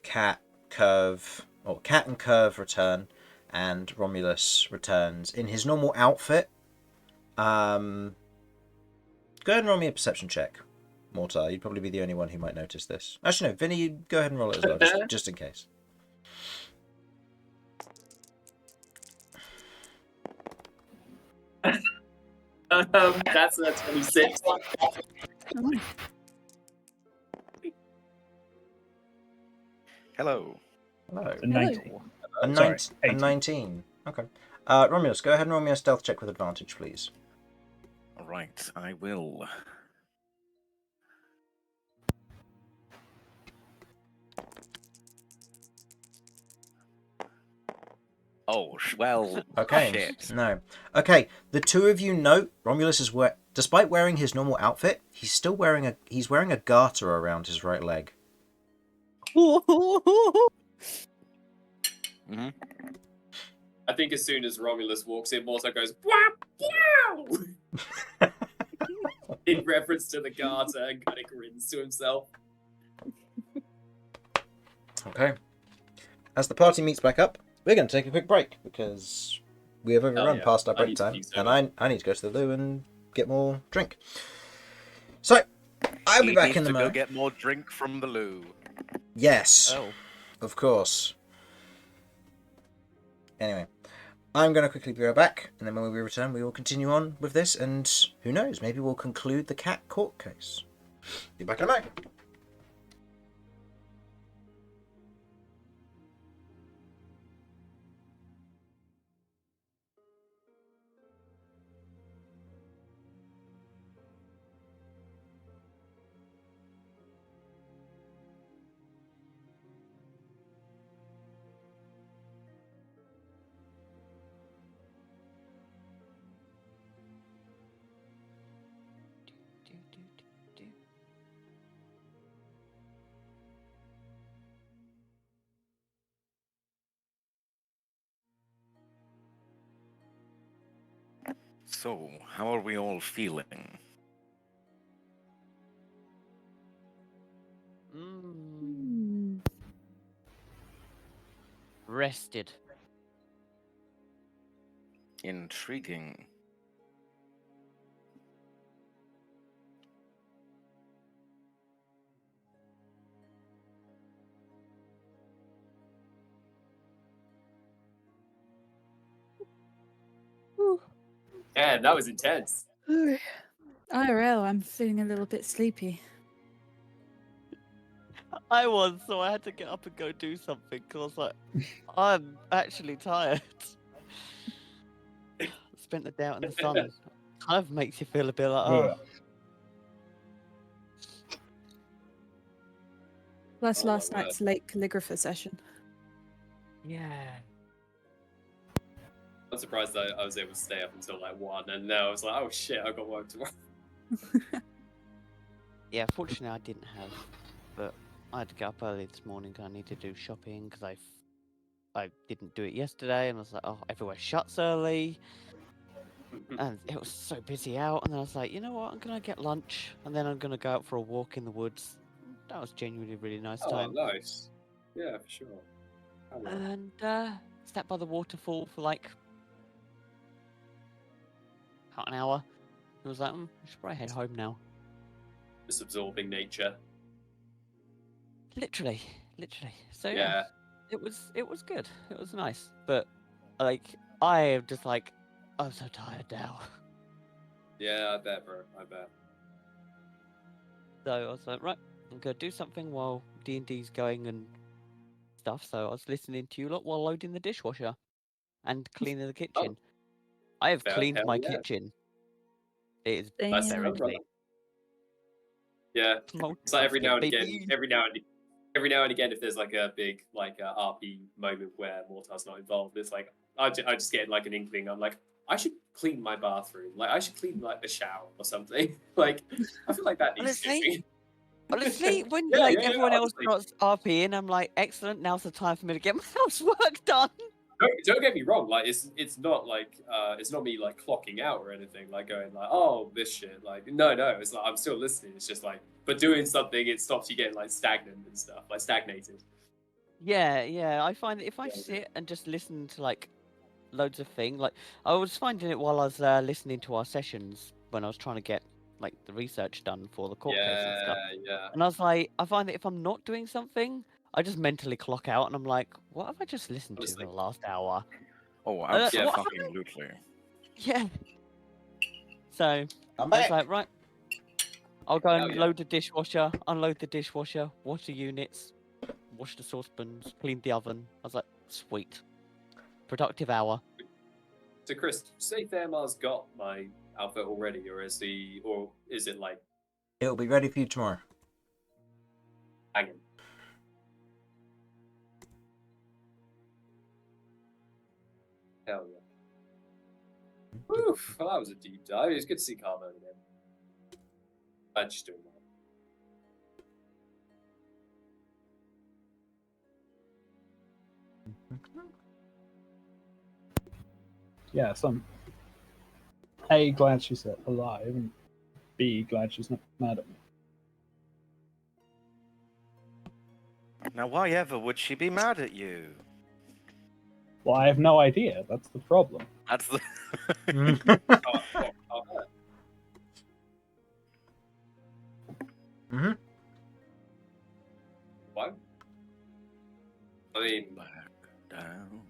Cat and Kirv return, and Romulus returns in his normal outfit. Go ahead and roll me a perception check, Mortar. You'd probably be the only one who might notice this. Actually, no, Vinny, you go ahead and roll it as well, just in case. That's a 26. Hello. Hello. A 19. A Sorry, 19. 19. Okay. Romulus, go ahead and roll me a stealth check with advantage, please. All right, I will. Oh, well, Okay. shit. No. Okay. The two of you note Romulus is despite wearing his normal outfit, he's wearing a garter around his right leg. Mm-hmm. I think as soon as Romulus walks in, Mortar goes, "Wow!" in reference to the garter and kind of grins to himself. Okay. As the party meets back up, we're going to take a quick break because we have overrun yeah. past our I break need to time, pee so and I need to go to the loo and get more drink. So, I'll be back in the to go moment. get more drink from the loo. Yes, Oh. of course. Anyway, I'm going to quickly be right back, and then when we return, we will continue on with this, and who knows, maybe we'll conclude the cat court case. Be back in a moment. So, how are we all feeling? Rested. Intriguing. Yeah, that was intense. IRL, I'm feeling a little bit sleepy. I was, so I had to get up and go do something because I was like, I'm actually tired. Spent the day out in the sun. Kind of makes you feel a bit like, oh. Plus Oh my last night's late calligrapher session. Yeah. I'm surprised that I was able to stay up until like 1, and now I was like, oh shit, I got work tomorrow. Yeah, fortunately I didn't have, but I had to get up early this morning because I need to do shopping because I didn't do it yesterday, and I was like, oh, everywhere shuts early. And it was so busy out, and then I was like, you know what, I'm gonna get lunch, and then I'm gonna go out for a walk in the woods. That was genuinely a really nice Oh, time. nice. Yeah, for sure. Oh, well. And sat by the waterfall for like about an hour. I was like, I should probably head home now. Just absorbing nature. Literally. So Yeah. it was good. It was nice, but like I am just like, I'm so tired now. Yeah, I bet, bro. I bet. So I was like, right, I'm gonna do something while D&D's going and stuff. So I was listening to you lot while loading the dishwasher and cleaning the kitchen. I have cleaned hell my yeah. kitchen. It is Nice Damn. very stuff, brother. clean. Yeah. It's like every now and again, baby. every now and again, if there's like a big like RP moment where Mortar's not involved, it's like I just get like an inkling. I'm like, I should clean my bathroom. Like I should clean like the shower or something. Like I feel like that needs doing. Honestly, when Yeah, like yeah, everyone else honestly. starts RPing, I'm like, excellent. Now's the time for me to get my housework done. Don't get me wrong. Like it's not like it's not me like clocking out or anything. Like going like, oh, this shit. Like no. It's like I'm still listening. It's just like, but doing something, it stops you getting like stagnant and stuff, like stagnated. Yeah. I find that if I Yeah. sit and just listen to like loads of things, like I was finding it while I was listening to our sessions when I was trying to get like the research done for the court case and stuff. Yeah. And I was like, I find that if I'm not doing something, I just mentally clock out, and I'm like, what have I just listened to Honestly. for the last hour? Oh, what- absolutely. Yeah. So I'm I was back. like, right, I'll go and Hell yeah. load the dishwasher, unload the dishwasher, wash the units, wash the saucepans, clean the oven. I was like, sweet. Productive hour. So Chris, say Thermar's got my outfit already, or is it like It'll be ready for you tomorrow. hanging? Hell yeah. Oof, well, that was a deep dive. It's good to see Carmen again. I'm just doing that. Yeah, so I'm A, glad she's alive, and B, glad she's not mad at me. Now, why ever would she be mad at you? Well, I have no idea. That's the problem. That's the. Mm-hmm. What? I mean, Back down.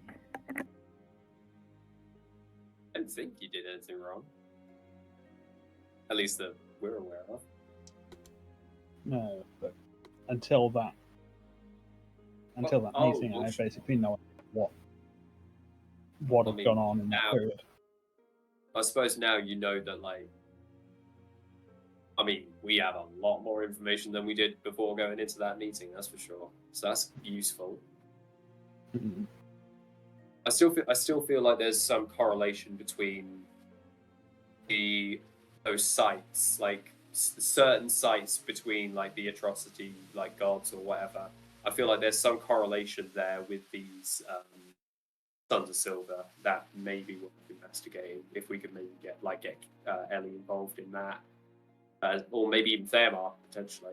I didn't think you did anything wrong. At least that we're aware of. No, but until that meeting, I basically know what had gone on in that now- period. I suppose now you know that, like, I mean, we have a lot more information than we did before going into that meeting, that's for sure. So that's useful. Mhm. I still feel like there's some correlation between those sites, like certain sites between like the atrocity, like gods or whatever. I feel like there's some correlation there with these Sons of Silver, that may be worth investigating. If we could maybe get Ellie involved in that, or maybe even Thamar potentially.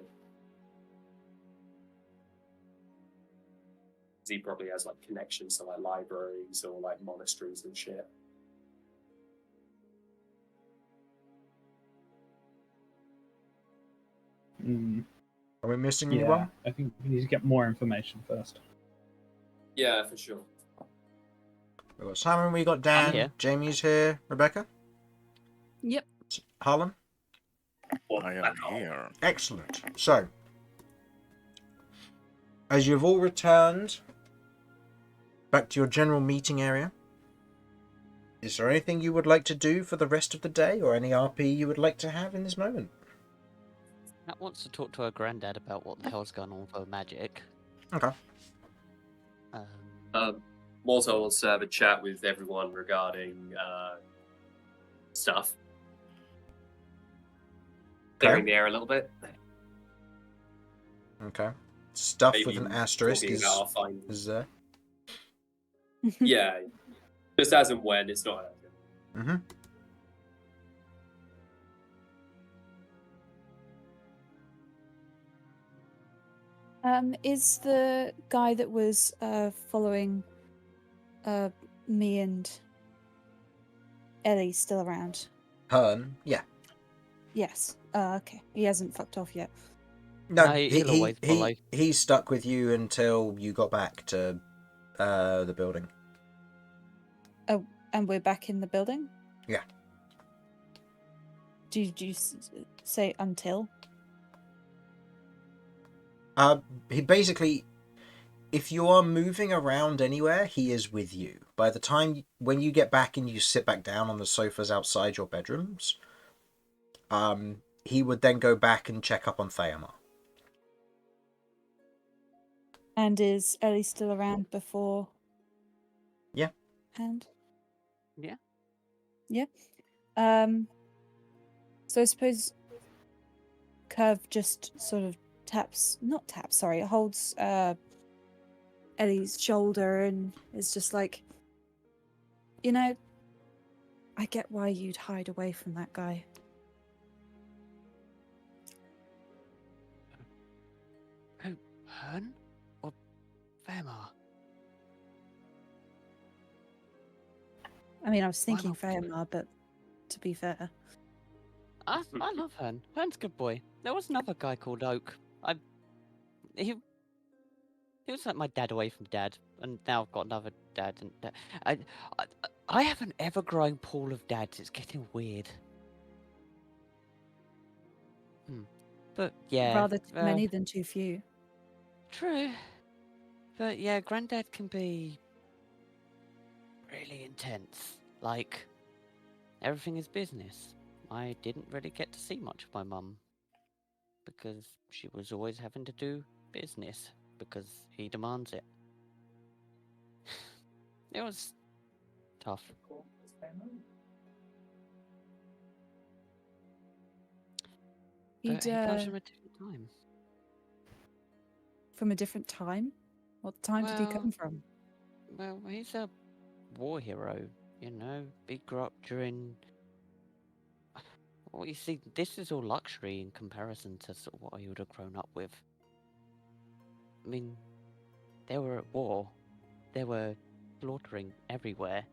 He probably has like connections to like libraries or like monasteries and shit. Are we missing Yeah, anyone? I think we need to get more information first. Yeah, for sure. We got Simon, we got Dan, here. Jamie's here, Rebecca, Yep. Harlan. I am here. Excellent. So, as you've all returned back to your general meeting area, is there anything you would like to do for the rest of the day, or any RP you would like to have in this moment? Kat wants to talk to her granddad about what the hell's going on with her magic. Okay. Mortar wants to have a chat with everyone regarding stuff. Clearing the air a little bit. Okay. Stuff Maybe with an asterisk talking is about our findings. is there. Yeah, just as and when, it's not urgent. Is the guy that was following me and Ellie still around? Hearn, yeah. Yes. Okay. He hasn't fucked off yet. No, No, he'll always follow. he stuck with you until you got back to the building. Oh, and we're back in the building? Yeah. Do you say until? He basically, if you are moving around anywhere, he is with you. By the time when you get back and you sit back down on the sofas outside your bedrooms, he would then go back and check up on Thamar. And is Ellie still around before? Yeah. And? Yeah. Yeah. So I suppose Kirv just sort of holds Ellie's shoulder and is just like, you know, I get why you'd hide away from that guy. Who? Hearn? Or Thamar? I mean, I was thinking not? Fairmar, but to be fair. I love Hearn. Hearn's a good boy. There was another guy called Oak. He was like my dad away from dad, and now I've got another dad. And I have an ever-growing pool of dads. It's getting weird. But yeah, Rather too many than too few. True. But yeah, Granddad can be really intense. Like, everything is business. I didn't really get to see much of my mum because she was always having to do business because he demands it. It was tough. He But he comes from a different time. From a different time? What time did he come from? Well, he's a war hero, you know. He grew up during... Well, you see, this is all luxury in comparison to sort of what he would have grown up with. I mean, they were at war. They were slaughtering everywhere.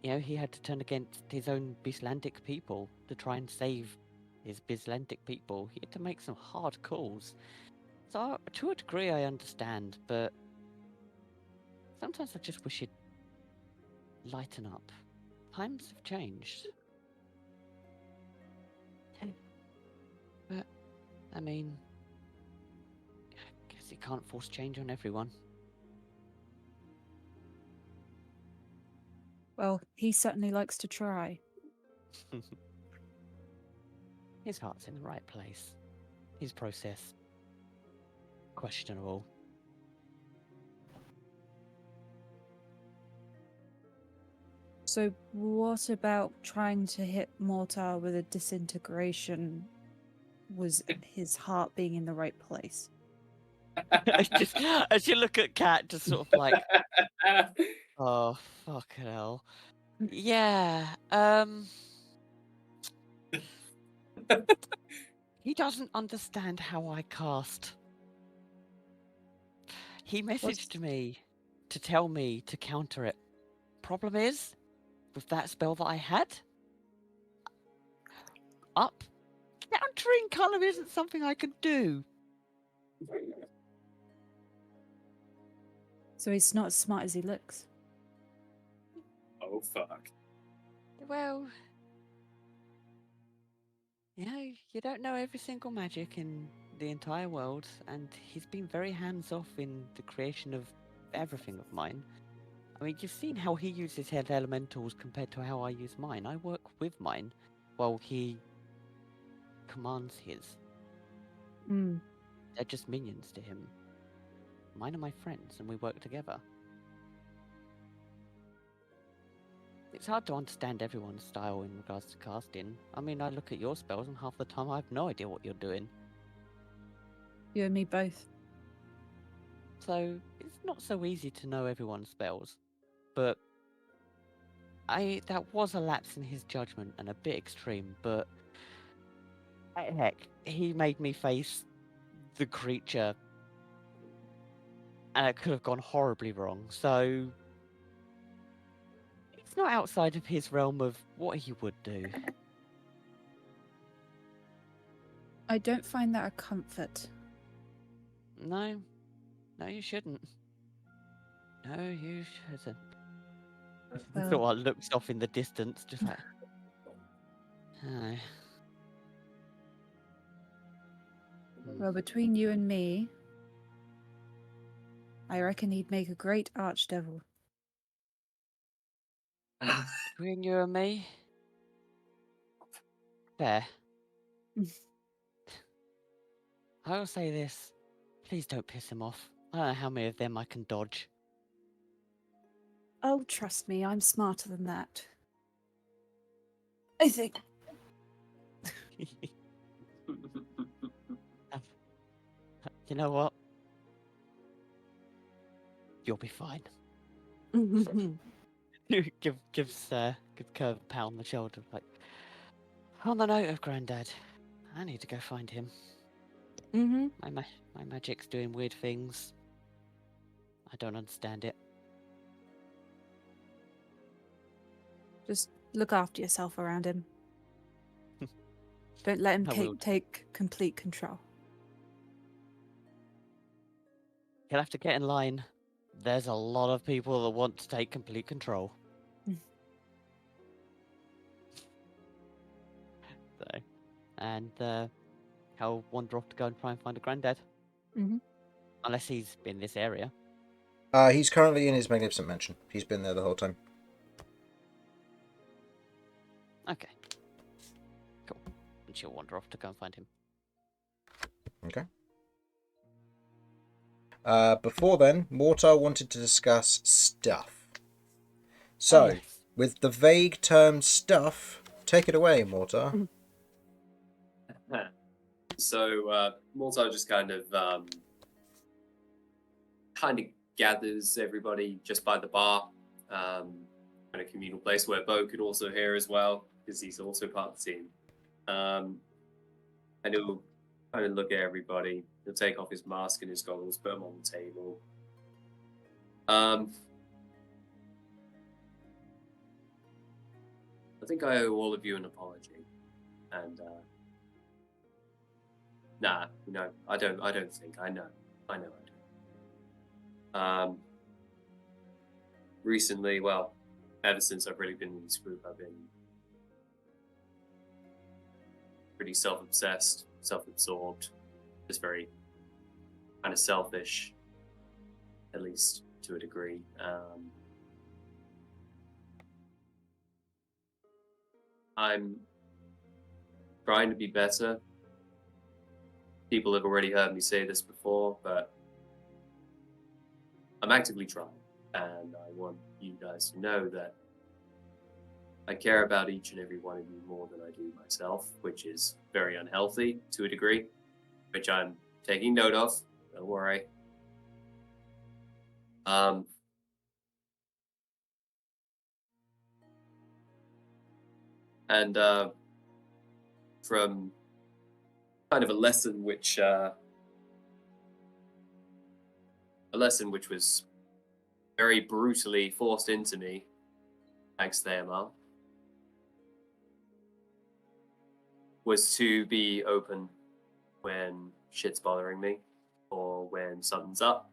You know, he had to turn against his own Bislandic people to try and save his Bislandic people. He had to make some hard calls. So, to a degree, I understand, but sometimes I just wish he'd lighten up. Times have changed. But, I mean, I guess you can't force change on everyone. Well, he certainly likes to try. His heart's in the right place. His process, questionable. So what about trying to hit Mortar with a disintegration was his heart being in the right place? As you look at Kat, just sort of like, Oh, fucking hell. Yeah, he doesn't understand how I cast. He messaged me to tell me to counter it. Problem is, with that spell that I had, countering kind of isn't something I could do. So he's not as smart as he looks. Oh fuck. Well, you don't know every single magic in the entire world, and he's been very hands-off in the creation of everything of mine. I mean, you've seen how he uses his elementals compared to how I use mine. I work with mine, while he commands his. Mm. They're just minions to him. Mine are my friends, and we work together. It's hard to understand everyone's style in regards to casting. I mean, I look at your spells, and half the time I have no idea what you're doing. You and me both. So, it's not so easy to know everyone's spells. But that was a lapse in his judgment and a bit extreme, but heck, he made me face the creature, and it could have gone horribly wrong. So it's not outside of his realm of what he would do. I don't find that a comfort. No, you shouldn't. No, you shouldn't. Well- Thor looks off in the distance, just like, "Aye." Well, between you and me, I reckon he'd make a great archdevil. Between you and me, fair. I will say this: please don't piss him off. I don't know how many of them I can dodge. Oh, trust me, I'm smarter than that. I think. You know what? You'll be fine. gives Kirv a pat on the shoulder, like, on the note of Grandad, I need to go find him. Mm-hmm. My magic's doing weird things. I don't understand it. Just look after yourself around him. Don't let him I will. take complete control. He'll have to get in line. There's a lot of people that want to take complete control. So, and he'll wander off to go and try and find a Grandad. Mm-hmm. Unless he's in this area. He's currently in his magnificent mansion. He's been there the whole time. Okay. Cool. And she'll wander off to go and find him. Okay. Before then, Mortar wanted to discuss stuff. So, yes. with the vague term stuff, take it away, Mortar. So Mortar just kind of gathers everybody just by the bar, kind of communal place where Beau could also hear as well, because he's also part of the team. And he'll kind of look at everybody. He'll take off his mask and his goggles, put them on the table. I think I owe all of you an apology. And nah, no, I don't think. I know I do. Recently, well, ever since I've really been in this group, I've been pretty self-obsessed, self-absorbed, just very kind of selfish, at least to a degree. I'm trying to be better. People have already heard me say this before, but I'm actively trying, and I want you guys to know that I care about each and every one of you more than I do myself, which is very unhealthy to a degree, which I'm taking note of. Don't worry. And from kind of a lesson which was very brutally forced into me, thanks to AMR, was to be open when shit's bothering me or when something's up.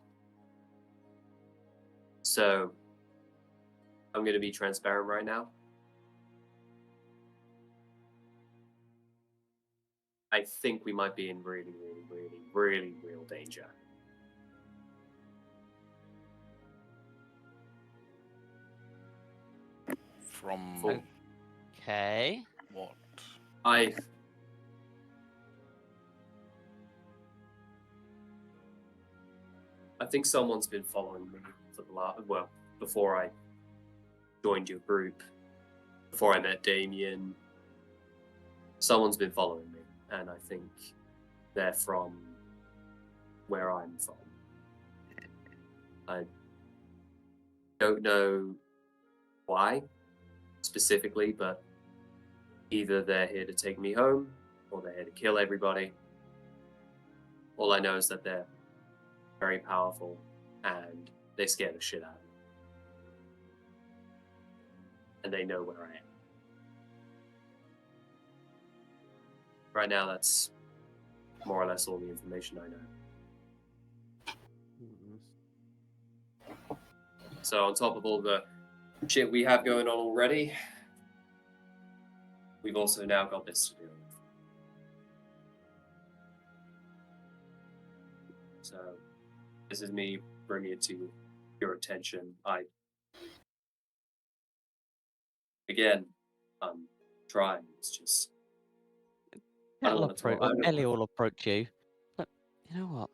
So I'm going to be transparent right now. I think we might be in really, really, really, really real danger. From Okay. what? I think someone's been following me for the last, well, before I joined your group, before I met Damien. Someone's been following me, and I think they're from where I'm from. I don't know why specifically, but either they're here to take me home or they're here to kill everybody. All I know is that they're very powerful and they scare the shit out of me. And they know where I am. Right now, that's more or less all the information I know. So on top of all the shit we have going on already, we've also now got this to deal with. So this is me bringing it to your attention. I'm trying. It's just I don't want to talk about it. Ellie will approach you, but you know what?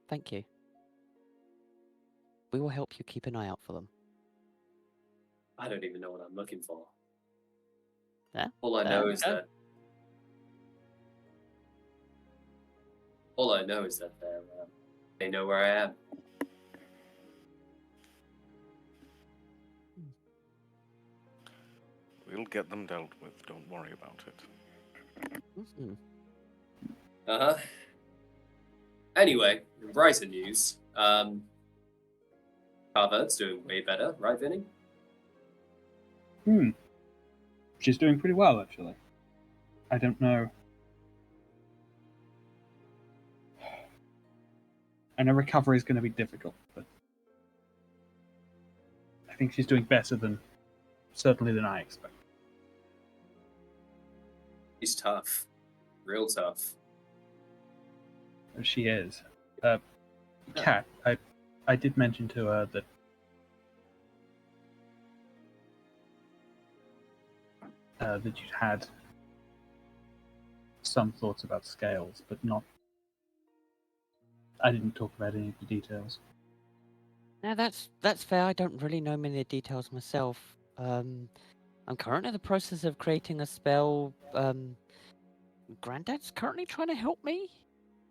Thank you. We will help you keep an eye out for them. I don't even know what I'm looking for. Yeah. All I know is that they know where I am. We'll get them dealt with. Don't worry about it. Uh-huh. Anyway, in brighter news, Carver's doing way better, right, Vinny? She's doing pretty well, actually. I don't know. I know recovery is going to be difficult, but I think she's doing better certainly than I expected. She's tough. Real tough. She is. Kat, I did mention to her that that you'd had some thoughts about scales, but not. I didn't talk about any of the details. Now that's fair. I don't really know many of the details myself. I'm currently in the process of creating a spell. Granddad's currently trying to help me,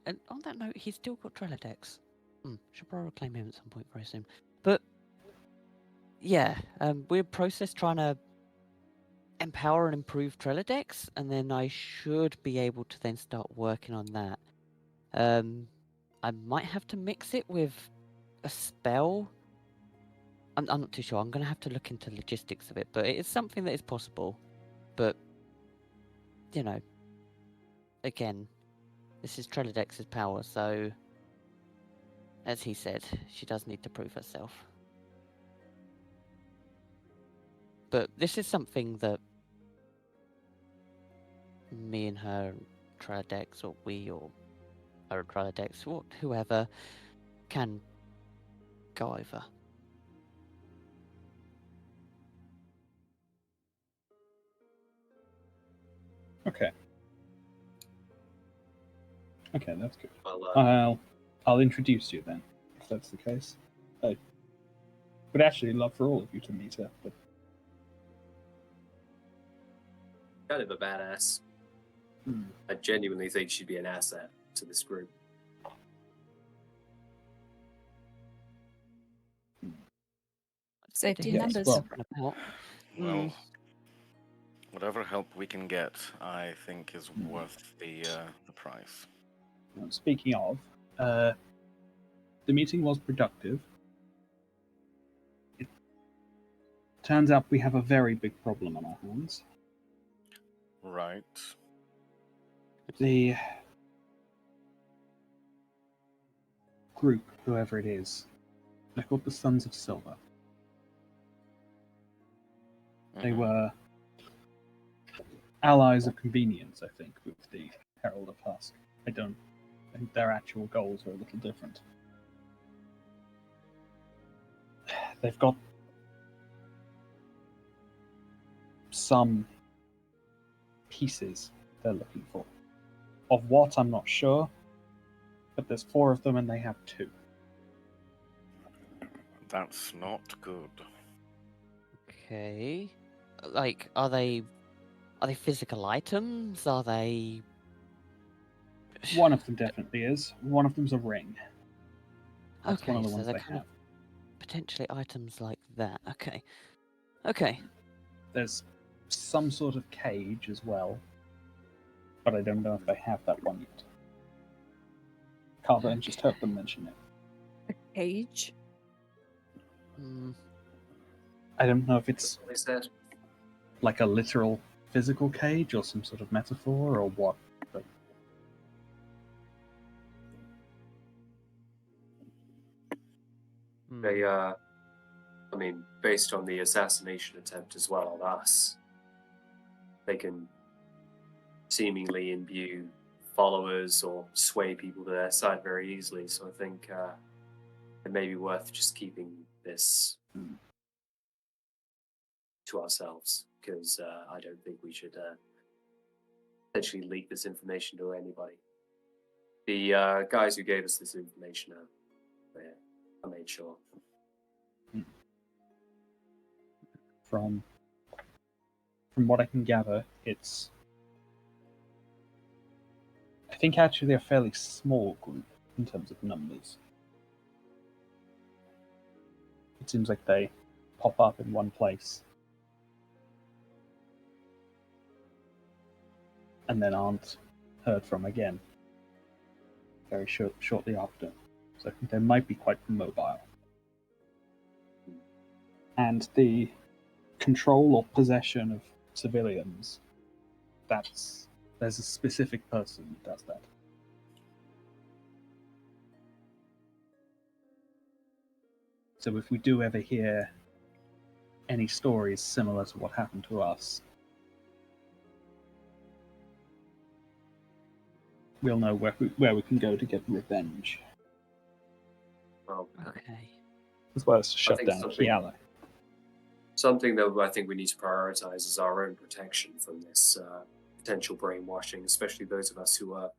and on that note, he's still got Treladex. Should probably reclaim him at some point very soon. But yeah, we're process trying to empower and improve Treladex, and then I should be able to then start working on that. I might have to mix it with a spell. I'm not too sure. I'm going to have to look into logistics of it, but it is something that is possible. But, you know, again, this is Treladex's power, so as he said, she does need to prove herself. But this is something that me and her, Treladex, or we, or her Treladex, or whoever, can go over. Okay. Okay, that's good. Well, I'll introduce you then, if that's the case. I would actually love for all of you to meet her, but kind of a badass. I genuinely think she'd be an asset to this group. Safety in Yes, numbers. well, Well, Whatever help we can get, I think, is worth the price. Speaking of, the meeting was productive. It turns out we have a very big problem on our hands. Right. The group, whoever it is, they're called the Sons of Silver. They were allies of convenience, I think, with the Herald of Husk. I think their actual goals are a little different. They've got some pieces they're looking for. Of what, I'm not sure, but there's 4 of them and they have 2. That's not good. Okay. Like, are they physical items? Are they? One of them definitely is. One of them's a ring. That's Okay, one of the so ones they're they kind have. of potentially items like that. Okay. Okay. There's some sort of cage as well, but I don't know if they have that one yet. Carver just heard them mention it. A cage? Hmm. I don't know if it's What they said. like a literal physical cage or some sort of metaphor or what. But They, I mean, based on the assassination attempt as well on us, they can seemingly imbue followers or sway people to their side very easily. So I think it may be worth just keeping this to ourselves, because I don't think we should potentially leak this information to anybody. The guys who gave us this information, I made sure. from what I can gather, it's I think actually a fairly small group in terms of numbers. It seems like they pop up in one place and then aren't heard from again very shortly after. So I think they might be quite mobile. And the control or possession of civilians, there's a specific person who does that. So if we do ever hear any stories similar to what happened to us, we'll know where we can go to get revenge. Well, Okay. As well as to shut think down something- Kiala. something that I think we need to prioritize is our own protection from this potential brainwashing, especially those of us who are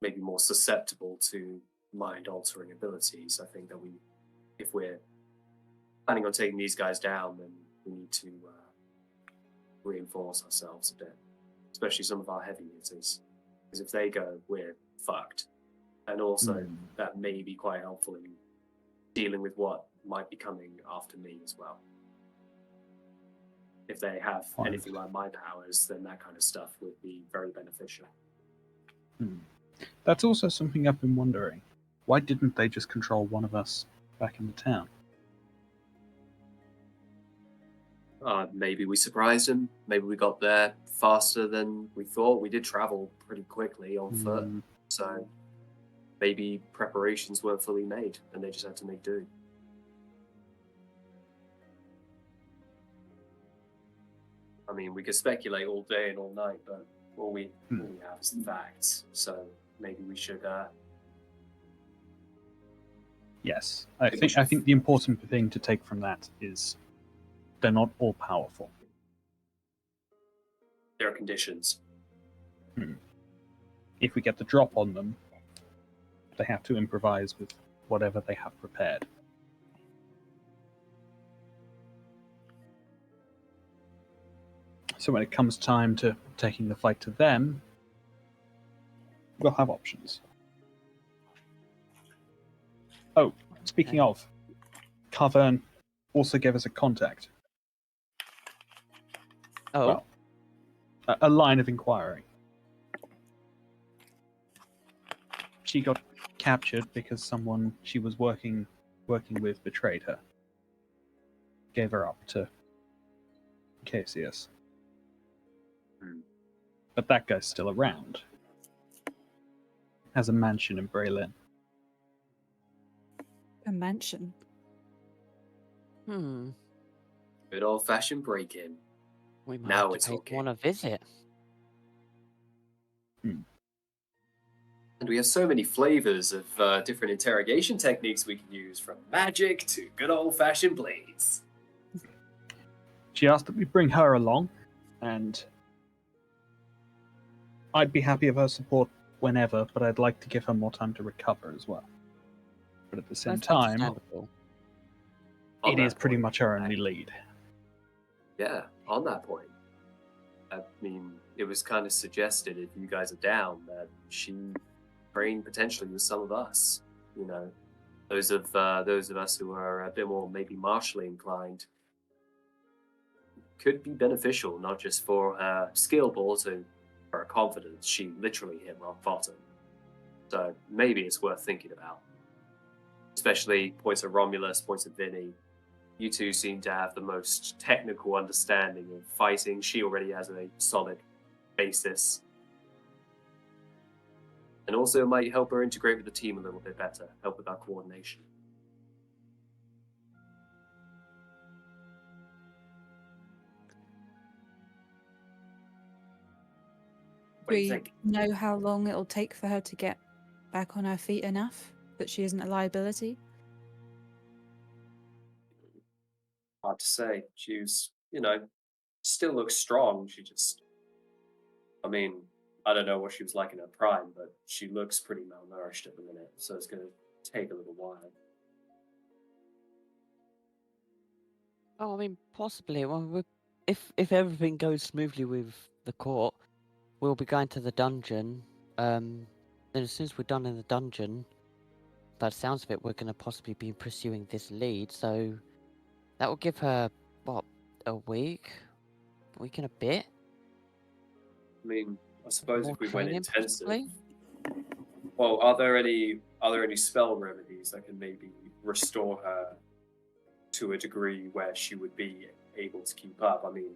maybe more susceptible to mind-altering abilities. I think that if we're planning on taking these guys down, then we need to reinforce ourselves a bit, especially some of our heavy hitters. Because if they go, we're fucked. And also, that may be quite helpful in dealing with what might be coming after me as well. If they have Right. anything like my powers, then that kind of stuff would be very beneficial. That's also something I've been wondering. Why didn't they just control one of us back in the town? Maybe we surprised them. Maybe we got there faster than we thought. We did travel pretty quickly on foot, so maybe preparations weren't fully made, and they just had to make do. I mean, we could speculate all day and all night, but all we have is the facts. So maybe we should. Yes, I think the important thing to take from that is they're not all powerful. There are conditions. If we get the drop on them, they have to improvise with whatever they have prepared. So when it comes time to taking the fight to them, we'll have options. Oh, speaking of, Carvern also gave us a contact. Oh. Well, a line of inquiry. She got captured because someone she was working with betrayed her. Gave her up to Cassius. But that guy's still around. Has a mansion in Berlin. A mansion. Good old-fashioned break-in. We might Now have we're to pay talking. one a visit. And we have so many flavors of different interrogation techniques we can use, from magic to good old-fashioned blades. She asked that we bring her along, and I'd be happy of her support whenever, but I'd like to give her more time to recover as well. But at the same That's time, understandable. On it that is pretty point, much our only lead. Yeah, on that point. I mean, it was kind of suggested, if you guys are down, that she train potentially with some of us. You know, those of us who are a bit more maybe martially inclined. Could be beneficial, not just for her skill, but also for her confidence. She literally hit rock bottom. So maybe it's worth thinking about. Especially points of Romulus, points of Vinny. You two seem to have the most technical understanding of fighting. She already has a solid basis. And also it might help her integrate with the team a little bit better, help with our coordination. What do you We think? know how long it'll take for her to get back on her feet enough that she isn't a liability. Hard to say. She's, still looks strong. She just, I mean, I don't know what she was like in her prime, but she looks pretty malnourished at the minute, so it's going to take a little while. Oh, I mean, possibly. Well, if everything goes smoothly with the court, we'll be going to the dungeon. Then as soon as we're done in the dungeon, by the sounds of it, we're going to possibly be pursuing this lead. So that will give her a week and a bit. I mean, I suppose More if we went training, intensive, possibly? well, are there any spell remedies that can maybe restore her to a degree where she would be able to keep up? I mean,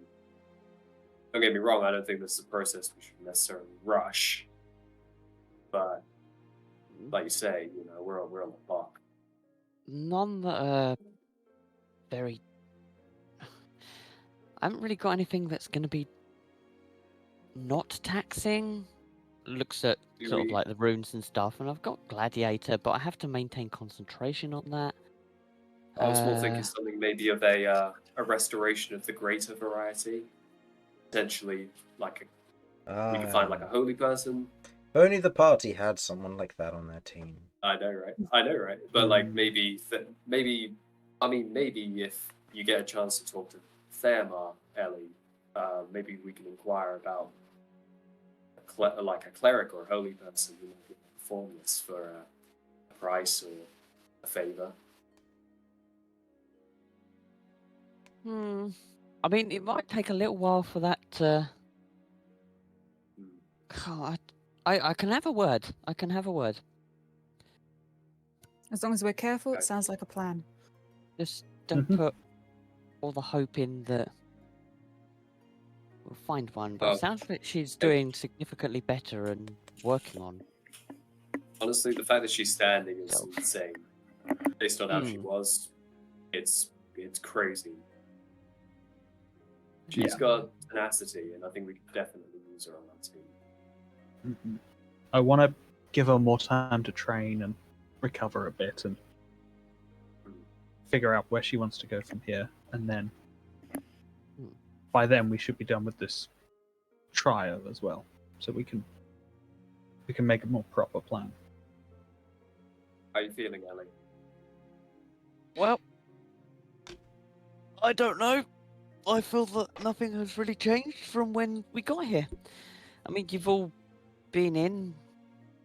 don't get me wrong, I don't think this is a process we should necessarily rush. But like you say, we're on the clock. None that are very. I haven't really got anything that's going to be not taxing. Looks at sort of like the runes and stuff, and I've got Gladiator, but I have to maintain concentration on that. I was more thinking something maybe of a restoration of the greater variety. Potentially, like we could find like a holy person. Only the party had someone like that on their team. I know, right? But like maybe if you get a chance to talk to Thermar, Ellie, maybe we can inquire about like a cleric or a holy person who might perform this for a price or a favor. I mean, it might take a little while for that to. Oh, I can have a word. I can have a word. As long as we're careful, it sounds like a plan. Just don't put all the hope in that we'll find one. But it sounds like she's doing significantly better and working on. Honestly, the fact that she's standing is insane. Based on how she was, it's crazy. She's got tenacity, and I think we could definitely use her on that team. I want to give her more time to train and recover a bit and figure out where she wants to go from here. And then by then we should be done with this trial as well. So we can make a more proper plan. How are you feeling, Ellie? Well, I don't know. I feel that nothing has really changed from when we got here. I mean, you've all been in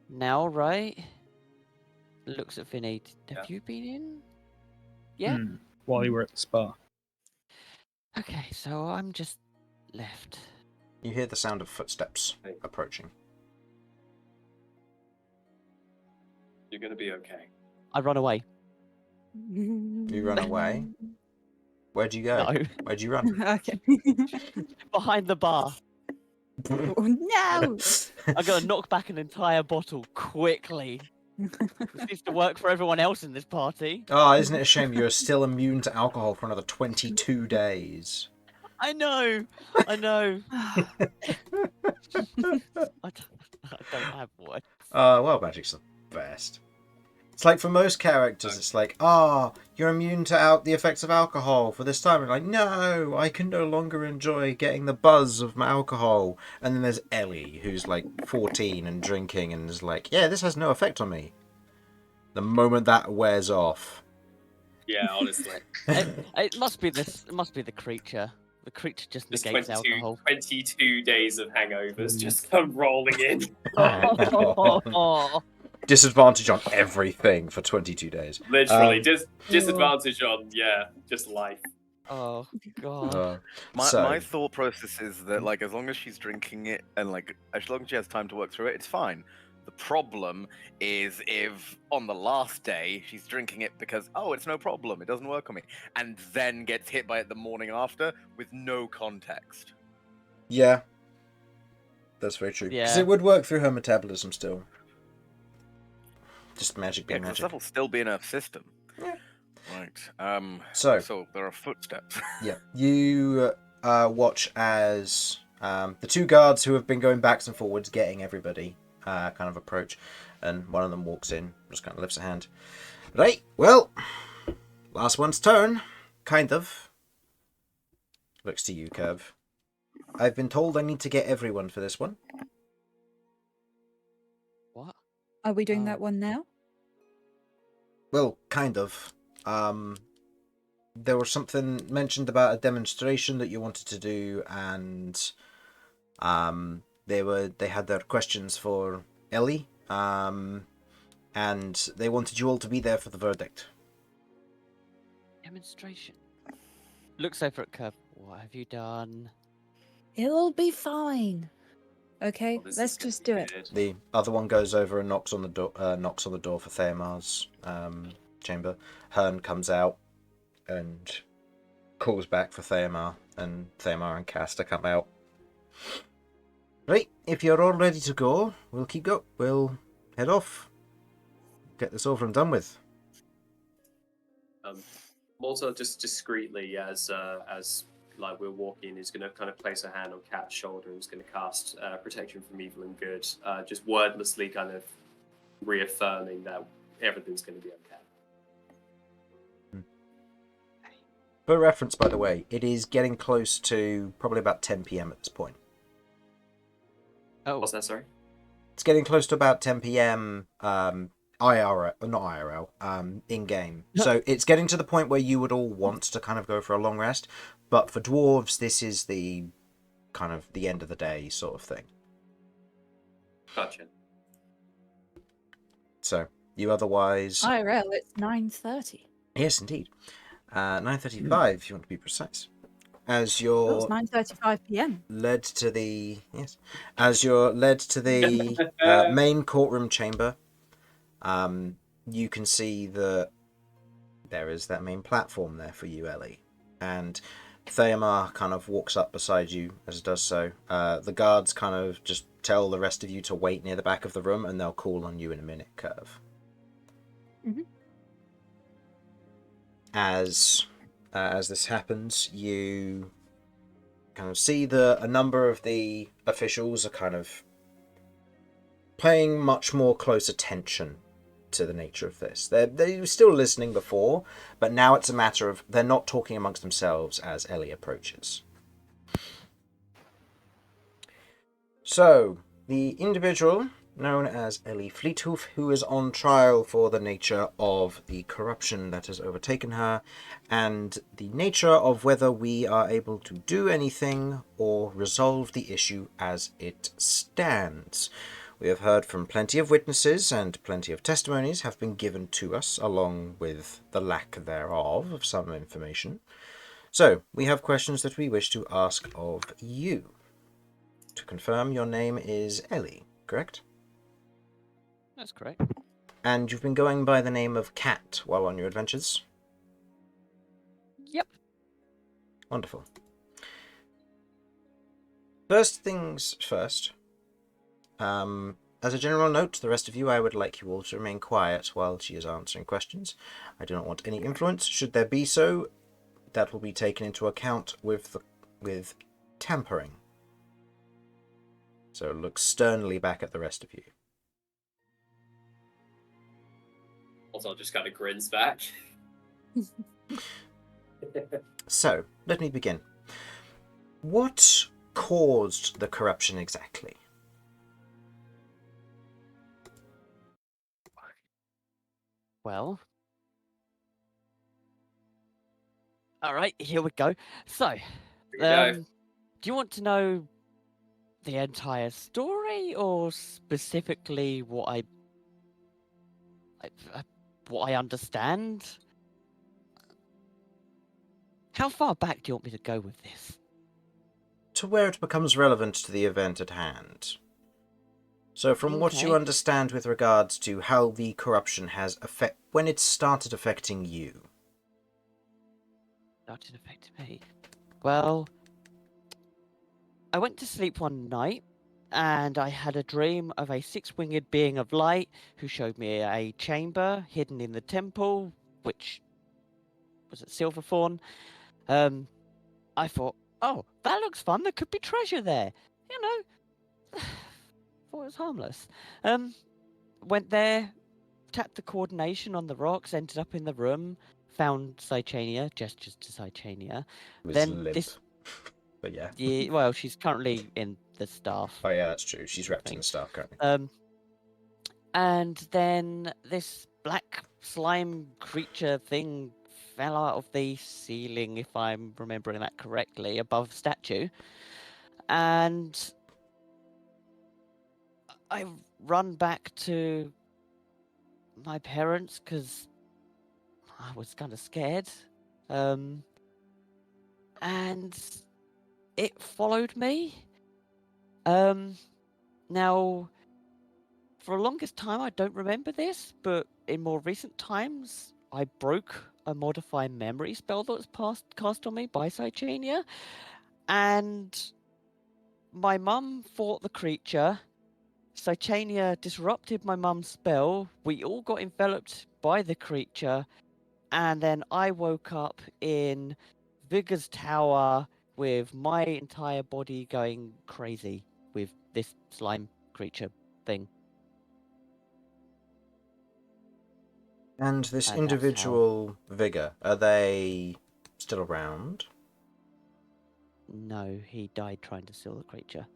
now, right? Looks at Vinny. Have you been in? Yeah? While you were at the spa. Okay, so I'm just left. You hear the sound of footsteps Hey. approaching. You're gonna be okay. I run away. You run away. Where'd you go? No, Where'd you run? Okay. behind the bar. Oh, no! I'm gonna knock back an entire bottle quickly. It seems to work for everyone else in this party. Oh, isn't it a shame you're still immune to alcohol for another 22 days? I know. I know. I don't have one. Well, magic's the best. It's like for most characters, it's like, you're immune to the effects of alcohol for this time. And like, no, I can no longer enjoy getting the buzz of my alcohol. And then there's Ellie, who's like 14 and drinking and is like, yeah, this has no effect on me. The moment that wears off. Yeah, honestly. It must be this. It must be the creature. The creature just Just negates alcohol. 22 days of hangovers just come rolling in. Oh, Disadvantage on everything for 22 days. Literally, disadvantage on, just life. oh God. My thought process is that, like, as long as she's drinking it and, like, as long as she has time to work through it, it's fine. The problem is if on the last day she's drinking it because, it's no problem, it doesn't work on me, and then gets hit by it the morning after with no context. Yeah. That's very true. Because Yeah. it would work through her metabolism still. Just magic being Yeah, because magic. that'll still be in her system. Yeah. Right. So there are footsteps. yeah, you watch as the two guards who have been going backs and forwards, getting everybody kind of approach, and one of them walks in, just kind of lifts a hand. Right, well, last one's turn, kind of. Looks to you, Kirv. I've been told I need to get everyone for this one. What? Are we doing that one now? Well, kind of. There was something mentioned about a demonstration that you wanted to do, and they had their questions for Ellie, and they wanted you all to be there for the verdict. Demonstration. Looks over at Kirv. What have you done? It'll be fine. Okay, Oh, this let's is gonna just be do it. weird. The other one goes over and knocks on the door. Knocks on the door for Theomar's chamber. Hearn comes out and calls back for Theomar, and Theomar and Castor come out. Right, if you're all ready to go, we'll keep going. We'll head off. Get this over and done with. Mortar just discreetly, as like we're walking, is going to kind of place a hand on Cat's shoulder and is going to cast protection from evil and good, just wordlessly kind of reaffirming that everything's going to be okay. For reference, by the way, it is getting close to probably about 10 p.m. at this point. Oh, What's that, sorry? It's getting close to about 10 p.m. IRL, not IRL, in-game. So it's getting to the point where you would all want to kind of go for a long rest, but for dwarves, this is the kind of the end of the day sort of thing. Gotcha. So you otherwise... IRL, it's 9:30. Yes, indeed. 9:35, if you want to be precise. As It's you're 9:35 p.m. led to the main courtroom chamber, you can see that there is that main platform there for you, Ellie, and Theomar kind of walks up beside you as it does so. The guards kind of just tell the rest of you to wait near the back of the room, and they'll call on you in a minute, Kirv. Mhm. As this happens, you kind of see that a number of the officials are kind of paying much more close attention to the nature of this. They were still listening before, but now it's a matter of they're not talking amongst themselves as Ellie approaches. So, the individual known as Ellie Fleethoof, who is on trial for the nature of the corruption that has overtaken her, and the nature of whether we are able to do anything or resolve the issue as it stands. We have heard from plenty of witnesses, and plenty of testimonies have been given to us, along with the lack thereof of some information. So, we have questions that we wish to ask of you. to confirm, your name is Ellie, correct? That's correct. And you've been going by the name of Cat while on your adventures? Yep. Wonderful. First things first. As a general note, the rest of you, I would like you all to remain quiet while she is answering questions. I do not want any influence. Should there be so, that will be taken into account with tampering. So look sternly back at the rest of you. Also, just kind of grins back. So, let me begin. What caused the corruption exactly? Well. Alright, here we go. So, Here we go. do you want to know the entire story, or specifically what I understand? How far back do you want me to go with this? To where it becomes relevant to the event at hand. So from what you Okay. understand with regards to how the corruption has when it started affecting you. Started affecting me. Well, I went to sleep one night, and I had a dream of a six-winged being of light who showed me a chamber hidden in the temple, which was at Silverthorn. I thought, oh, that looks fun. There could be treasure there. You know, thought it was harmless. Went there, tapped the coordination on the rocks, ended up in the room, found Cychania, gestures to Cychania. It was Then limp. this, But yeah. yeah, well, she's currently in the staff. Oh yeah, that's true. She's wrapped in thing. the staff currently. And then this black slime creature thing fell out of the ceiling, if I'm remembering that correctly, above the statue. And I run back to my parents because I was kind of scared. And it followed me. Now, for the longest time, I don't remember this, but in more recent times, I broke a modify memory spell that was cast on me by Cychania, and my mum fought the creature. Cychania disrupted my mum's spell. We all got enveloped by the creature, and then I woke up in Vigor's tower with my entire body going crazy with this slime creature thing. And this And that's how- individual Vigor, are they still around? No, he died trying to steal the creature.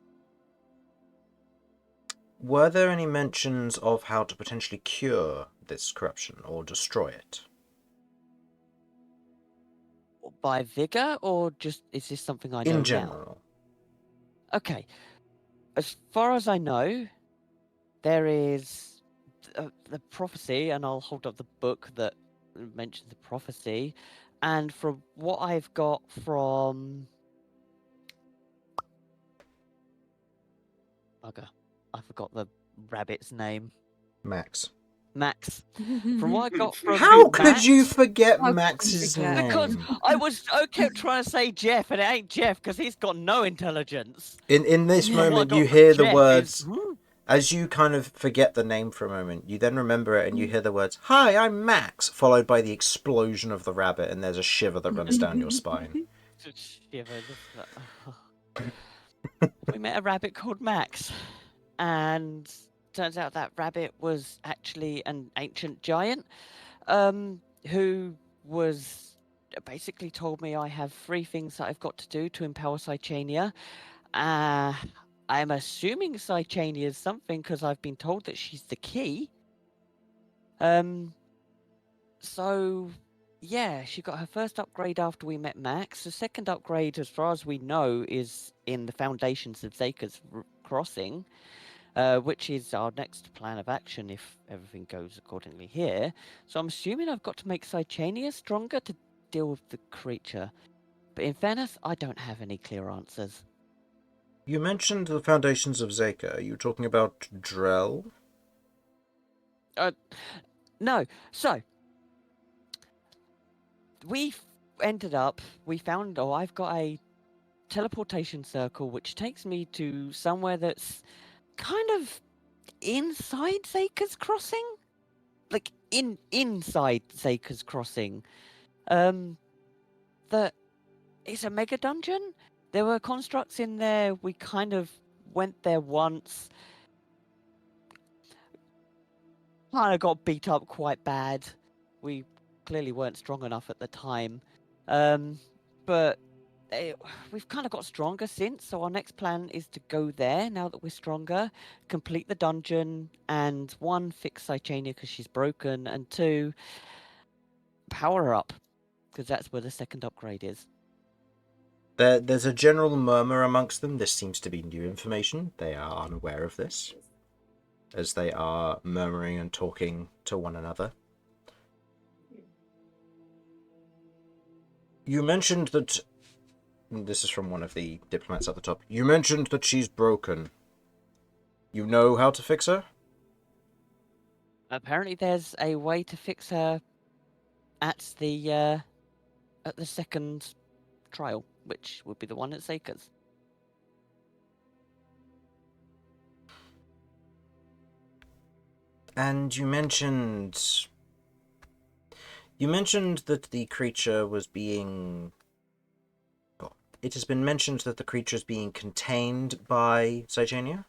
Were there any mentions of how to potentially cure this corruption or destroy it? By Vigor, or just is this something I know In now? general. Okay. As far as I know, there is the prophecy, and I'll hold up the book that mentions the prophecy. And from what I've got from bugger, I forgot the rabbit's name. Max. Max. From what I got from How could Max, you forget How could you Max's forget? name? because I kept trying to say Jeff, and it ain't Jeff because he's got no intelligence. In this From what I moment, got you from hear the Jeff words, is, as you kind of forget the name for a moment, you then remember it and you hear the words, "Hi, I'm Max," followed by the explosion of the rabbit, and there's a shiver that runs down your spine. shiver. We met a rabbit called Max, and turns out that rabbit was actually an ancient giant, who was basically told me I have 3 things that I've got to do to empower Cychania. I'm assuming Cychania is something because I've been told that she's the key. So yeah, she got her first upgrade after we met Max. The second upgrade, as far as we know, is in the foundations of Zaker's Crossing, which is our next plan of action if everything goes accordingly here. So I'm assuming I've got to make Cychania stronger to deal with the creature. But in fairness, I don't have any clear answers. You mentioned the foundations of Zeka. Are you talking about Drell? No. So we found, I've got a teleportation circle which takes me to somewhere that's kind of inside Zeka's Crossing, like inside Zeka's Crossing. That it's a mega dungeon. There were constructs in there. We kind of went there once. Kind of got beat up quite bad. We clearly weren't strong enough at the time. But we've kind of got stronger since, so our next plan is to go there now that we're stronger, complete the dungeon, and 1, fix Cychania because she's broken, and 2, power her up, because that's where the second upgrade is. There's a general murmur amongst them. This seems to be new information. They are unaware of this, as they are murmuring and talking to one another. You mentioned that... This is from one of the diplomats at the top. You mentioned that she's broken. You know how to fix her? Apparently there's a way to fix her at the second trial, which would be the one at Zeka's. And you mentioned that the creature was being... Well, it has been mentioned that the creature is being contained by Cychania?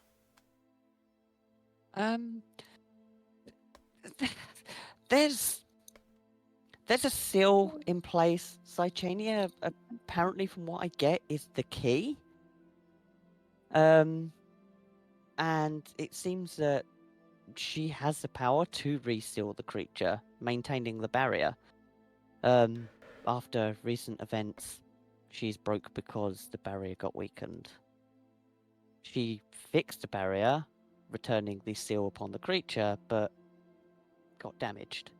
There's a seal in place. Cychania, apparently from what I get, is the key. And it seems that she has the power to reseal the creature, maintaining the barrier. After recent events, she's broke because the barrier got weakened. She fixed the barrier, returning the seal upon the creature, but got damaged.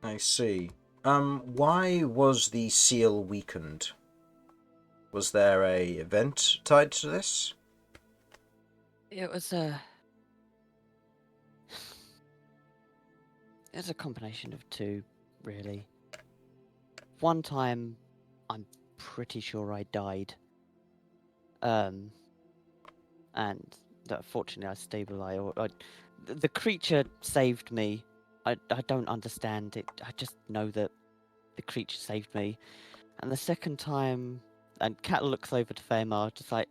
I see. Why was the seal weakened? Was there a event tied to this? It was a... It's a combination of two, really. One time, I'm pretty sure I died. And fortunately I stabilized. The creature saved me. I don't understand it. I just know that the creature saved me. And the second time, and Kat looks over to Famar, just like...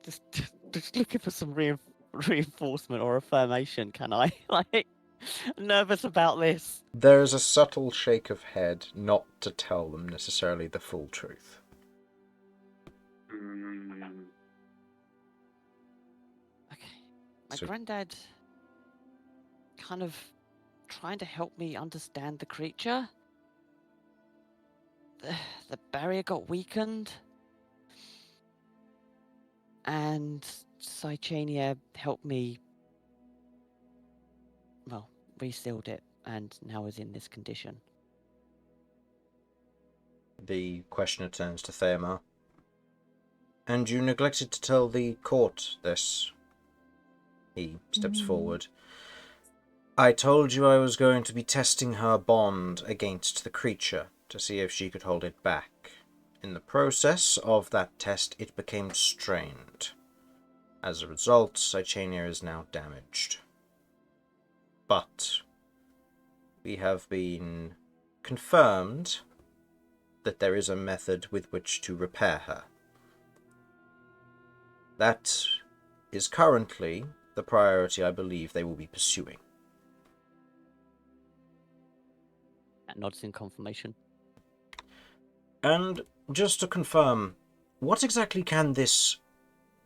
Just looking for some reinforcement or affirmation, can I? Like, nervous about this. There is a subtle shake of head, not to tell them necessarily the full truth. Okay. My granddad kind of trying to help me understand the creature. The barrier got weakened. And Cychania helped me, well, resealed it, and now is in this condition. The questioner turns to Theomar. And you neglected to tell the court this. He steps forward. I told you I was going to be testing her bond against the creature to see if she could hold it back. In the process of that test, it became strained. As a result, Cychania is now damaged. But we have been confirmed that there is a method with which to repair her. That is currently the priority I believe they will be pursuing. That nods in confirmation. And just to confirm, what exactly can this...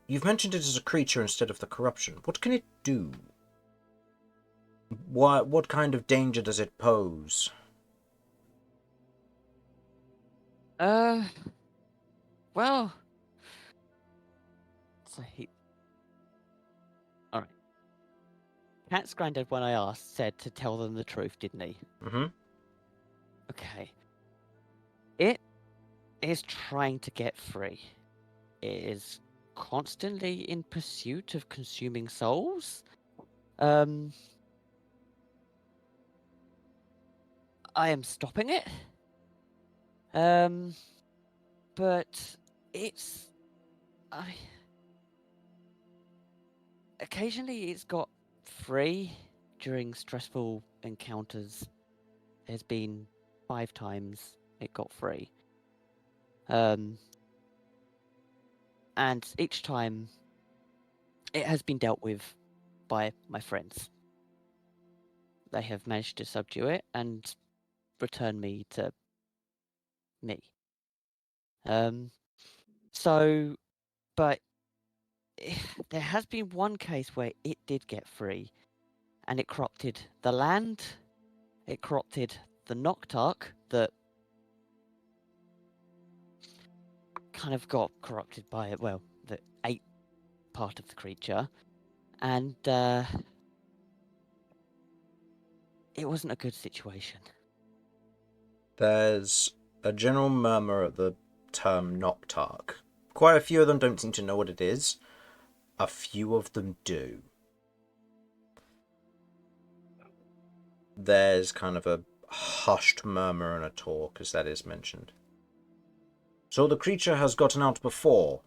You've mentioned it as a creature instead of the corruption. What can it do? What kind of danger does it pose? Well... So Alright. Cat's granddad, when I asked, said to tell them the truth, didn't he? Mm-hmm. Okay. It is trying to get free. It is constantly in pursuit of consuming souls. I am stopping it. But it's occasionally it's got free during stressful encounters. There's been 5 times it got free. And each time it has been dealt with by my friends. They have managed to subdue it and return me to me. So, but there has been one case where it did get free, and it corrupted the land, it corrupted the Noctarch that kind of got corrupted by it, well, the 8 part of the creature, and it wasn't a good situation. There's a general murmur at the term Noctarch. Quite a few of them don't seem to know what it is. A few of them do. There's kind of a hushed murmur and a talk as that is mentioned. So the creature has gotten out before,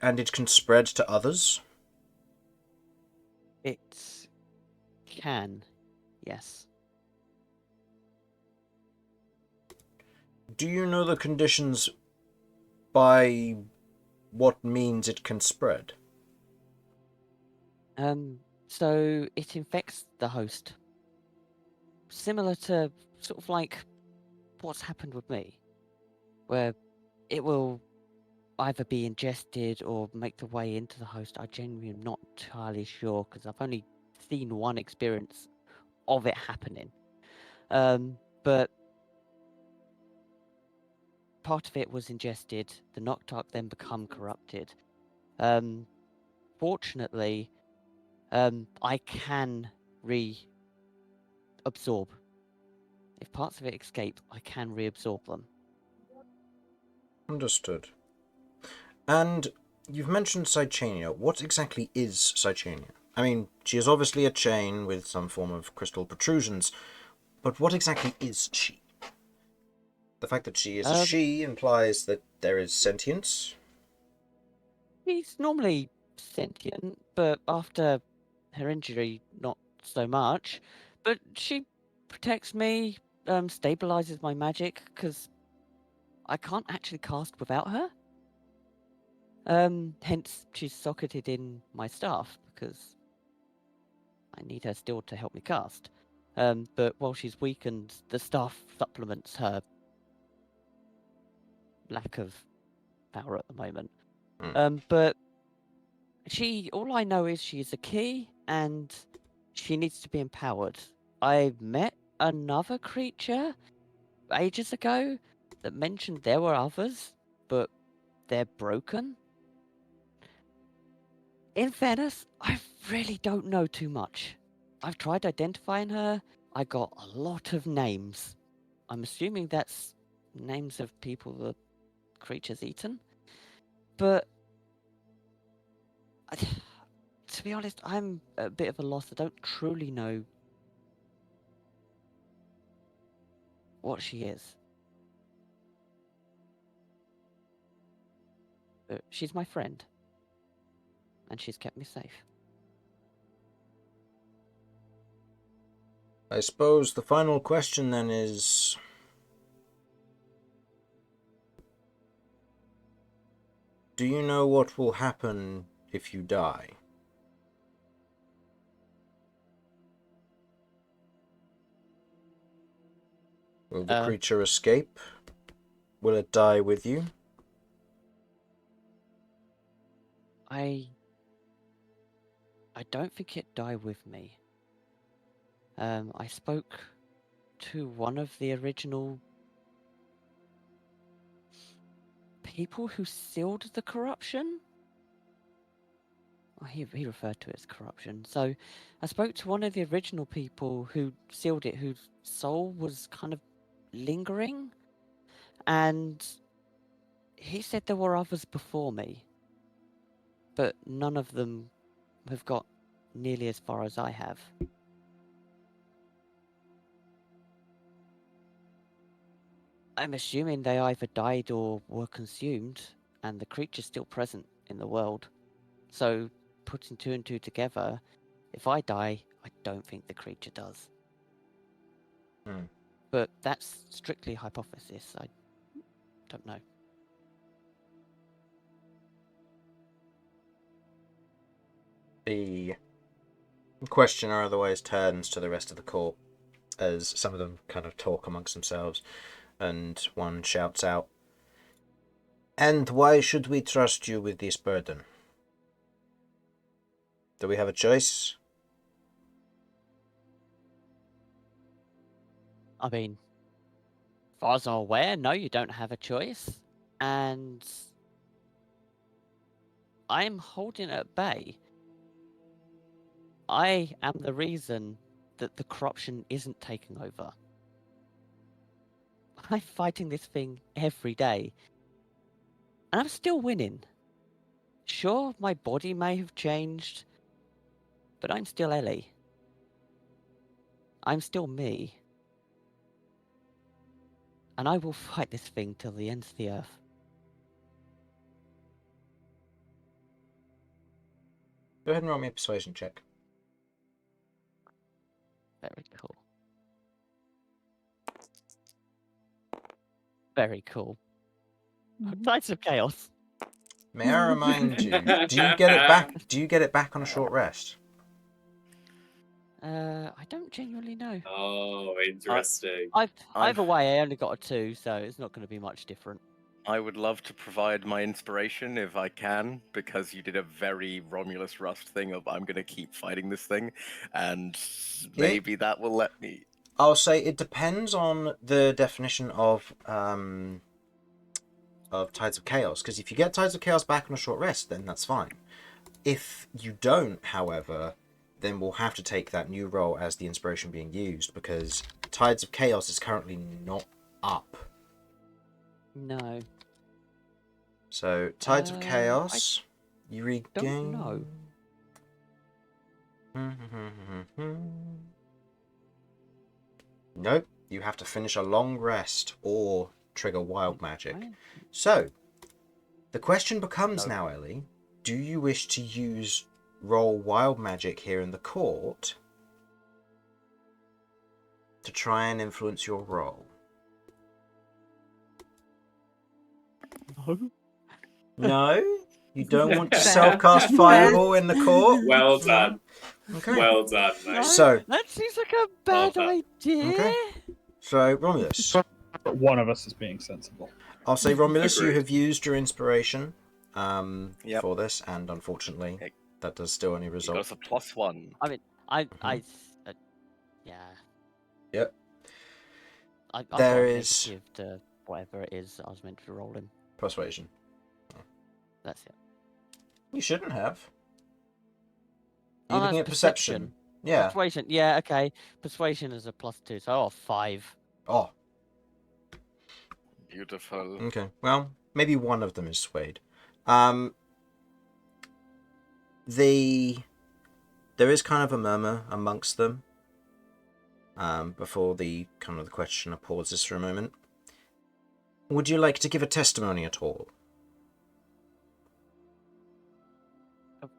and it can spread to others? It can, yes. Do you know the conditions by what means it can spread? So it infects the host. Similar to sort of like what's happened with me, where it will either be ingested or make the way into the host. I genuinely am not entirely sure because I've only seen one experience of it happening. But part of it was ingested. The Noctarch then become corrupted. Fortunately, I can reabsorb. If parts of it escape, I can reabsorb them. Understood. And you've mentioned Cychania. What exactly is Cychania? I mean, she is obviously a chain with some form of crystal protrusions, but what exactly is she? The fact that she is a she implies that there is sentience? She's normally sentient, but after her injury, not so much. But she protects me, stabilizes my magic, because I can't actually cast without her. Hence, she's socketed in my staff, because I need her still to help me cast. But while she's weakened, the staff supplements her lack of power at the moment. But all I know is she's a key, and she needs to be empowered. I met another creature ages ago that mentioned there were others, but they're broken. In fairness, I really don't know too much. I've tried identifying her. I got a lot of names. I'm assuming that's names of people the creature's eaten. But to be honest, I'm a bit of a loss. I don't truly know what she is. But she's my friend. And she's kept me safe. I suppose the final question then is... do you know what will happen if you die? Will the creature escape? Will it die with you? I don't think it died with me. I spoke to one of the original people who sealed the corruption. Oh, he referred to it as corruption. So I spoke to one of the original people who sealed it, whose soul was kind of lingering, and he said there were others before me, but none of them have got nearly as far as I have. I'm assuming they either died or were consumed, and the creature's still present in the world. So, putting two and two together, if I die, I don't think the creature does. Hmm. But that's strictly hypothesis. I don't know. The questioner otherwise turns to the rest of the court as some of them kind of talk amongst themselves, and one shouts out, "And why should we trust you with this burden? Do we have a choice?" I mean, as far as I'm aware, no, you don't have a choice. And I'm holding it at bay. I am the reason that the corruption isn't taking over. I'm fighting this thing every day. And I'm still winning. Sure, my body may have changed, but I'm still Ellie. I'm still me. And I will fight this thing till the ends of the earth. Go ahead and roll me a persuasion check. Very cool. Very cool. Knights of Chaos. May I remind you, do you get it back? Do you get it back on a short rest? I don't genuinely know. Oh, interesting. Either way, I only got a 2, so it's not going to be much different. I would love to provide my inspiration if I can, because you did a very Romulus Rust thing of I'm going to keep fighting this thing, and maybe that will let me. I'll say it depends on the definition of Tides of Chaos, because if you get Tides of Chaos back on a short rest, then that's fine. If you don't, however, then we'll have to take that new roll as the inspiration being used, because Tides of Chaos is currently not up. No. So, Tides of Chaos, you regain... Don't know. Nope, you have to finish a long rest or trigger wild magic. Fine. So, the question becomes now, Ellie, do you wish to use roll wild magic here in the court to try and influence your roll? No. No? You don't want to self-cast Fireball in the court? Well done. Okay. Well done, mate. So, That seems like a bad idea. Okay. so Romulus, But one of us is being sensible. I'll say Romulus, you Agreed. have used your inspiration Yep. for this, and unfortunately, Okay. that does still only You got result. us a +1. I mean, yeah. Yep. I There got is- initiative to whatever it is I was meant to roll in. Persuasion. That's it. You shouldn't have. Oh, You're looking that's at perception. Yeah. Persuasion. Yeah, okay. Persuasion is a +2, so 5. Oh, Beautiful. okay. Well, maybe one of them is swayed. There is kind of a murmur amongst them. Before the questioner pauses for a moment. Would you like to give a testimony at all? Okay.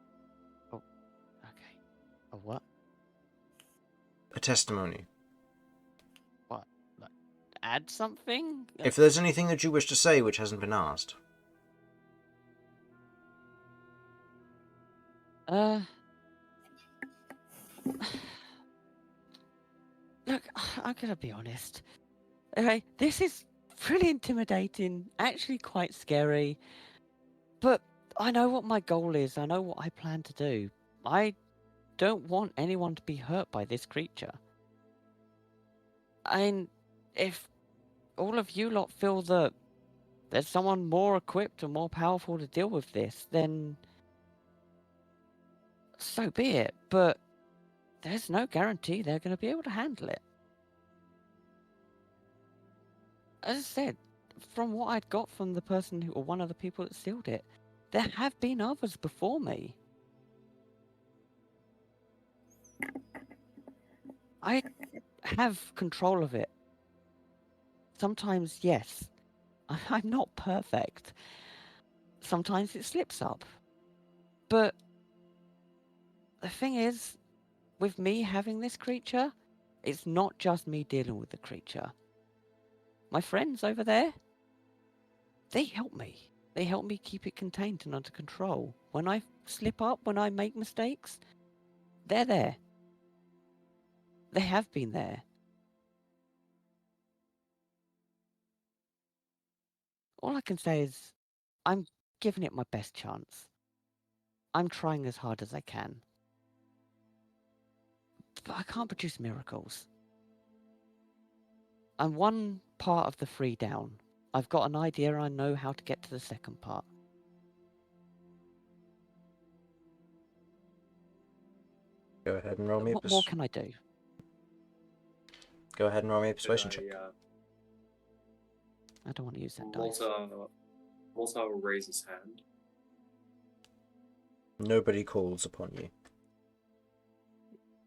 A what? A testimony. What? Like, add something? If there's anything that you wish to say which hasn't been asked. Look, I'm gonna be honest. Okay, this is pretty intimidating, actually quite scary. But I know what my goal is. I know what I plan to do. I don't want anyone to be hurt by this creature. And if all of you lot feel that there's someone more equipped and more powerful to deal with this, then so be it. But there's no guarantee they're going to be able to handle it. as I said, from what I'd got from the person who, or one of the people that sealed it, there have been others before me. I have control of it. Sometimes, yes. I'm not perfect. Sometimes it slips up. But the thing is, with me having this creature, it's not just me dealing with the creature. My friends over there, they help me. They help me keep it contained and under control. When I slip up, when I make mistakes, they're there. They have been there. All I can say is, I'm giving it my best chance. I'm trying as hard as I can. But I can't produce miracles. I'm one part of the 3 down. I've got an idea, I know how to get to the second part. Go ahead and roll me a What more can I do? Go ahead and roll me a persuasion check. I don't want to use that dice. Mortar will raise his hand. Nobody calls upon you.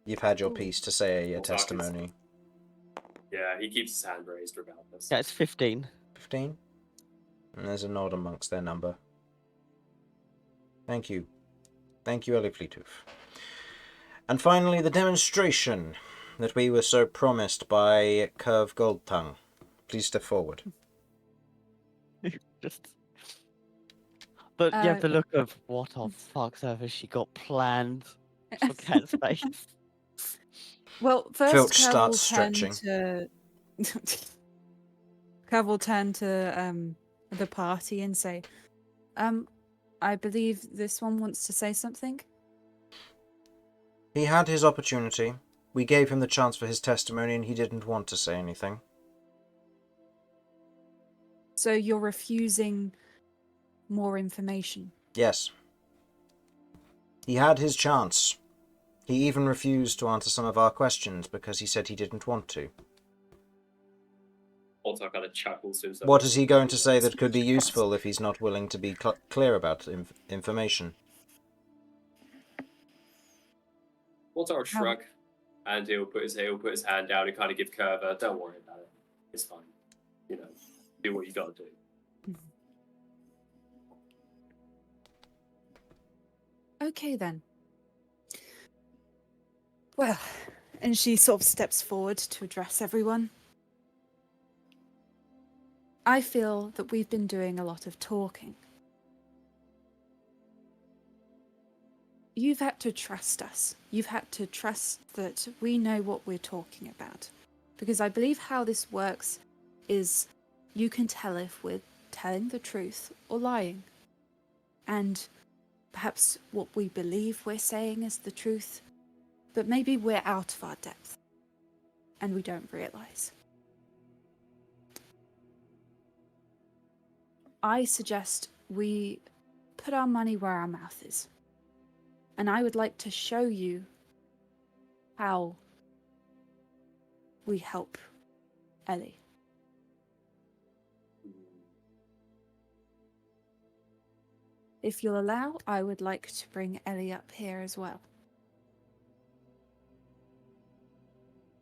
You've had your Ooh. piece to say a Mortar can- testimony. Yeah, he keeps his hand raised regardless. Yeah, it's 15. 15? And there's a nod amongst their number. Thank you. Thank you, Eliflituf. And finally, the demonstration that we were so promised by Kirv Goldtongue. Please step forward. Just... But you have Uh, the look of, what on fuck's ever she got planned for Cat's face. Well, first Filch Cav will starts turn stretching. to Cav will turn to the party and say, I believe this one wants to say something. He had his opportunity. We gave him the chance for his testimony and he didn't want to say anything. So you're refusing more information. Yes. He had his chance. He even refused to answer some of our questions because he said he didn't want to. Mortar kind of chuckles to himself. What is he going to say that could be useful if he's not willing to be clear about information? Mortar will shrug, and he'll put his hand down and kind of give Kirv a, don't worry about it. It's fine. You know, do what you got to do. Okay then. Well, and she sort of steps forward to address everyone. I feel that we've been doing a lot of talking. You've had to trust us. You've had to trust that we know what we're talking about. Because I believe how this works is you can tell if we're telling the truth or lying. And perhaps what we believe we're saying is the truth, but maybe we're out of our depth and we don't realize. I suggest we put our money where our mouth is. And I would like to show you how we help Ellie. If you'll allow, I would like to bring Ellie up here as well.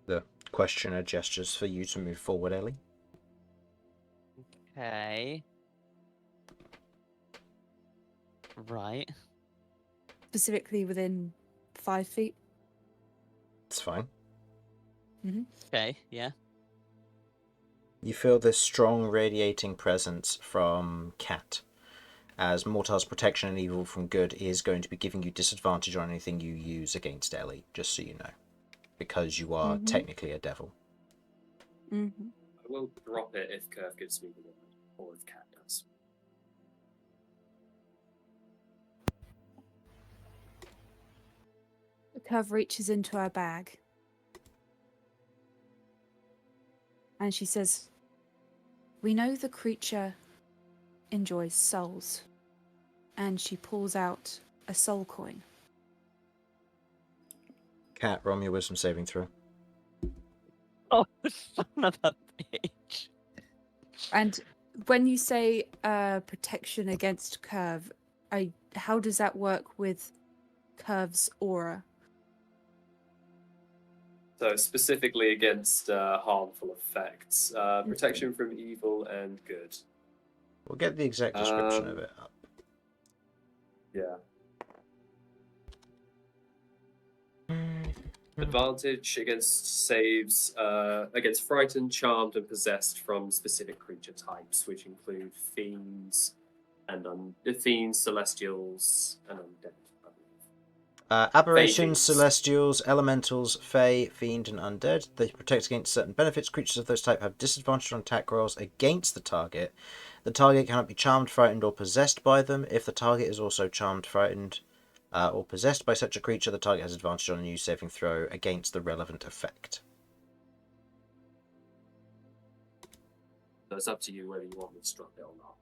The questioner gestures for you to move forward, Ellie. Okay. Right. Specifically within 5 feet. It's fine. Okay, yeah. You feel this strong radiating presence from Cat, as Mortar's protection and evil from good is going to be giving you disadvantage on anything you use against Ellie, just so you know, because you are technically a devil. I will drop it if Kirv gives me the word, or if Cat does. Kirv reaches into her bag. And she says, we know the creature enjoys souls. And she pulls out a soul coin. Cat, roll me a wisdom saving throw. Oh, son of a bitch. And when you say protection against Kirv, how does that work with Kirv's aura? So specifically against harmful effects, protection from evil and good. We'll get the exact description of it up. Yeah. Advantage against saves against frightened, charmed, and possessed from specific creature types, which include fiends and fiends, celestials, and undead. Aberrations, Fiends. celestials, elementals, fae, fiend, and undead. They protect against certain benefits. Creatures of those type have disadvantage on attack rolls against the target. The target cannot be charmed, frightened, or possessed by them. If the target is also charmed, frightened, or possessed by such a creature, the target has advantage on a new saving throw against the relevant effect. So it's up to you whether you want me to strike it or not.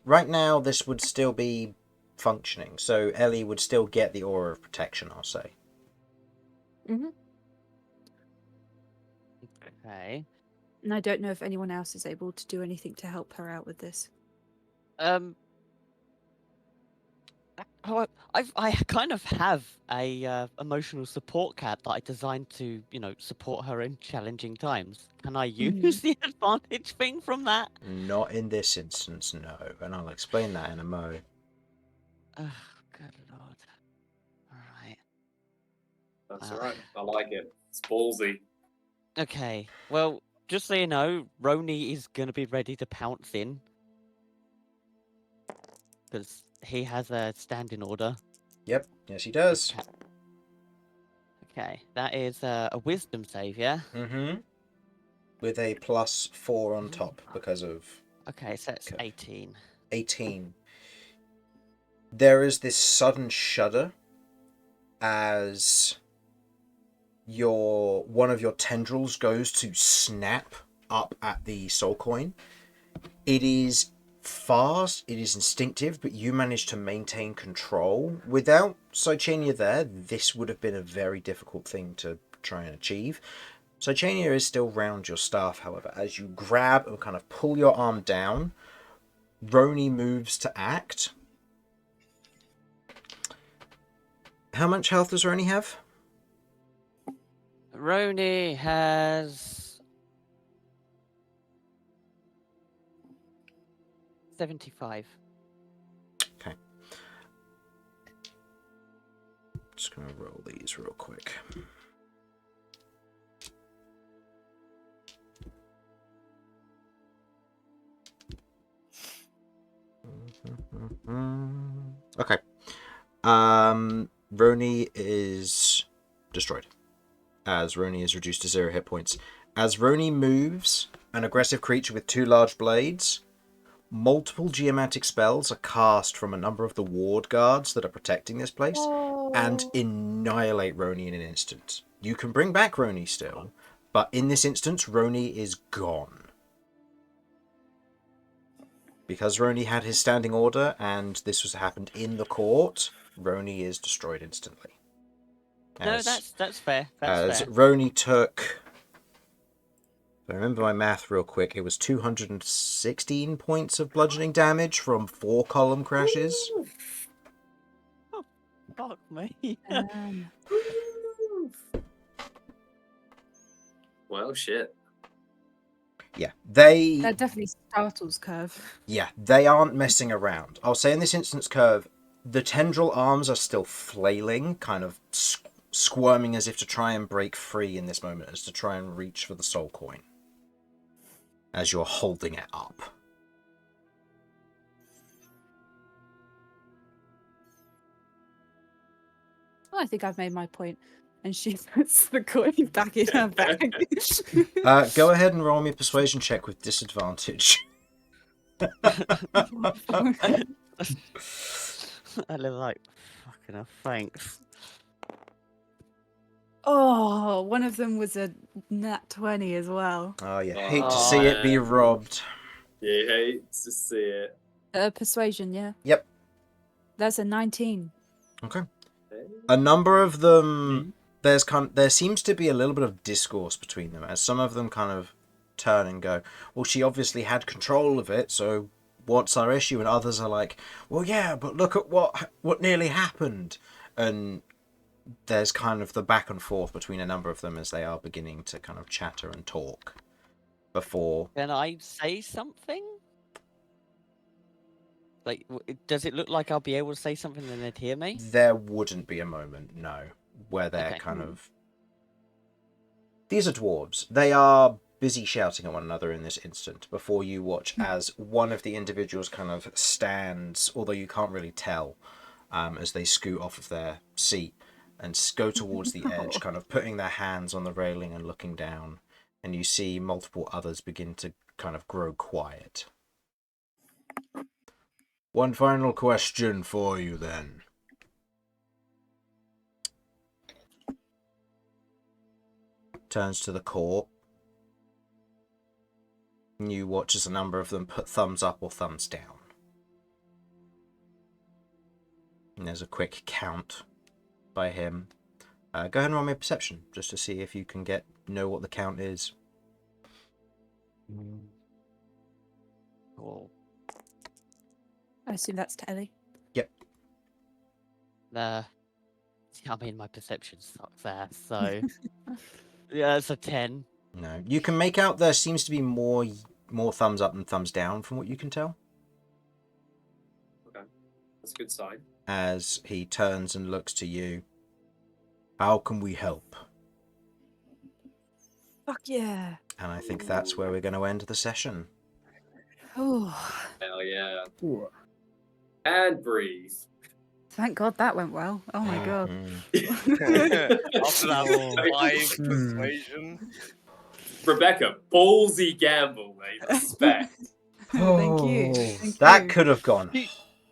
Right now, this would still be functioning, so Ellie would still get the aura of protection, I'll say. Mm-hmm. Okay. And I don't know if anyone else is able to do anything to help her out with this. I kind of have a emotional support cat that I designed to, support her in challenging times. Can I use the advantage thing from that? Not in this instance, no, and I'll explain that in a mo. Oh, good lord. Alright. That's alright. I like it. It's ballsy. Okay, well, just so you know, Roni is going to be ready to pounce in. Because he has a standing order. Yep, yes he does. Okay, that is a wisdom save, yeah? Mm-hmm. With a +4 on top because of... Okay, so it's 18. 18. There is this sudden shudder as one of your tendrils goes to snap up at the soul coin. It is fast, it is instinctive, but you manage to maintain control. Without Sychania there, this would have been a very difficult thing to try and achieve. Sychania is still round your staff, however. As you grab and kind of pull your arm down, Roni moves to act. How much health does Roni have? Roni has 75. Okay. Just gonna roll these real quick. Okay. Roni is destroyed, as Roni is reduced to 0 hit points. As Roni moves, an aggressive creature with 2 large blades, multiple geomantic spells are cast from a number of the ward guards that are protecting this place, and annihilate Roni in an instant. You can bring back Roni still, but in this instance, Roni is gone. Because Roni had his standing order, and this was happened in the court, Roni is destroyed instantly. No, that's fair. As fair. Roni took, if I remember my math real quick, it was 216 points of bludgeoning damage from 4 column crashes. Oh, fuck me. Well, shit. Yeah, That definitely startles Kirv. Yeah, they aren't messing around. I'll say in this instance, Kirv, the tendril arms are still flailing, kind of squirming as if to try and break free in this moment, as to try and reach for the soul coin. As you're holding it up. Oh, I think I've made my point. And she puts the coin back in her bag. Go ahead and roll me a persuasion check with disadvantage. I live like, fucking hell, thanks. Oh, one of them was a nat 20 as well. Oh, you hate to see it be robbed. You hate to see it. Persuasion, yeah. Yep. That's a 19. Okay. A number of them... There seems to be a little bit of discourse between them, as some of them kind of turn and go, well, she obviously had control of it, so what's our issue? And others are like, well, yeah, but look at what nearly happened. And there's kind of the back and forth between a number of them as they are beginning to kind of chatter and talk before. Can I say something? Like, does it look like I'll be able to say something and they'd hear me? There wouldn't be a moment, no, where they're Okay. kind of... These are dwarves. They are busy shouting at one another in this instant before you watch as one of the individuals kind of stands, although you can't really tell, as they scoot off of their seat and go towards the edge, kind of putting their hands on the railing and looking down. And you see multiple others begin to kind of grow quiet. One final question for you then. Turns to the court. You watch as a number of them put thumbs up or thumbs down. And there's a quick count by him. Go ahead and roll me a perception, just to see if you can know what the count is. Cool. I assume that's Telly. Yep. I mean, my perception sucks there, so... yeah, it's a 10. No. You can make out there seems to be more thumbs up than thumbs down from what you can tell. Okay, that's a good sign. As he turns and looks to you. How can we help? Fuck yeah. And I think that's where we're going to end the session. Oh, Hell yeah. Ooh. And breathe. thank God that went well. Oh my God. After that 5 persuasion. Rebecca, ballsy gamble, mate. Respect. Thank you. Thank That you. could have gone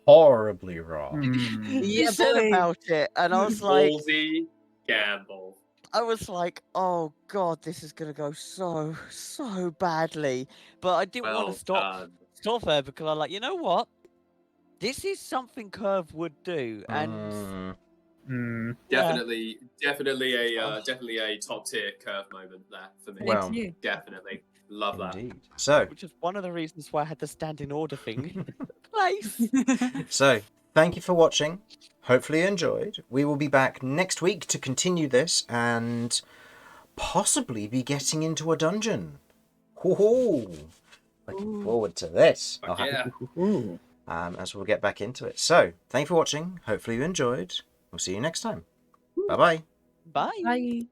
horribly wrong. Mm. You Yeah, said boy. about it, and I was like, Ballsy gamble. oh God, this is gonna go so badly. But I didn't want Well to stop there because I'm like, you know what? This is something Kirv would do, and Mm. Mm. Definitely a Oh. definitely a top tier curve moment there for me. Thank Well, you. Definitely love that. Indeed. So, which is one of the reasons why I had the standing order thing in place. thank you for watching. Hopefully you enjoyed. We will be back next week to continue this and possibly be getting into a dungeon. Hoo-hoo. Looking forward to this. Fuck yeah. Ooh. As we'll get back into it. So, thank you for watching. Hopefully you enjoyed. We'll see you next time. Bye-bye. Bye. Bye.